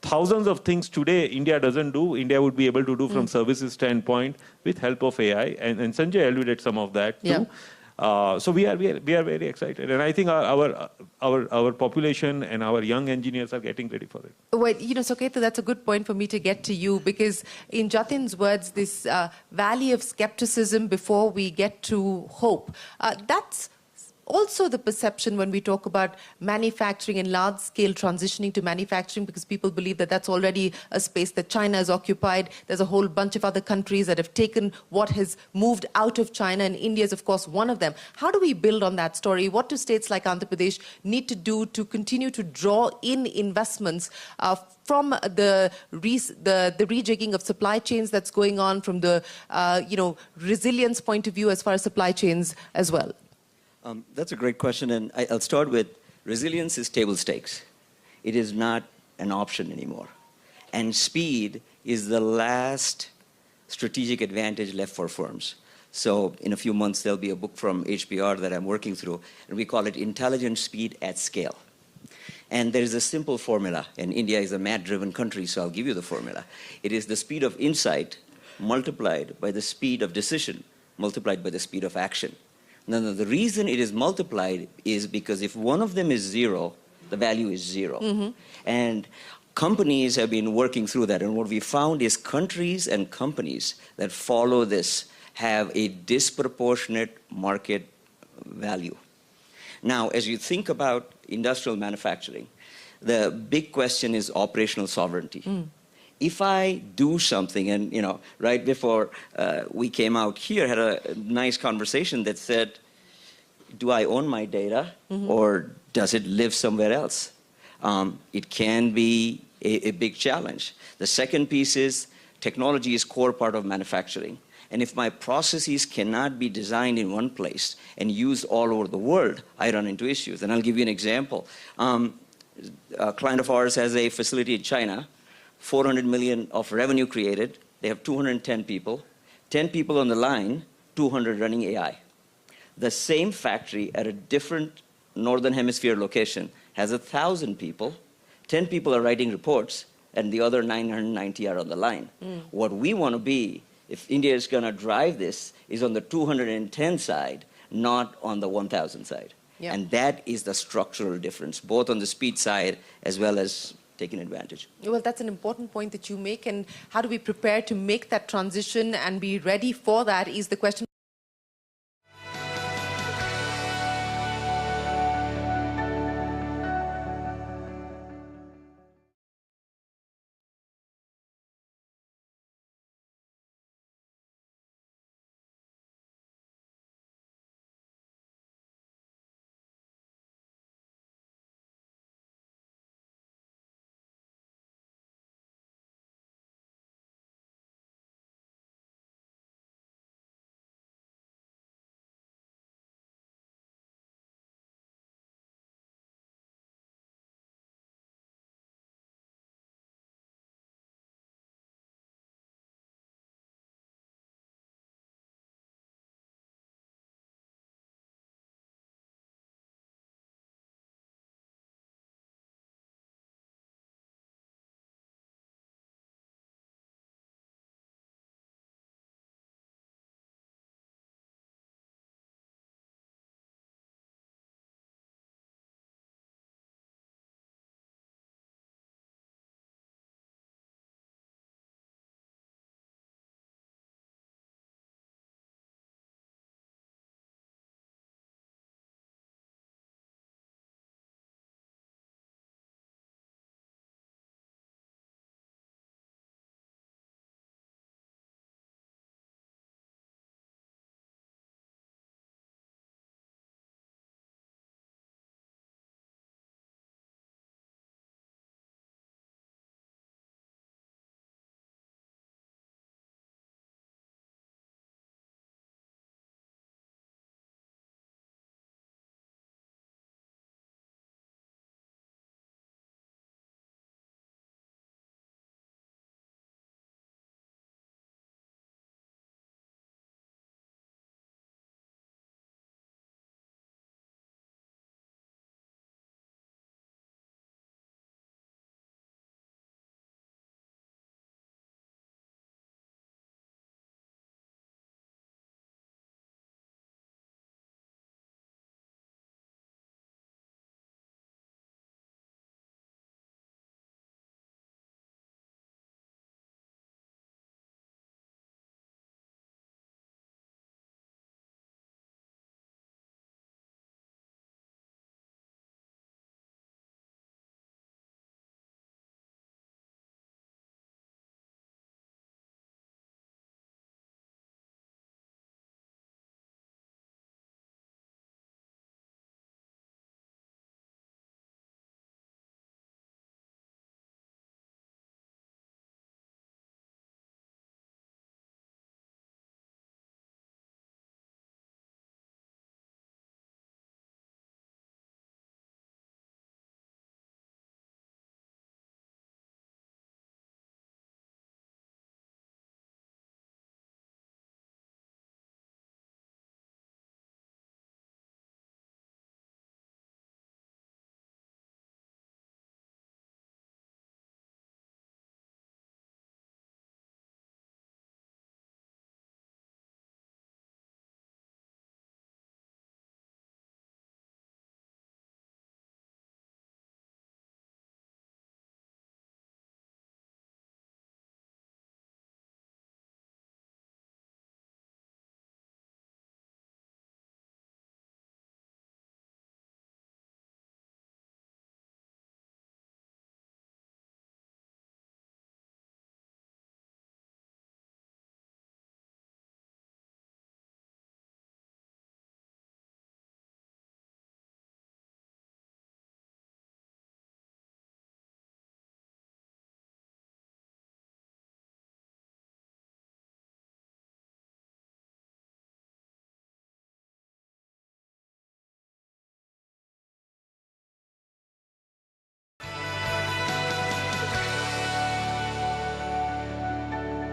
thousands of things today India doesn't do, India would be able to do from services standpoint with help of AI. And Sanjay alluded some of that too. So we are very excited, and I think our population and our young engineers are getting ready for it. Well, Soketa, that's a good point for me to get to you, because in Jatin's words, this valley of skepticism before we get to hope, that's also the perception when we talk about manufacturing and large-scale transitioning to manufacturing, because people believe that that's already a space that China has occupied. There's a whole bunch of other countries that have taken what has moved out of China, and India is, of course, one of them. How do we build on that story? What do states like Andhra Pradesh need to do to continue to draw in investments from the rejigging of supply chains that's going on, from the resilience point of view as far as supply chains as well? That's a great question, and I'll start with resilience is table stakes. It is not an option anymore. And speed is the last strategic advantage left for firms. So in a few months, there'll be a book from HBR that I'm working through, and we call it Intelligent Speed at Scale. And there is a simple formula, and India is a math-driven country, so I'll give you the formula. It is the speed of insight multiplied by the speed of decision multiplied by the speed of action. Now, the reason it is multiplied is because if one of them is 0, the value is 0. And companies have been working through that. And what we found is countries and companies that follow this have a disproportionate market value. Now, as you think about industrial manufacturing, the big question is operational sovereignty. If I do something, and right before we came out here, had a nice conversation that said, do I own my data or does it live somewhere else? It can be a big challenge. The second piece is technology is core part of manufacturing. And if my processes cannot be designed in one place and used all over the world, I run into issues. And I'll give you an example. A client of ours has a facility in China, 400 million of revenue created. They have 210 people, 10 people on the line, 200 running AI. The same factory at a different Northern Hemisphere location has 1,000 people, 10 people are writing reports, and the other 990 are on the line. What we want to be, if India is going to drive this, is on the 210 side, not on the 1,000 side. Yeah. And that is the structural difference, both on the speed side as well as taking advantage. Well, that's an important point that you make. And how do we prepare to make that transition and be ready for that is the question.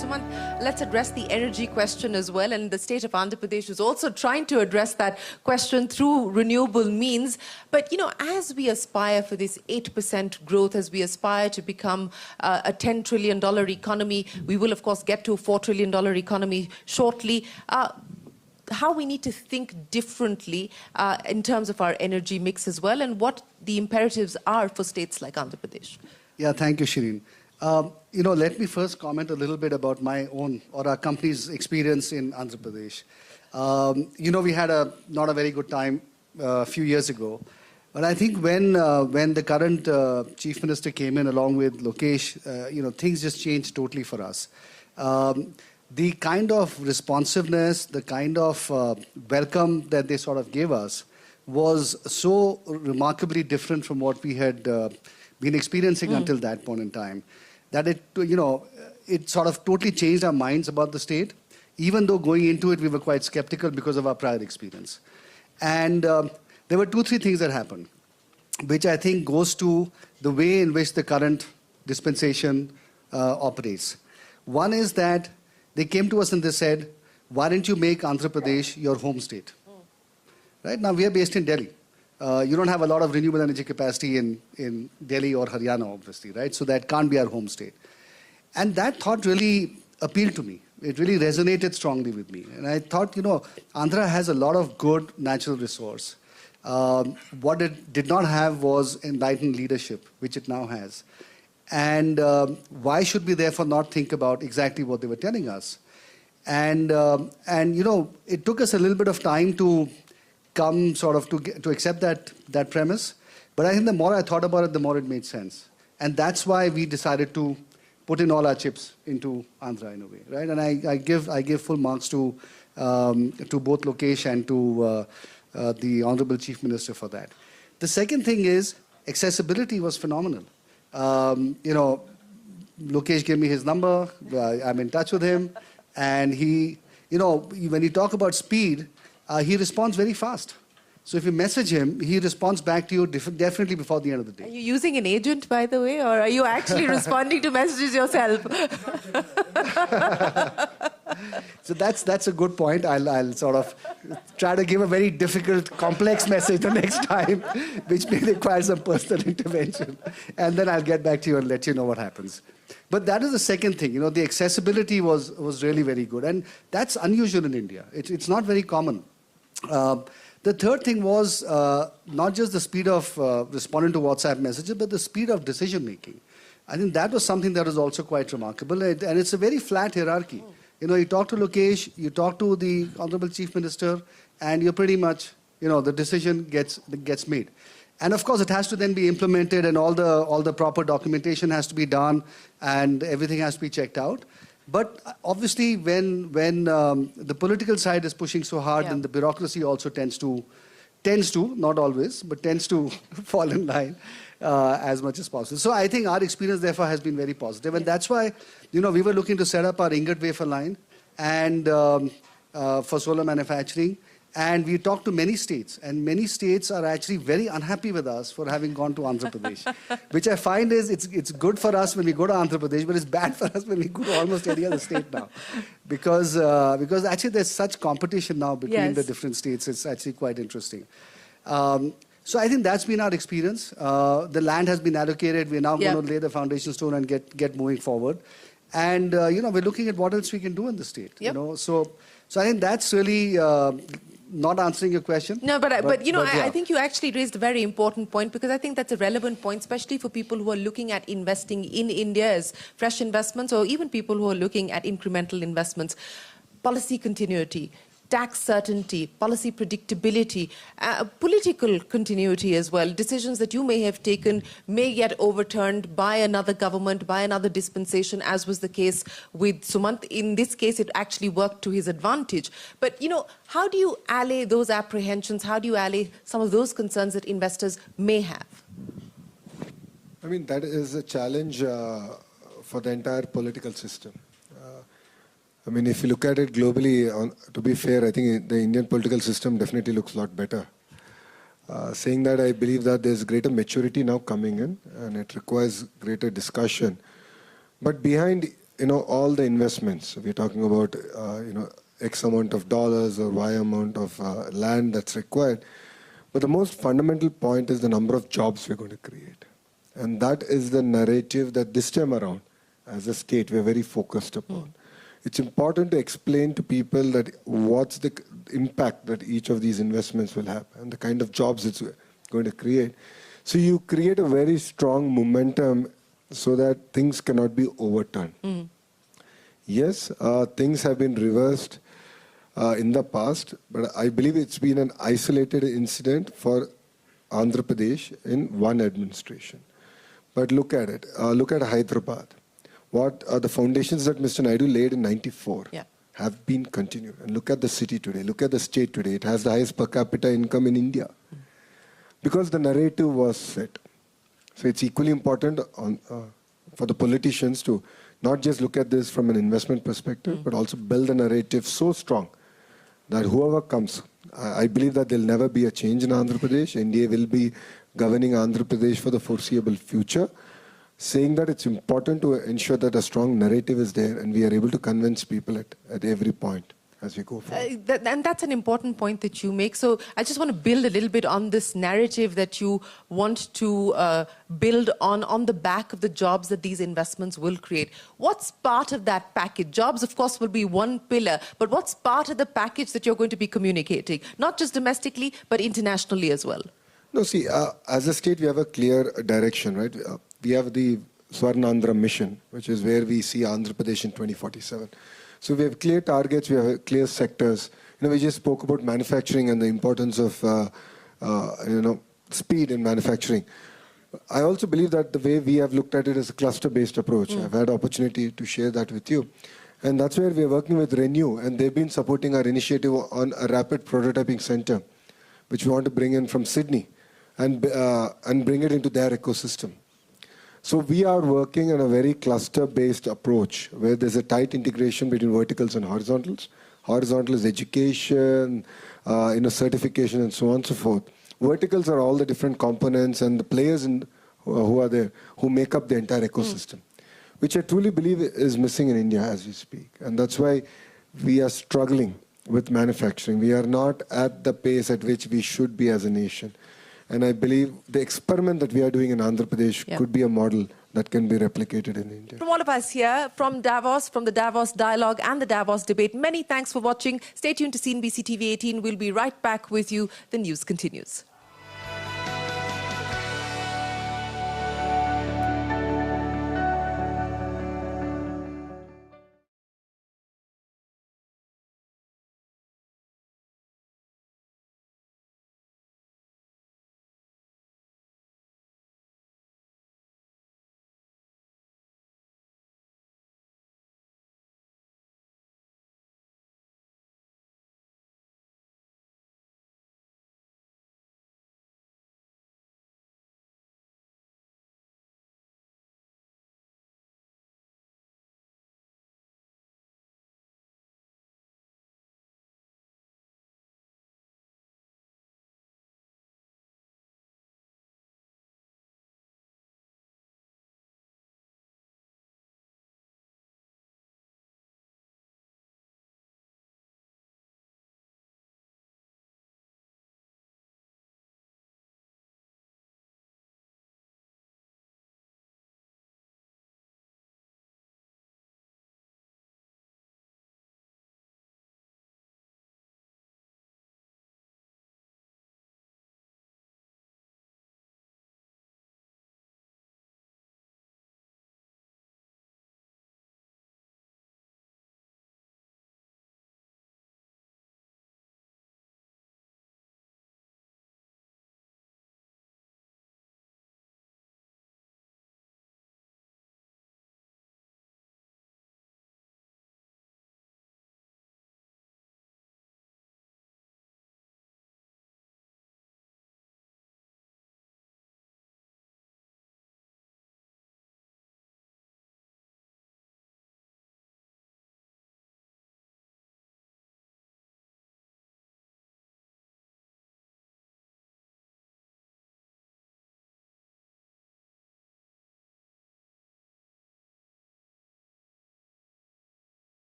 Sumant, let's address the energy question as well. And the state of Andhra Pradesh is also trying to address that question through renewable means. But, you know, as we aspire for this 8% growth, as we aspire to become a $10 trillion economy, we will, of course, get to a $4 trillion economy shortly. how we need to think differently in terms of our energy mix as well, and what the imperatives are for states like Andhra Pradesh. Yeah, thank you, Shireen. Let me first comment a little bit about my own or our company's experience in Andhra Pradesh. We had not a very good time a few years ago. But I think when the current Chief Minister came in along with Lokesh, things just changed totally for us. The kind of responsiveness, the kind of welcome that they sort of gave us was so remarkably different from what we had been experiencing until that point in time, that it sort of totally changed our minds about the state, even though going into it we were quite skeptical because of our prior experience. And there were 2-3 things that happened, which I think goes to the way in which the current dispensation operates. One is that they came to us and they said, why don't you make Andhra Pradesh your home state? Right now we are based in Delhi. You don't have a lot of renewable energy capacity in Delhi or Haryana, obviously, right? So that can't be our home state. And that thought really appealed to me. It really resonated strongly with me. And I thought, Andhra has a lot of good natural resource. What it did not have was enlightened leadership, which it now has. And why should we therefore not think about exactly what they were telling us? And it took us a little bit of time to come sort of to accept that premise. But I think the more I thought about it, the more it made sense. And that's why we decided to put in all our chips into Andhra in a way, right? And I give full marks to both Lokesh and to the Honorable Chief Minister for that. The second thing is accessibility was phenomenal. Lokesh gave me his number. I'm in touch with him, and he, when you talk about speed, he responds very fast. So if you message him, he responds back to you definitely before the end of the day. Are you using an agent, by the way, or are you actually responding to messages yourself? So that's a good point. I'll sort of try to give a very difficult, complex message the next time, which may require some personal intervention. And then I'll get back to you and let you know what happens. But that is the second thing. The accessibility was really very good. And that's unusual in India. It's not very common. The third thing was not just the speed of responding to WhatsApp messages, but the speed of decision making. I think that was something that was also quite remarkable. And it's a very flat hierarchy. You talk to Lokesh, you talk to the Honorable Chief Minister, and you're pretty much, the decision gets made. And of course, it has to then be implemented, and all the proper documentation has to be done, and everything has to be checked out. But obviously, when the political side is pushing so hard, then the bureaucracy also tends to, not always, but tends to fall in line as much as possible. So I think our experience, therefore, has been very positive. And that's why, we were looking to set up our ingot wafer line and for solar manufacturing. And we talked to many states, and many states are actually very unhappy with us for having gone to Andhra Pradesh, which I find is it's good for us when we go to Andhra Pradesh, but it's bad for us when we go to almost any other state now, because actually there's such competition now between the different states. It's actually quite interesting. So I think that's been our experience. The land has been allocated. We're now going to lay the foundation stone and get moving forward. And we're looking at what else we can do in the state. So I think that's really. Not answering your question. No, but I think you actually raised a very important point, because I think that's a relevant point, especially for people who are looking at investing in India as fresh investments, or even people who are looking at incremental investments. Policy continuity, tax certainty, policy predictability, political continuity as well. Decisions that you may have taken may get overturned by another government, by another dispensation, as was the case with Sumant. In this case, it actually worked to his advantage. But, how do you allay those apprehensions? How do you allay some of those concerns that investors may have? I mean, that is a challenge for the entire political system. I mean, if you look at it globally, to be fair, I think the Indian political system definitely looks a lot better. Saying that, I believe that there's greater maturity now coming in, and it requires greater discussion. But behind, all the investments, we're talking about, X amount of dollars or Y amount of land that's required. But the most fundamental point is the number of jobs we're going to create. And that is the narrative that this time around, as a state, we're very focused upon. it's important to explain to people that what's the impact that each of these investments will have and the kind of jobs it's going to create. So you create a very strong momentum so that things cannot be overturned. Yes, things have been reversed in the past, but I believe it's been an isolated incident for Andhra Pradesh in one administration. But look at it. Look at Hyderabad. What the foundations that Mr. Naidu laid in '94 have been continued. And look at the city today. Look at the state today. It has the highest per capita income in India. Because the narrative was set. So it's equally important for the politicians to not just look at this from an investment perspective, but also build a narrative so strong that whoever comes, I believe that there'll never be a change in Andhra Pradesh. India will be governing Andhra Pradesh for the foreseeable future, saying that it's important to ensure that a strong narrative is there and we are able to convince people at every point as we go forward. And that's an important point that you make. So I just want to build a little bit on this narrative that you want to build on the back of the jobs that these investments will create. What's part of that package? Jobs, of course, will be one pillar, but what's part of the package that you're going to be communicating, not just domestically, but internationally as well? No, see, as a state, we have a clear direction, right? We have the Swarnandhra mission, which is where we see Andhra Pradesh in 2047. So we have clear targets, we have clear sectors. We just spoke about manufacturing and the importance of, speed in manufacturing. I also believe that the way we have looked at it is a cluster-based approach. I've had opportunity to share that with you. And that's where we are working with Renew, and they've been supporting our initiative on a rapid prototyping center, which we want to bring in from Sydney and bring it into their ecosystem. So we are working on a very cluster-based approach where there's a tight integration between verticals and horizontals. Horizontal is education, certification, and so on and so forth. Verticals are all the different components and the players who are there, who make up the entire ecosystem, which I truly believe is missing in India as we speak. And that's why we are struggling with manufacturing. We are not at the pace at which we should be as a nation. And I believe the experiment that we are doing in Andhra Pradesh could be a model that can be replicated in India. From all of us here, from Davos, from the Davos Dialogue and the Davos Debate, many thanks for watching. Stay tuned to CNBC TV 18. We'll be right back with you. The news continues.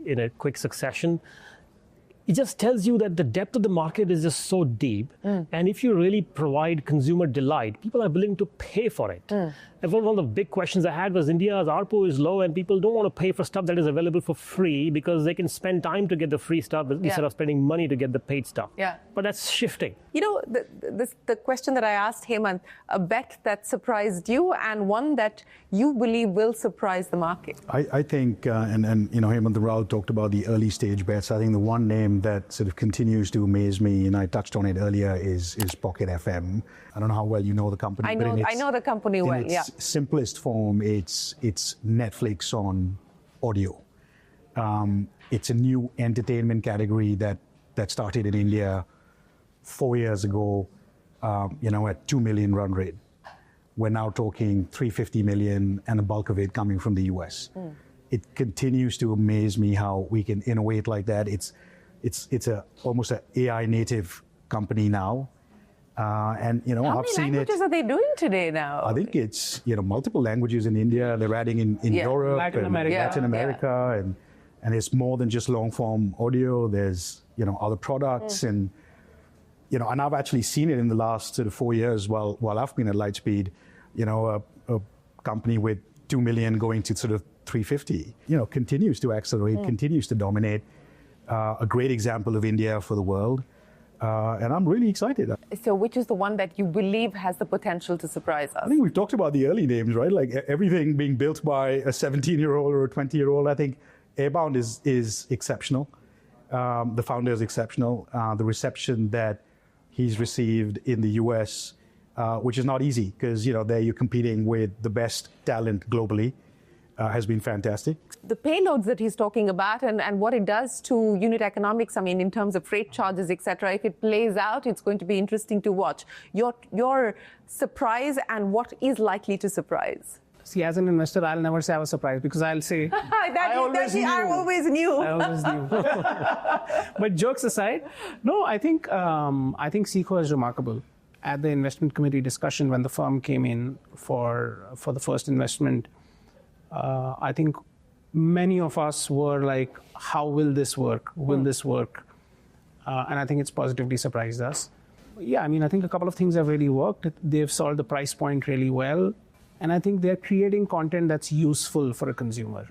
in a quick succession, it just tells you that the depth of the market is just so deep. And if you really provide consumer delight, people are willing to pay for it. And one of the big questions I had was India's ARPU is low and people don't want to pay for stuff that is available for free because they can spend time to get the free stuff instead of spending money to get the paid stuff. But that's shifting. You know, the question that I asked Hemant, a bet that surprised you and one that you believe will surprise the market. I think, and you know, Hemant Rao talked about the early stage bets. I think the one name that sort of continues to amaze me, and I touched on it earlier, is Pocket FM. I don't know how well you know the company. I know the company well, in its simplest form, it's Netflix on audio. It's a new entertainment category that started in India 4 years ago, you know, at 2 million run rate. We're now talking 350 million, and a bulk of it coming from the US. It continues to amaze me how we can innovate like that. It's almost an AI native company now. And, you know, I've seen it. How many languages are they doing today now? I think it's, you know, multiple languages in India. They're adding in Europe, Latin and America. and it's more than just long form audio. There's, you know, other products and, you know, and I've actually seen it in the last sort of 4 years while I've been at Lightspeed, you know, a company with 2 million going to sort of 350, you know, continues to accelerate, continues to dominate. A great example of India for the world. And I'm really excited. So which is the one that you believe has the potential to surprise us? I think we've talked about the early names, right? Like everything being built by a 17-year-old or a 20-year-old. I think Airbound is exceptional. The founder is exceptional. The reception that he's received in the US, which is not easy because, you know, there you're competing with the best talent globally, has been fantastic. The payloads that he's talking about and what it does to unit economics, I mean, in terms of freight charges, etc., if it plays out, it's going to be interesting to watch. Your surprise and what is likely to surprise? See, as an investor, I'll never say I was surprised because I'll say, I always knew. But jokes aside, no, I think Seco is remarkable. At the investment committee discussion when the firm came in for the first investment, I think many of us were like, how will this work? Will this work? And I think it's positively surprised us. Yeah, I mean, I think a couple of things have really worked. They've solved the price point really well. And I think they're creating content that's useful for a consumer.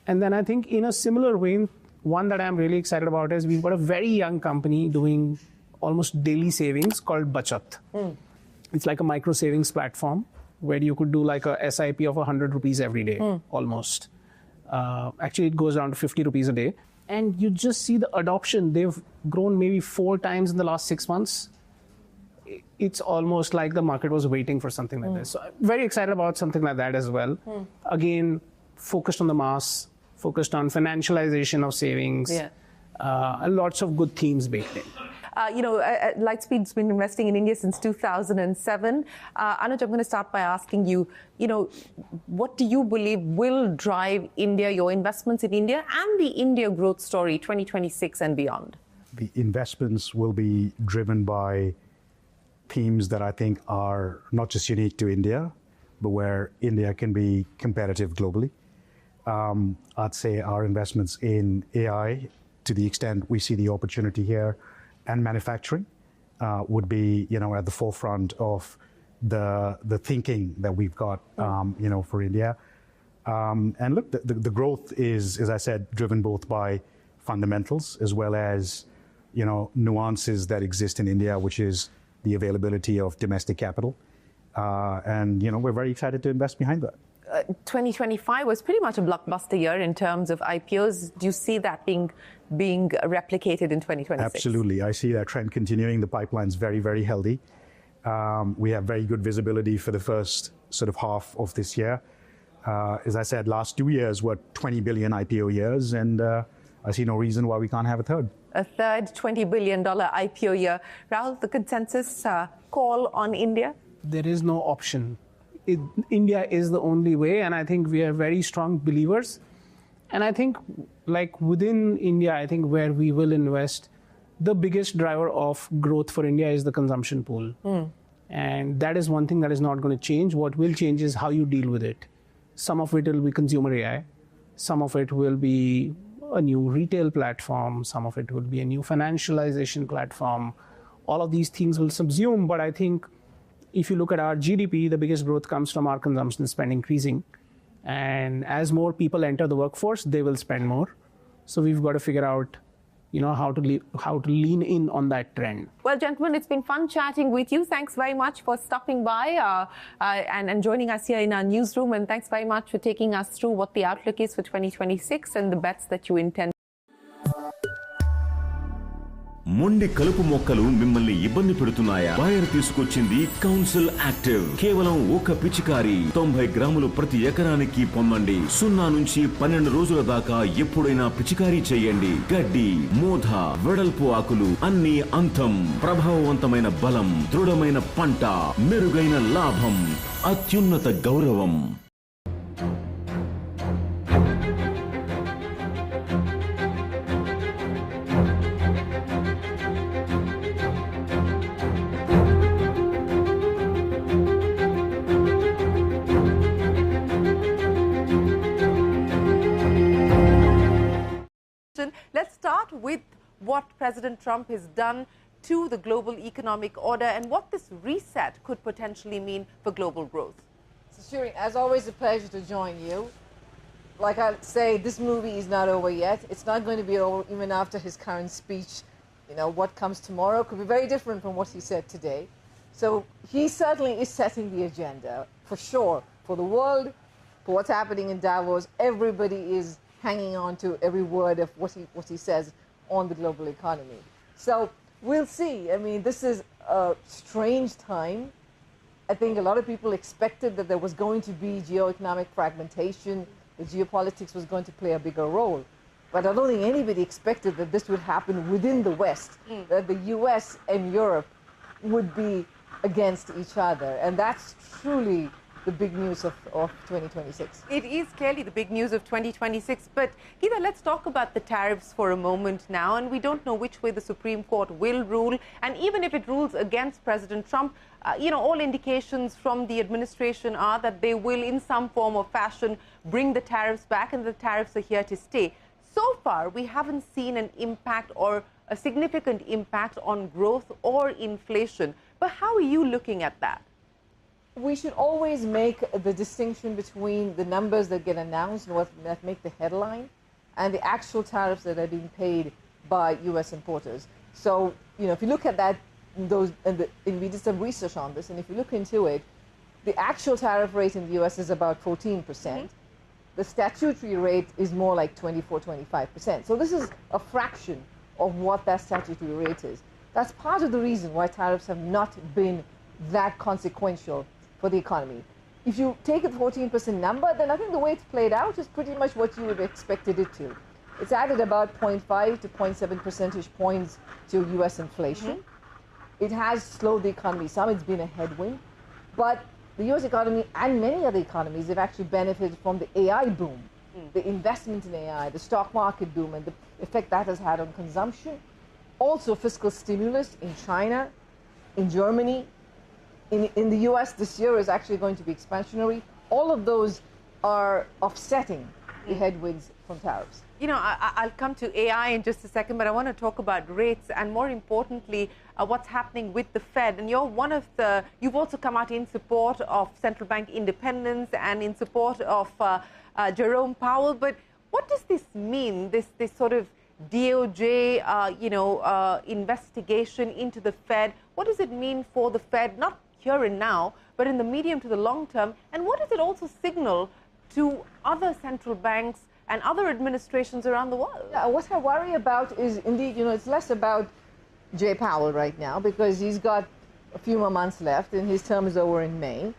And then I think in a similar way, one that I'm really excited about is we've got a very young company doing almost daily savings called Bachat. It's like a micro savings platform where you could do like a SIP of 100 rupees every day, almost. Actually, it goes down to 50 rupees a day. And you just see the adoption. They've grown maybe 4 times in the last 6 months. It's almost like the market was waiting for something like this. So I'm very excited about something like that as well. Again, focused on the mass, focused on financialization of savings. And lots of good themes baked in. You know, Lightspeed's been investing in India since 2007. Anuj, I'm going to start by asking you, you know, what do you believe will drive India, your investments in India, and the India growth story 2026 and beyond? The investments will be driven by themes that I think are not just unique to India, but where India can be competitive globally. I'd say our investments in AI, to the extent we see the opportunity here, and manufacturing would be, you know, at the forefront of the thinking that we've got, you know, for India. And look, the growth is, as I said, driven both by fundamentals as well as, you know, nuances that exist in India, which is the availability of domestic capital. And, you know, we're very excited to invest behind that. 2025 was pretty much a blockbuster year in terms of IPOs. Do you see that being replicated in 2026? Absolutely. I see that trend continuing. The pipeline's very, very healthy. We have very good visibility for the first sort of half of this year. As I said, last 2 years were 20 billion IPO years, and I see no reason why we can't have a third. A third $20 billion IPO year. Rahul, the consensus call on India? There is no option. India is the only way, and I think we are very strong believers. And I think, like within India, I think where we will invest, the biggest driver of growth for India is the consumption pool. And that is one thing that is not going to change. What will change is how you deal with it. Some of it will be consumer AI. Some of it will be a new retail platform, some of it would be a new financialization platform. All of these things will subsume, but I think if you look at our GDP, the biggest growth comes from our consumption spend increasing. And as more people enter the workforce, they will spend more. So we've got to figure out, how to lean in on that trend. Well, gentlemen, it's been fun chatting with you. Thanks very much for stopping by and joining us here in our newsroom. And thanks very much for taking us through what the outlook is for 2026 and the bets that you intend. మొండి కలుపు మొక్కలు మిమ్మల్ని ఇబ్బంది పెడుతున్నాయా? Buyer తీసుకొచ్చింది council active. కేవలం ఒక పిచికారి 90 గ్రాములు ప్రతి ఎకరానికి పొందండి. 0 నుంచి 12 రోజుల దాకా ఎప్పుడైనా పిచికారీ చేయండి. గడ్డి, మోధ, వెడల్పు ఆకులు అన్ని అంతం. ప్రభావవంతమైన బలం, దృఢమైన పంట, మెరుగైన లాభం, అత్యున్నత గౌరవం. Let's start with what President Trump has done to the global economic order and what this reset could potentially mean for global growth. So, Shireen, as always, a pleasure to join you. Like I say, this movie is not over yet. It's not going to be over even after his current speech. What comes tomorrow could be very different from what he said today. So he certainly is setting the agenda, for sure, for the world, for what's happening in Davos. Everybody is hanging on to every word of what he says on the global economy. So we'll see. I mean, this is a strange time. I think a lot of people expected that there was going to be geoeconomic fragmentation, that geopolitics was going to play a bigger role. But I don't think anybody expected that this would happen within the West, that the US and Europe would be against each other. And that's truly the big news of 2026. It is clearly the big news of 2026. But Geeta, let's talk about the tariffs for a moment now. And we don't know which way the Supreme Court will rule. And even if it rules against President Trump, all indications from the administration are that they will, in some form or fashion, bring the tariffs back, and the tariffs are here to stay. So far, we haven't seen an impact or a significant impact on growth or inflation. But how are you looking at that? We should always make the distinction between the numbers that get announced and that make the headline and the actual tariffs that are being paid by U.S. importers. So, if you look at that, and we did some research on this, and if you look into it, the actual tariff rate in the U.S. is about 14%. The statutory rate is more like 24, 25%. So this is a fraction of what that statutory rate is. That's part of the reason why tariffs have not been that consequential for the economy. If you take a 14% number, then I think the way it's played out is pretty much what you would have expected it to. It's added about 0.5 to 0.7 percentage points to U.S. inflation. It has slowed the economy some. It's been a headwind. But the U.S. economy and many other economies have actually benefited from the AI boom, the investment in AI, the stock market boom, and the effect that has had on consumption. Also fiscal stimulus in China, in Germany. In the U.S. this year is actually going to be expansionary. All of those are offsetting the headwinds from tariffs. I'll come to AI in just a second, but I want to talk about rates and, more importantly, what's happening with the Fed. And you've also come out in support of central bank independence and in support of Jerome Powell. But what does this mean, this sort of DOJ, investigation into the Fed? What does it mean for the Fed, not here and now, but in the medium to the long term? And what does it also signal to other central banks and other administrations around the world? Yeah, what I worry about is, indeed, it's less about Jay Powell right now, because he's got a few more months left and his term is over in May.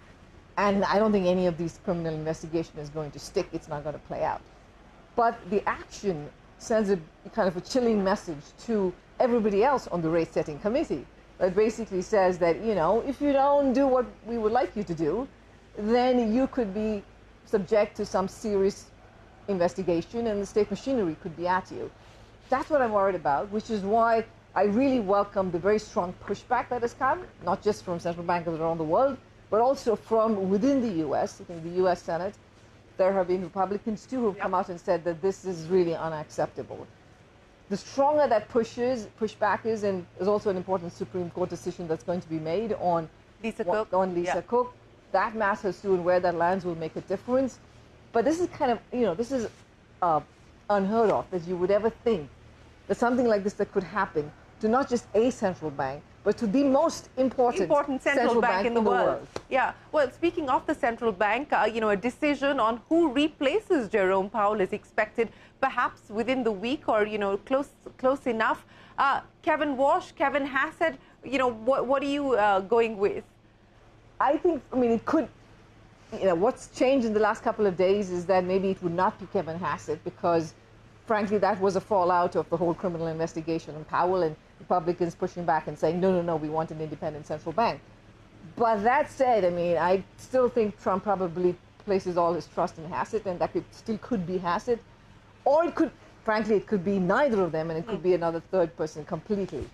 And I don't think any of these criminal investigation is going to stick. It's not going to play out. But the action sends a kind of a chilling message to everybody else on the rate setting committee. That basically says that, if you don't do what we would like you to do, then you could be subject to some serious investigation and the state machinery could be at you. That's what I'm worried about, which is why I really welcome the very strong pushback that has come, not just from central bankers around the world, but also from within the U.S. I think the U.S. Senate there have been Republicans too who've come out and said that this is really unacceptable. The stronger that pushback is, and there's also an important Supreme Court decision that's going to be made on Lisa Cook. Cook. That matters too, and where that lands will make a difference. But this is kind of, this is unheard of, that you would ever think that something like this that could happen to not just a central bank, but to the most important central bank in the world. Yeah. Well, speaking of the central bank, a decision on who replaces Jerome Powell is expected perhaps within the week or, close enough. Kevin Walsh, Kevin Hassett, what are you going with? It could, what's changed in the last couple of days is that maybe it would not be Kevin Hassett because, frankly, that was a fallout of the whole criminal investigation on Powell and Republicans pushing back and saying, no, we want an independent central bank. But that said, I still think Trump probably places all his trust in Hassett, and that still could be Hassett. Or it could, frankly, it could be neither of them, and it could be another third person completely.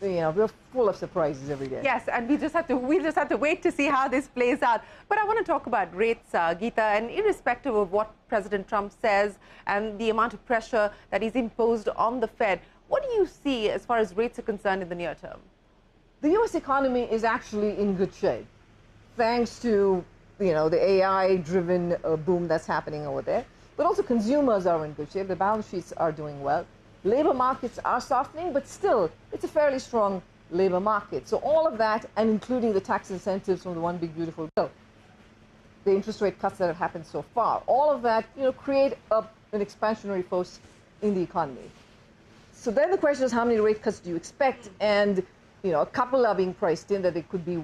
We're full of surprises every day. Yes, and we just have to wait to see how this plays out. But I want to talk about rates, Geeta, and irrespective of what President Trump says and the amount of pressure that is imposed on the Fed, what do you see as far as rates are concerned in the near term? The U.S. economy is actually in good shape, thanks to the AI-driven boom that's happening over there. But also consumers are in good shape. The balance sheets are doing well. Labor markets are softening, but still, it's a fairly strong labor market. So all of that, and including the tax incentives from the One Big Beautiful Bill, the interest rate cuts that have happened so far, all of that, create an expansionary force in the economy. So then the question is, how many rate cuts do you expect? And, a couple are being priced in, that there could be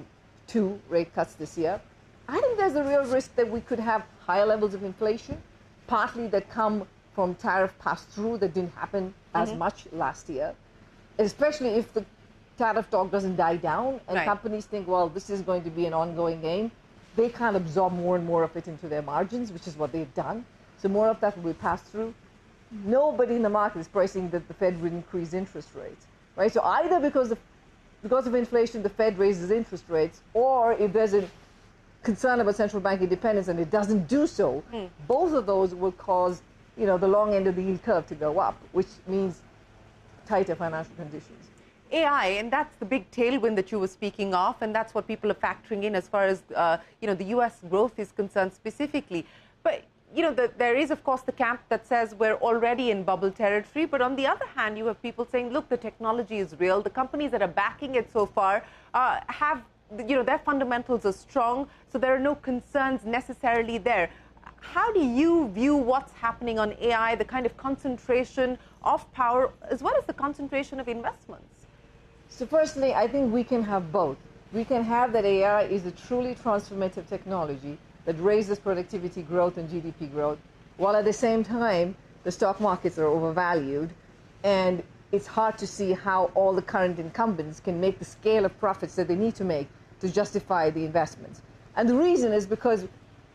2 rate cuts this year. I think there's a real risk that we could have higher levels of inflation, partly that come from tariff pass-through that didn't happen as much last year, especially if the tariff talk doesn't die down and companies think, well, this is going to be an ongoing game. They can't absorb more and more of it into their margins, which is what they've done. So more of that will be passed through. Nobody in the market is pricing that the Fed will increase interest rates, right? So either because of inflation, the Fed raises interest rates, or if there's a concern about central bank independence and it doesn't do so, both of those will cause the long end of the yield curve to go up, which means tighter financial conditions. AI, and that's the big tailwind that you were speaking of, and that's what people are factoring in as far as the U.S. growth is concerned specifically. But there is, of course, the camp that says we're already in bubble territory. But on the other hand, you have people saying, look, the technology is real. The companies that are backing it so far have, their fundamentals are strong, so there are no concerns necessarily there. How do you view what's happening on AI, the kind of concentration of power, as well as the concentration of investments? So firstly, I think we can have both. We can have that AI is a truly transformative technology that raises productivity growth and GDP growth, while at the same time, the stock markets are overvalued, and it's hard to see how all the current incumbents can make the scale of profits that they need to make to justify the investments. And the reason is because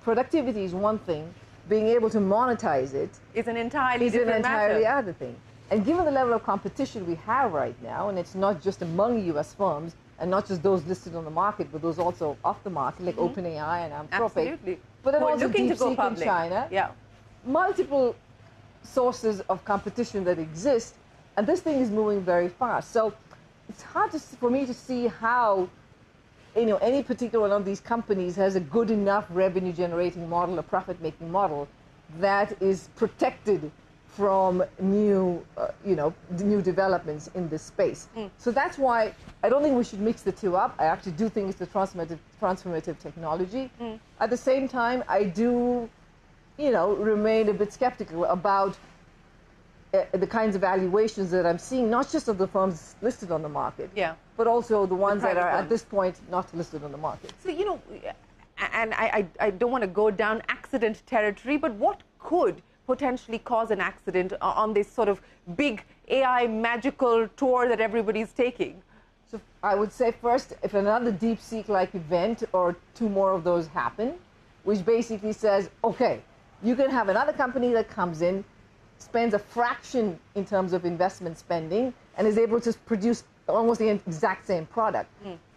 productivity is one thing, being able to monetize it is an entirely other thing. And given the level of competition we have right now, and it's not just among U.S. firms, and not just those listed on the market, but those also off the market, like OpenAI and Anthropic. Absolutely. But then also looking to go DeepSeek in public. China. Yeah. Multiple sources of competition that exist, and this thing is moving very fast. So it's hard for me to see how any particular one of these companies has a good enough revenue-generating model, a profit-making model, that is protected from new developments in this space. So that's why I don't think we should mix the two up. I actually do think it's a transformative technology. At the same time, I do, remain a bit skeptical about the kinds of valuations that I'm seeing, not just of the firms listed on the market, but also the ones that are at this point not listed on the market. So, and I don't want to go down accident territory, but what could potentially cause an accident on this sort of big AI magical tour that everybody's taking? So I would say first, if another DeepSeek-like event or 2 more of those happen, which basically says, okay, you can have another company that comes in, spends a fraction in terms of investment spending, and is able to produce almost the exact same product,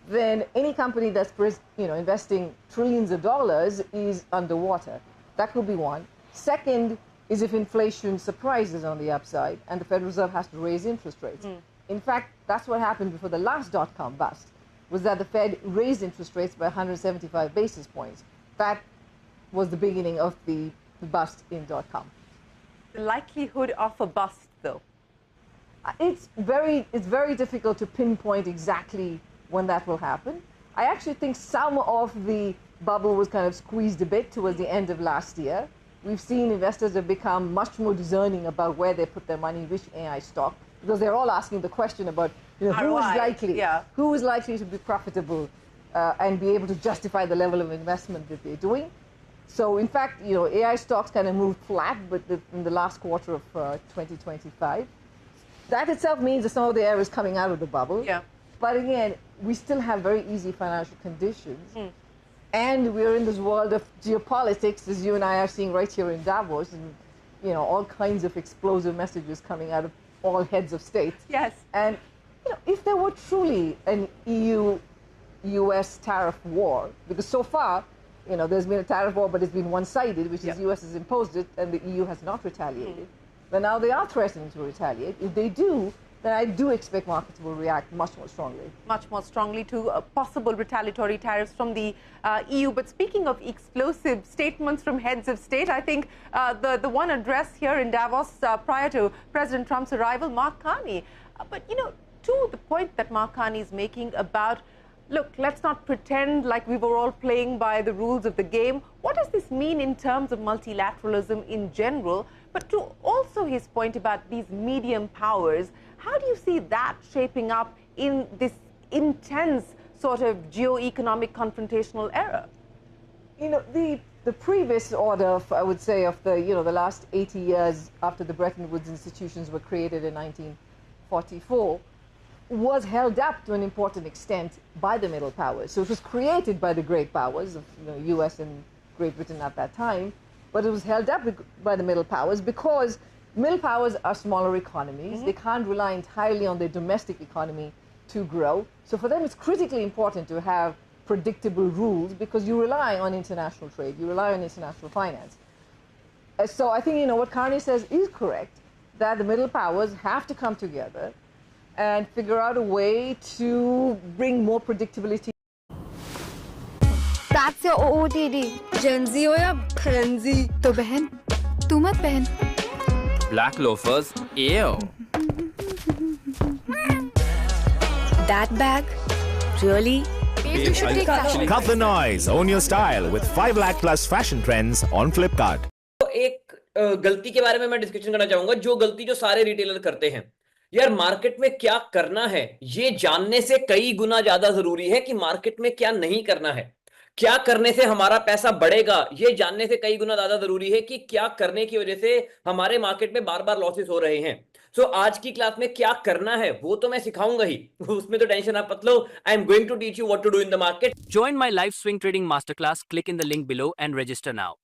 then any company that's investing trillions of dollars is underwater. That could be one. Second is if inflation surprises on the upside and the Federal Reserve has to raise interest rates. In fact, that's what happened before the last dot-com bust, was that the Fed raised interest rates by 175 basis points. That was the beginning of the bust in dot-com. The likelihood of a bust, though? It's very difficult to pinpoint exactly when that will happen. I actually think some of the bubble was kind of squeezed a bit towards the end of last year. We've seen investors have become much more discerning about where they put their money, which AI stock, because they're all asking the question about who is likely to be profitable and be able to justify the level of investment that they're doing. So in fact, AI stocks kind of moved flat, but in the last quarter of 2025. That itself means that some of the air is coming out of the bubble. Yeah. But again, we still have very easy financial conditions. And we're in this world of geopolitics, as you and I are seeing right here in Davos, and all kinds of explosive messages coming out of all heads of state. Yes. And if there were truly an EU-US tariff war, because so far, there's been a tariff war, but it's been one-sided, which is the US has imposed it, and the EU has not retaliated. But now they are threatening to retaliate. If they do, then I do expect markets will react much more strongly. Much more strongly to possible retaliatory tariffs from the EU. But speaking of explosive statements from heads of state, I think the one address here in Davos prior to President Trump's arrival, Mark Carney. But, to the point that Mark Carney is making about, look, let's not pretend like we were all playing by the rules of the game. What does this mean in terms of multilateralism in general? But to also his point about these medium powers, how do you see that shaping up in this intense sort of geo-economic confrontational era? The previous order, I would say, of the last 80 years after the Bretton Woods institutions were created in 1944, was held up to an important extent by the middle powers. So it was created by the great powers of US and Great Britain at that time, but it was held up by the middle powers because middle powers are smaller economies. They can't rely entirely on their domestic economy to grow. So for them, it's critically important to have predictable rules because you rely on international trade, you rely on international finance. So I think, what Carney says is correct, that the middle powers have to come together and figure out a way to bring more predictability. That's your OOTD. Gen Z हो या Gen Z? तो बहन, तू मत पहन. Black loafers, ew. That bag, really? You should take that. Cut the noise. Own your style with 5 lakh plus fashion trends on Flipkart. एक गलती के बारे में मैं डिस्कशन करना चाहूंगा, जो गलती जो सारे रिटेलर करते हैं. यार, मार्केट में क्या करना है ये जानने से कई गुना ज्यादा जरूरी है कि मार्केट में क्या नहीं करना है. क्या करने से हमारा पैसा बढ़ेगा ये जानने से कई गुना ज्यादा जरूरी है कि क्या करने की वजह से हमारे मार्केट में बार बार लॉसेस हो रहे हैं. सो आज की क्लास में क्या करना है वो तो मैं सिखाऊंगा ही, उसमें तो टेंशन आप मत लो. I am going to teach you what to do in the market. Join my live swing trading masterclass. Click in the link below and register now.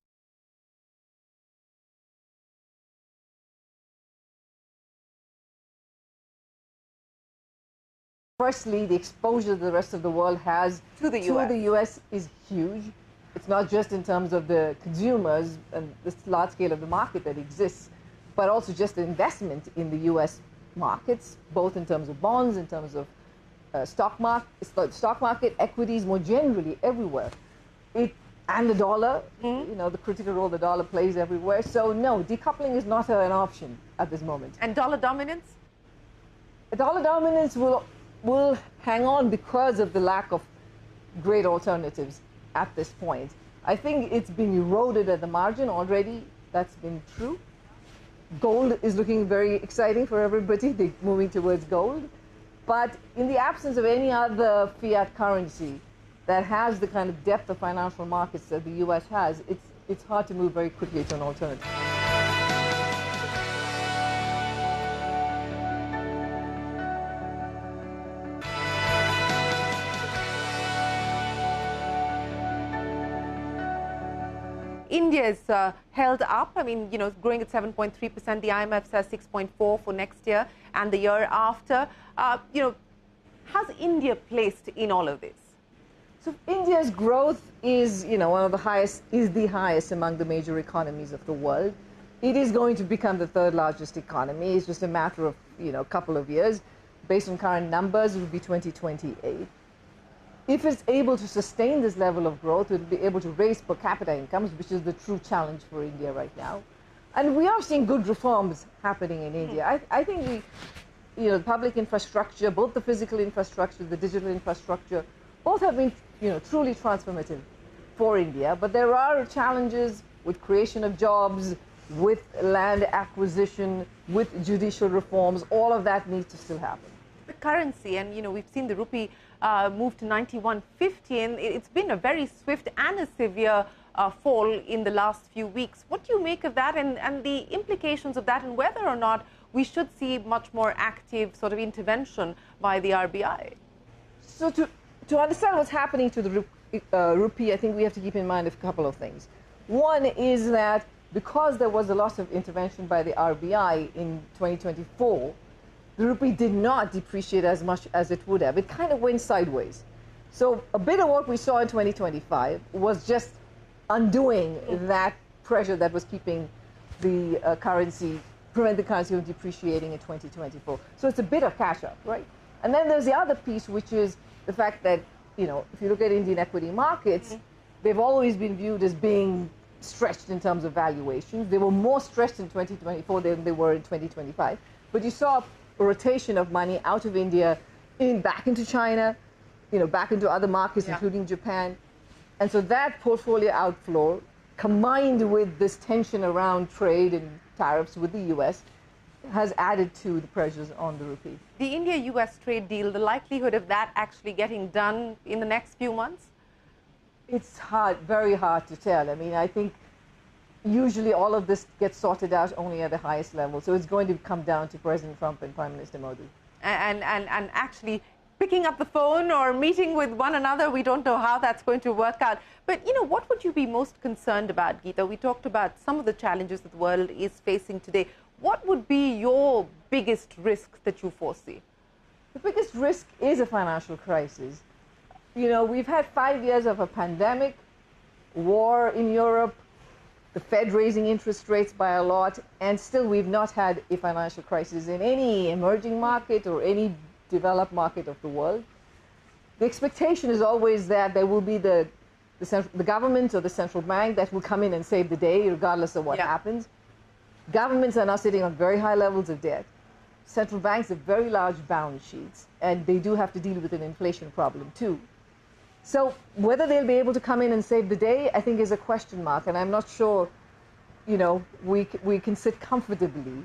Firstly, the exposure the rest of the world has to the US is huge. It's not just in terms of the consumers and this large scale of the market that exists, but also just the investment in the US markets, both in terms of bonds, in terms of stock market, equities more generally everywhere. And the dollar, the critical role the dollar plays everywhere. So no, decoupling is not an option at this moment. And dollar dominance? Dollar dominance will hang on because of the lack of great alternatives at this point. I think it's been eroded at the margin already. That's been true. Gold is looking very exciting for everybody. They're moving towards gold. But in the absence of any other fiat currency that has the kind of depth of financial markets that the US has, it's hard to move very quickly to an alternative. India is held up. I mean, growing at 7.3%. The IMF says 6.4% for next year and the year after. How's India placed in all of this? So India's growth is, one of the highest, is the highest among the major economies of the world. It is going to become the third largest economy. It's just a matter of, a couple of years. Based on current numbers, it will be 2028. If it's able to sustain this level of growth, it will be able to raise per capita incomes, which is the true challenge for India right now. And we are seeing good reforms happening in India. I think the public infrastructure, both the physical infrastructure, the digital infrastructure, both have been, truly transformative for India. But there are challenges with creation of jobs, with land acquisition, with judicial reforms. All of that needs to still happen. The currency, and we've seen the rupee move to 91.50, and it's been a very swift and a severe fall in the last few weeks. What do you make of that, and the implications of that, and whether or not we should see much more active sort of intervention by the RBI? So to understand what's happening to the rupee, I think we have to keep in mind a couple of things. One is that because there was a lot of intervention by the RBI in 2024, the rupee did not depreciate as much as it would have. It kind of went sideways. So a bit of what we saw in 2025 was just undoing that pressure that was keeping the prevent the currency from depreciating in 2024. So it's a bit of catch up, right? And then there's the other piece, which is the fact that, if you look at Indian equity markets, they've always been viewed as being stretched in terms of valuations. They were more stretched in 2024 than they were in 2025. But you saw a rotation of money out of India back into China, back into other markets, including Japan. And so that portfolio outflow, combined with this tension around trade and tariffs with the US, has added to the pressures on the rupee. The India-US trade deal, the likelihood of that actually getting done in the next few months? It's very hard to tell. I mean, I think usually all of this gets sorted out only at the highest level. So it's going to come down to President Trump and Prime Minister Modi. And actually picking up the phone or meeting with one another, we don't know how that's going to work out. But, what would you be most concerned about, Geeta? We talked about some of the challenges that the world is facing today. What would be your biggest risk that you foresee? The biggest risk is a financial crisis. We've had 5 years of a pandemic, war in Europe, the Fed raising interest rates by a lot, and still we've not had a financial crisis in any emerging market or any developed market of the world. The expectation is always that there will be the government or the central bank that will come in and save the day, regardless of what happens. Governments are now sitting on very high levels of debt. Central banks have very large balance sheets, and they do have to deal with an inflation problem too. So whether they'll be able to come in and save the day, I think is a question mark, and I'm not sure, we can sit comfortably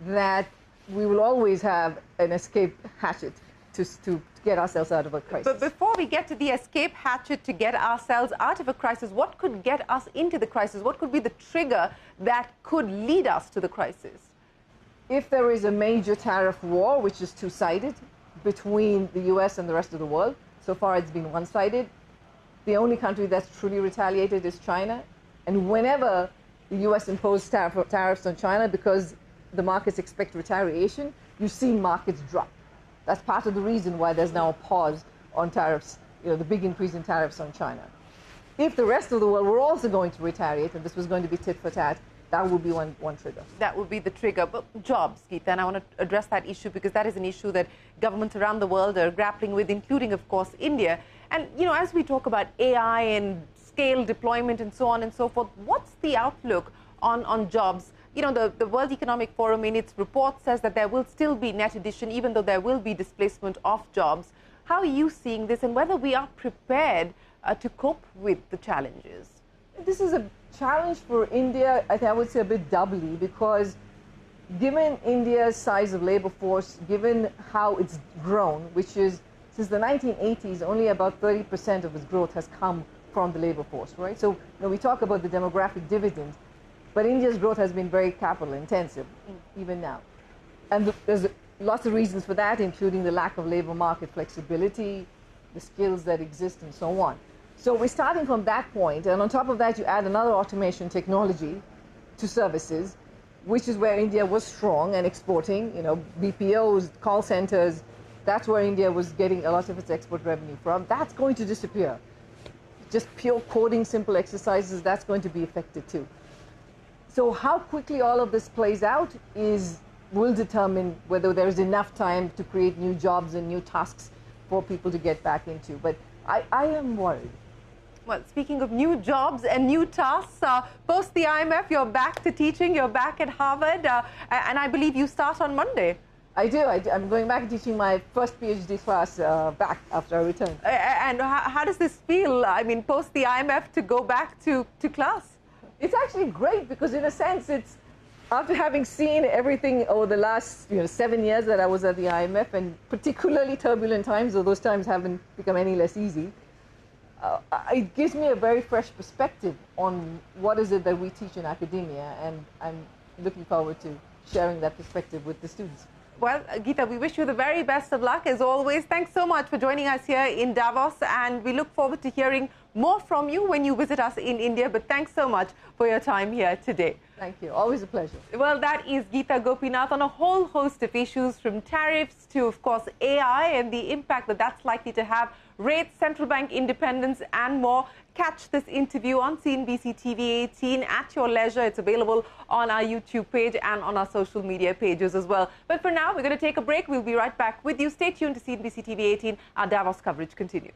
that we will always have an escape hatchet to get ourselves out of a crisis. But before we get to the escape hatchet to get ourselves out of a crisis, what could get us into the crisis? What could be the trigger that could lead us to the crisis? If there is a major tariff war, which is two-sided, between the US and the rest of the world, so far it's been one-sided. The only country that's truly retaliated is China. And whenever the US imposed tariffs on China because the markets expect retaliation, you've seen markets drop. That's part of the reason why there's now a pause on tariffs, the big increase in tariffs on China. If the rest of the world were also going to retaliate, and this was going to be tit for tat, that would be one trigger. That would be the trigger. But jobs, Geeta, and I want to address that issue because that is an issue that governments around the world are grappling with, including, of course, India. And, as we talk about AI and scale deployment and so on and so forth, what's the outlook on jobs? The World Economic Forum in its report says that there will still be net addition, even though there will be displacement of jobs. How are you seeing this, and whether we are prepared to cope with the challenges? This is a challenge for India, I would say a bit doubly, because given India's size of labor force, given how it's grown, which is since the 1980s, only about 30% of its growth has come from the labor force, right? So we talk about the demographic dividend, but India's growth has been very capital intensive, even now. And there's lots of reasons for that, including the lack of labor market flexibility, the skills that exist, and so on. So we're starting from that point, and on top of that, you add another automation technology to services, which is where India was strong and exporting, BPOs, call centers. That's where India was getting a lot of its export revenue from. That's going to disappear. just pure coding, simple exercises, that's going to be affected too. So how quickly all of this plays out will determine whether there is enough time to create new jobs and new tasks for people to get back into. But I am worried. Well, speaking of new jobs and new tasks, post the IMF, you're back to teaching, you're back at Harvard, and I believe you start on Monday. I do. I'm going back and teaching my first PhD class back after I return. And how does this feel? I mean, post the IMF to go back to class? It's actually great because, in a sense, it's after having seen everything over the last 7 years that I was at the IMF, and particularly turbulent times, though those times haven't become any less easy, it gives me a very fresh perspective on what is it that we teach in academia, and I'm looking forward to sharing that perspective with the students. Well, Geeta, we wish you the very best of luck as always. Thanks so much for joining us here in Davos, and we look forward to hearing more from you when you visit us in India. But thanks so much for your time here today. Thank you. Always a pleasure. Well, that is Geeta Gopinath on a whole host of issues, from tariffs to, of course, AI and the impact that that's likely to have, rates, central bank independence, and more. Catch this interview on CNBC TV 18 at your leisure. It's available on our YouTube page and on our social media pages as well. But for now, we're going to take a break. We'll be right back with you. Stay tuned to CNBC TV 18. Our Davos coverage continues.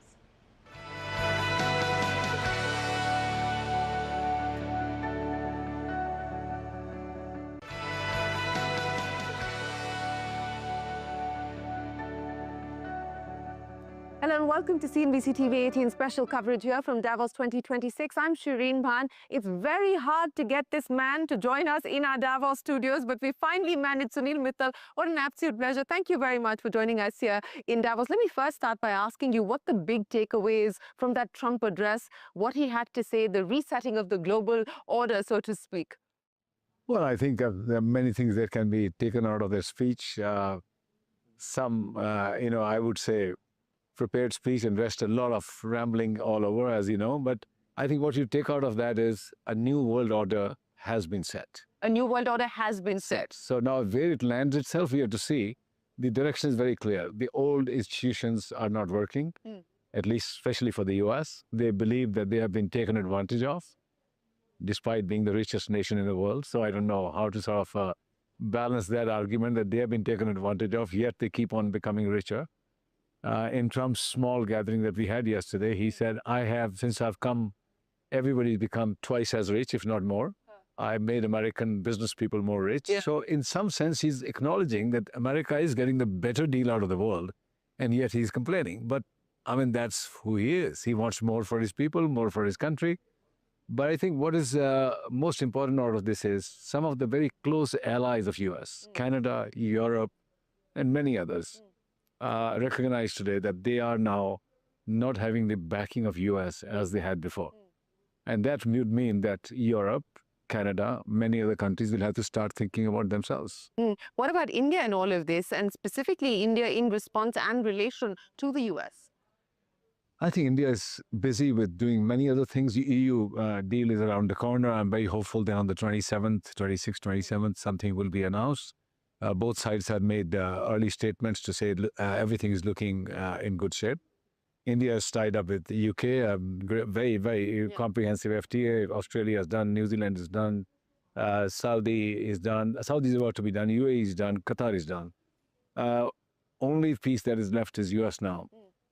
Hello and welcome to CNBC TV 18 special coverage here from Davos 2026. I'm Shireen Bhan. It's very hard to get this man to join us in our Davos studios, but we finally managed. Sunil Mittal, what an absolute pleasure. Thank you very much for joining us here in Davos. Let me first start by asking you what the big takeaway is from that Trump address, what he had to say, the resetting of the global order, so to speak. Well, I think there are many things that can be taken out of their speech. Some, I would say, prepared speech and rest a lot of rambling all over, as you know. But I think what you take out of that is a new world order has been set. A new world order has been set. So now where it lands itself, we have to see. The direction is very clear. The old institutions are not working, at least especially for the US. They believe that they have been taken advantage of, despite being the richest nation in the world. So I don't know how to sort of balance that argument that they have been taken advantage of, yet they keep on becoming richer. In Trump's small gathering that we had yesterday, he said, since I've come, everybody's become twice as rich, if not more. I made American business people more rich. Yeah. So in some sense, he's acknowledging that America is getting the better deal out of the world, and yet he's complaining. But I mean, that's who he is. He wants more for his people, more for his country. But I think what is most important out of this is some of the very close allies of US, Canada, Europe, and many others, recognize today that they are now not having the backing of US as they had before. And that would mean that Europe, Canada, many other countries will have to start thinking about themselves. What about India in all of this, and specifically India in response and relation to the US? I think India is busy with doing many other things. The EU deal is around the corner. I'm very hopeful that on the 27th, 26th, 27th, something will be announced. Both sides have made early statements to say everything is looking in good shape. India is tied up with the UK, very, very comprehensive FTA. Australia has done, New Zealand is done, Saudi is done, Saudi is about to be done, UAE is done, Qatar is done. Only piece that is left is US now.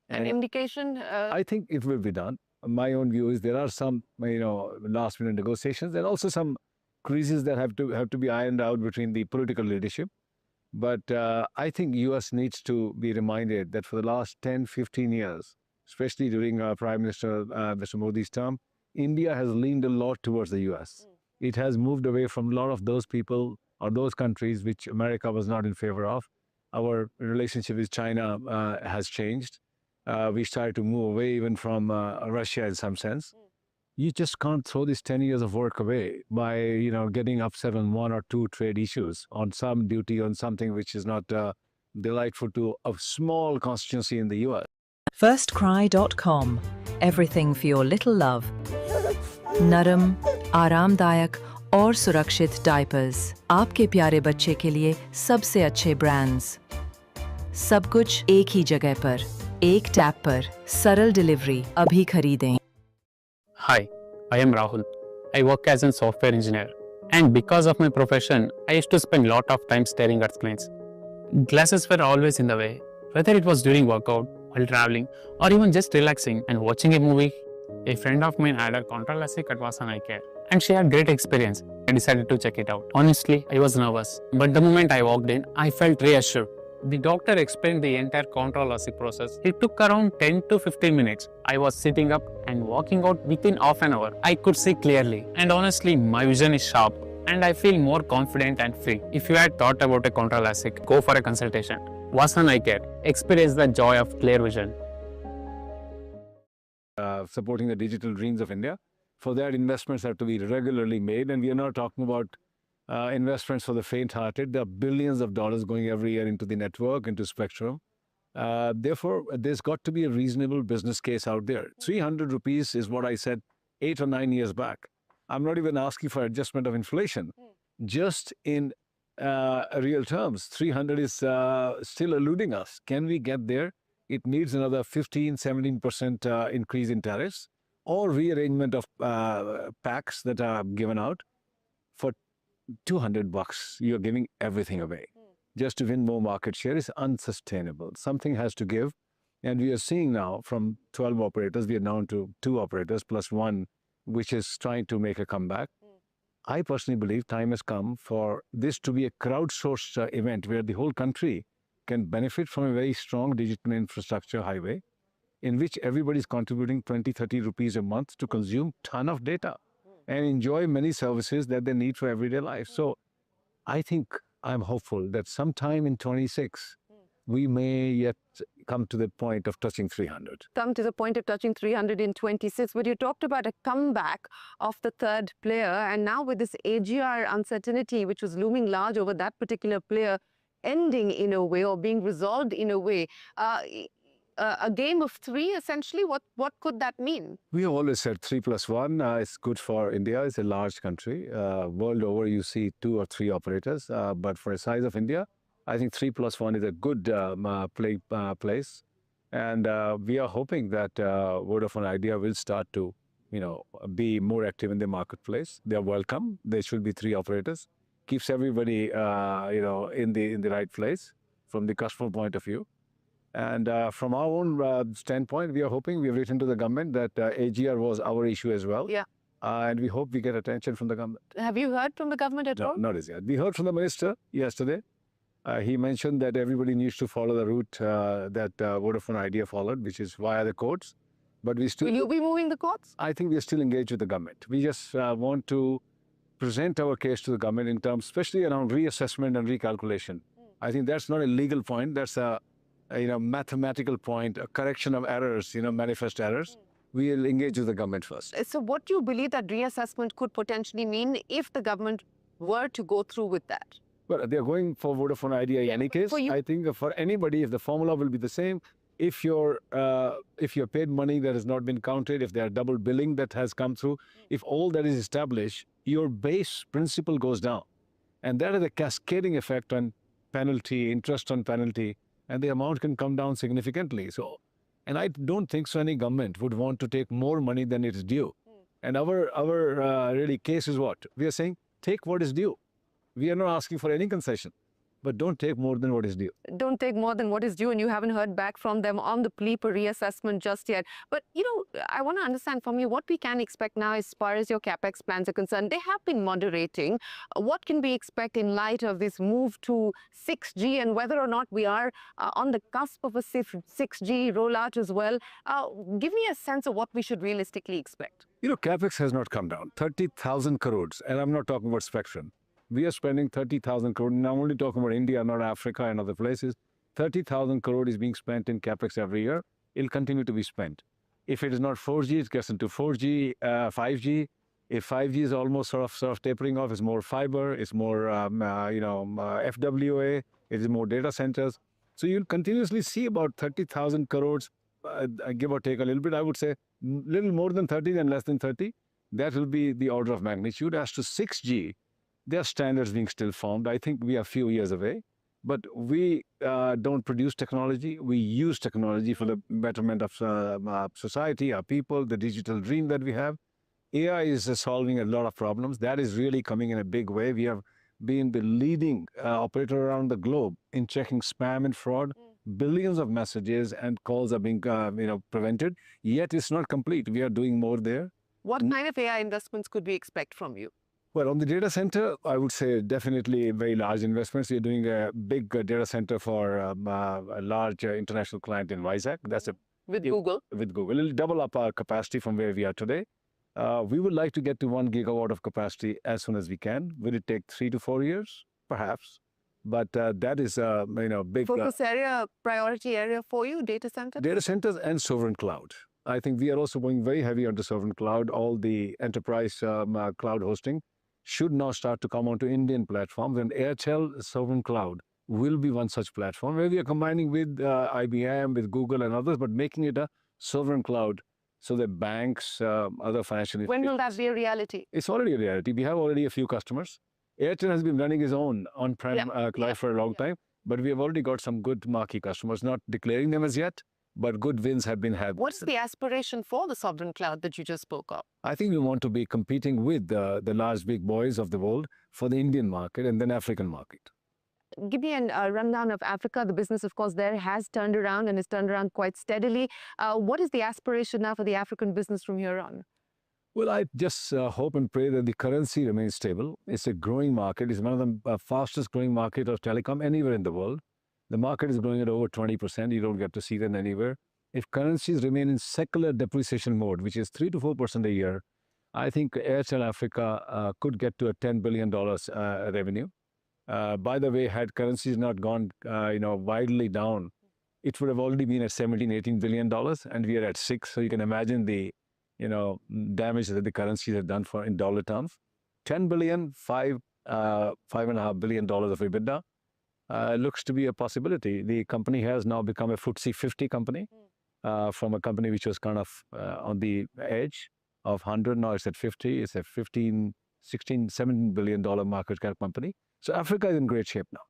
An indication? I think it will be done. My own view is there are some, last minute negotiations and also some creases that have to be ironed out between the political leadership. But I think US needs to be reminded that for the last 10, 15 years, especially during Prime Minister Mr. Modi's term, India has leaned a lot towards the US. It has moved away from a lot of those people or those countries which America was not in favor of. Our relationship with China has changed. We started to move away even from Russia in some sense. You just can't throw this 10 years of work away by, getting upset on one or two trade issues, on some duty, on something which is not delightful to a small constituency in the US. Firstcry.com. Everything for your little love. Naram, आरामदायक और सुरक्षित diapers आपके प्यारे बच्चे के लिए सबसे अच्छे ब्रांड्स सब कुछ एक ही जगह पर एक टैप पर सरल डिलीवरी अभी खरीदें Hi, I am Rahul. I work as a software engineer. And because of my profession, I used to spend a lot of time staring at screens. Glasses were always in the way, whether it was during workout, while traveling, or even just relaxing and watching a movie. A friend of mine had a contact LASIK at Vasan Eye Care, and she had great experience. I decided to check it out. Honestly, I was nervous, but the moment I walked in, I felt reassured. The doctor explained the entire control LASIK process. It took around 10 to 15 minutes. I was sitting up and walking out within half an hour. I could see clearly, and honestly, my vision is sharp and I feel more confident and free. If you had thought about a control LASIK, go for a consultation. Vasan Eye Care. Experience the joy of clear vision. Supporting the digital dreams of India. For that, investments have to be regularly made, and we are not talking about investments for the faint-hearted. There are billions of dollars going every year into the network, into spectrum. Therefore, there's got to be a reasonable business case out there. 300 rupees is what I said 8 or 9 years back. I'm not even asking for adjustment of inflation. Just in real terms, 300 is still eluding us. Can we get there? It needs another 15-17% increase in tariffs or rearrangement of packs that are given out. For $200, you're giving everything away. Just to win more market share is unsustainable. Something has to give. And we are seeing now from 12 operators, we are down to 2 operators plus 1, which is trying to make a comeback. I personally believe time has come for this to be a crowdsourced event where the whole country can benefit from a very strong digital infrastructure highway in which everybody is contributing 20-30 rupees a month to consume ton of data and enjoy many services that they need for everyday life. So I think I'm hopeful that sometime in 26, we may yet come to the point of touching 300. Come to the point of touching 300 in 26, but you talked about a comeback of the third player, and now with this AGR uncertainty, which was looming large over that particular player, ending in a way or being resolved in a way, a game of 3 essentially, what could that mean? We have always said 3+1 is good for India. It's a large country. World over, you see 2 or 3 operators, but for a size of India, I think 3+1 is a good place. And we are hoping that Vodafone Idea will start to, be more active in the marketplace. They are welcome. There should be 3 operators. Keeps everybody, in the right place from the customer point of view. And from our own standpoint, we are hoping, we have written to the government that AGR was our issue as well. Yeah. And we hope we get attention from the government. Have you heard from the government at all? Not as yet. We heard from the minister yesterday. He mentioned that everybody needs to follow the route that Vodafone Idea followed, which is via the courts. But we still... Will you be moving the courts? I think we are still engaged with the government. We just want to present our case to the government in terms, especially around reassessment and recalculation. I think that's not a legal point. That's a mathematical point, a correction of errors, manifest errors. We will engage with the government first. So what do you believe that reassessment could potentially mean if the government were to go through with that? Well, they're going for Vodafone Idea in any case. I think for anybody, if the formula will be the same, if you're paid money that has not been counted, if there are double billing that has come through, if all that is established, your base principal goes down. And that is a cascading effect on penalty, interest on penalty, and the amount can come down significantly. So, and I don't think so any government would want to take more money than it is due. And our really case is what? We are saying, take what is due. We are not asking for any concession, but don't take more than what is due. Don't take more than what is due, and you haven't heard back from them on the plea for reassessment just yet. But, I want to understand from you what we can expect now as far as your CapEx plans are concerned. They have been moderating. What can we expect in light of this move to 6G and whether or not we are on the cusp of a 6G rollout as well? Give me a sense of what we should realistically expect. CapEx has not come down. 30,000 crores, and I'm not talking about spectrum. We are spending 30,000 crore. Now I'm only talking about India, not Africa and other places. 30,000 crore is being spent in CapEx every year. It'll continue to be spent. If it is not 4G, it gets into 4G, 5G. If 5G is almost sort of tapering off, it's more fiber, it's more, FWA, it is more data centers. So you'll continuously see about 30,000 crores, give or take a little bit. I would say little more than 30 than less than 30. That will be the order of magnitude. As to 6G, there are standards being still formed. I think we are a few years away, but we don't produce technology. We use technology for the betterment of society, our people, the digital dream that we have. AI is solving a lot of problems. That is really coming in a big way. We have been the leading operator around the globe in checking spam and fraud. Billions of messages and calls are being prevented. Yet it's not complete. We are doing more there. What kind of AI investments could we expect from you? Well, on the data center, I would say definitely very large investments. We're doing a big data center for a large international client in Vizag. That's with Google. With Google, it'll double up our capacity from where we are today. We would like to get to 1 gigawatt of capacity as soon as we can. Will it take 3 to 4 years? Perhaps. But that is big focus area, priority area for you, data centers? Data centers and sovereign cloud. I think we are also going very heavy on the sovereign cloud. All the enterprise cloud hosting should now start to come onto Indian platforms, and Airtel Sovereign Cloud will be one such platform where we are combining with IBM, with Google and others, but making it a sovereign cloud so that banks, other financial institutions... When will that be a reality? It's already a reality. We have already a few customers. Airtel has been running its own on-prem cloud for a long time, but we have already got some good marquee customers, not declaring them as yet, but good wins have been had. What's the aspiration for the sovereign cloud that you just spoke of? I think we want to be competing with the large big boys of the world for the Indian market and then African market. Give me a rundown of Africa. The business, of course, there has turned around and has turned around quite steadily. What is the aspiration now for the African business from here on? Well, I just hope and pray that the currency remains stable. It's a growing market. It's one of the fastest growing market of telecom anywhere in the world. The market is growing at over 20%. You don't get to see that anywhere. If currencies remain in secular depreciation mode, which is 3 to 4% a year, I think Airtel Africa could get to a $10 billion revenue. By the way, had currencies not gone, widely down, it would have already been at $17-18 billion, and we are at 6. So you can imagine the, damage that the currencies have done in dollar terms. 10 billion, $5.5 billion of EBITDA looks to be a possibility. The company has now become a FTSE 50 company from a company which was kind of on the edge of 100. Now it's at 50. It's a $15, $16, $17 billion market cap company. So Africa is in great shape now.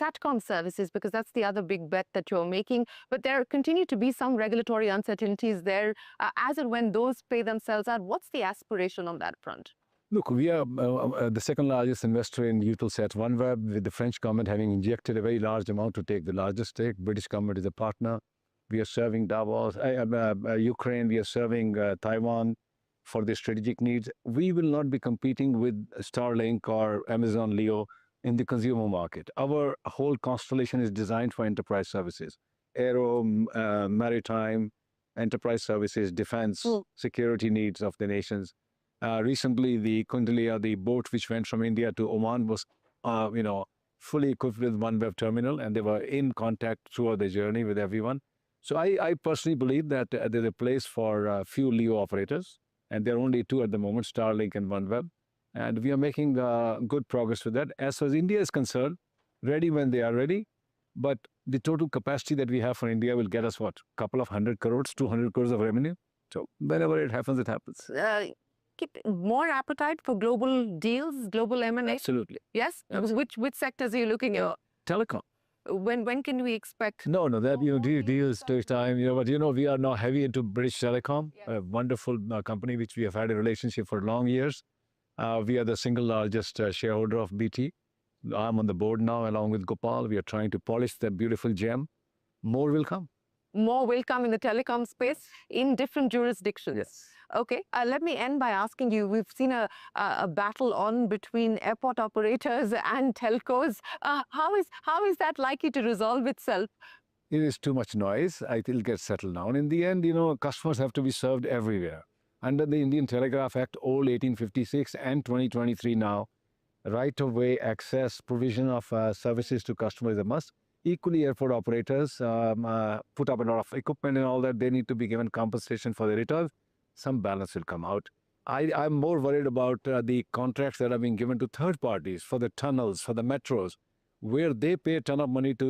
Satcom services, because that's the other big bet that you're making, but there continue to be some regulatory uncertainties there. As and when those play themselves out, what's the aspiration on that front? Look, we are the second largest investor in Eutelsat OneWeb, with the French government having injected a very large amount to take the largest stake. British government is a partner. We are serving Davos, Ukraine. We are serving Taiwan for their strategic needs. We will not be competing with Starlink or Amazon Leo in the consumer market. Our whole constellation is designed for enterprise services, aero, maritime, enterprise services, defense, security needs of the nations. Recently, the Kundalia, the boat which went from India to Oman, was, fully equipped with OneWeb terminal, and they were in contact throughout the journey with everyone. So I personally believe that there's a place for a few LEO operators, and there are only 2 at the moment, Starlink and OneWeb. And we are making good progress with that. As far as India is concerned, ready when they are ready. But the total capacity that we have for India will get us, what, a couple of 100 crores, 200 crores of revenue. So whenever it happens, it happens. Keep more appetite for global deals, global M&A? Absolutely. Yes? Absolutely. Which sectors are you looking at? Telecom. When can we expect? No, that deals take time. But we are now heavy into British Telecom, a wonderful company which we have had a relationship for long years. We are the single largest shareholder of BT. I'm on the board now along with Gopal. We are trying to polish that beautiful gem. More will come. More will come in the telecom space in different jurisdictions. Yes. Okay. Let me end by asking you, we've seen a battle on between airport operators and telcos. How is that likely to resolve itself? It is too much noise. I think it'll get settled down. In the end, customers have to be served everywhere. Under the Indian Telegraph Act, old 1856 and 2023 now, right-of-way access, provision of services to customers is a must. Equally, airport operators put up a lot of equipment and all that. They need to be given compensation for the returns. Some balance will come out. I'm more worried about the contracts that are being given to third parties for the tunnels, for the metros, where they pay a ton of money to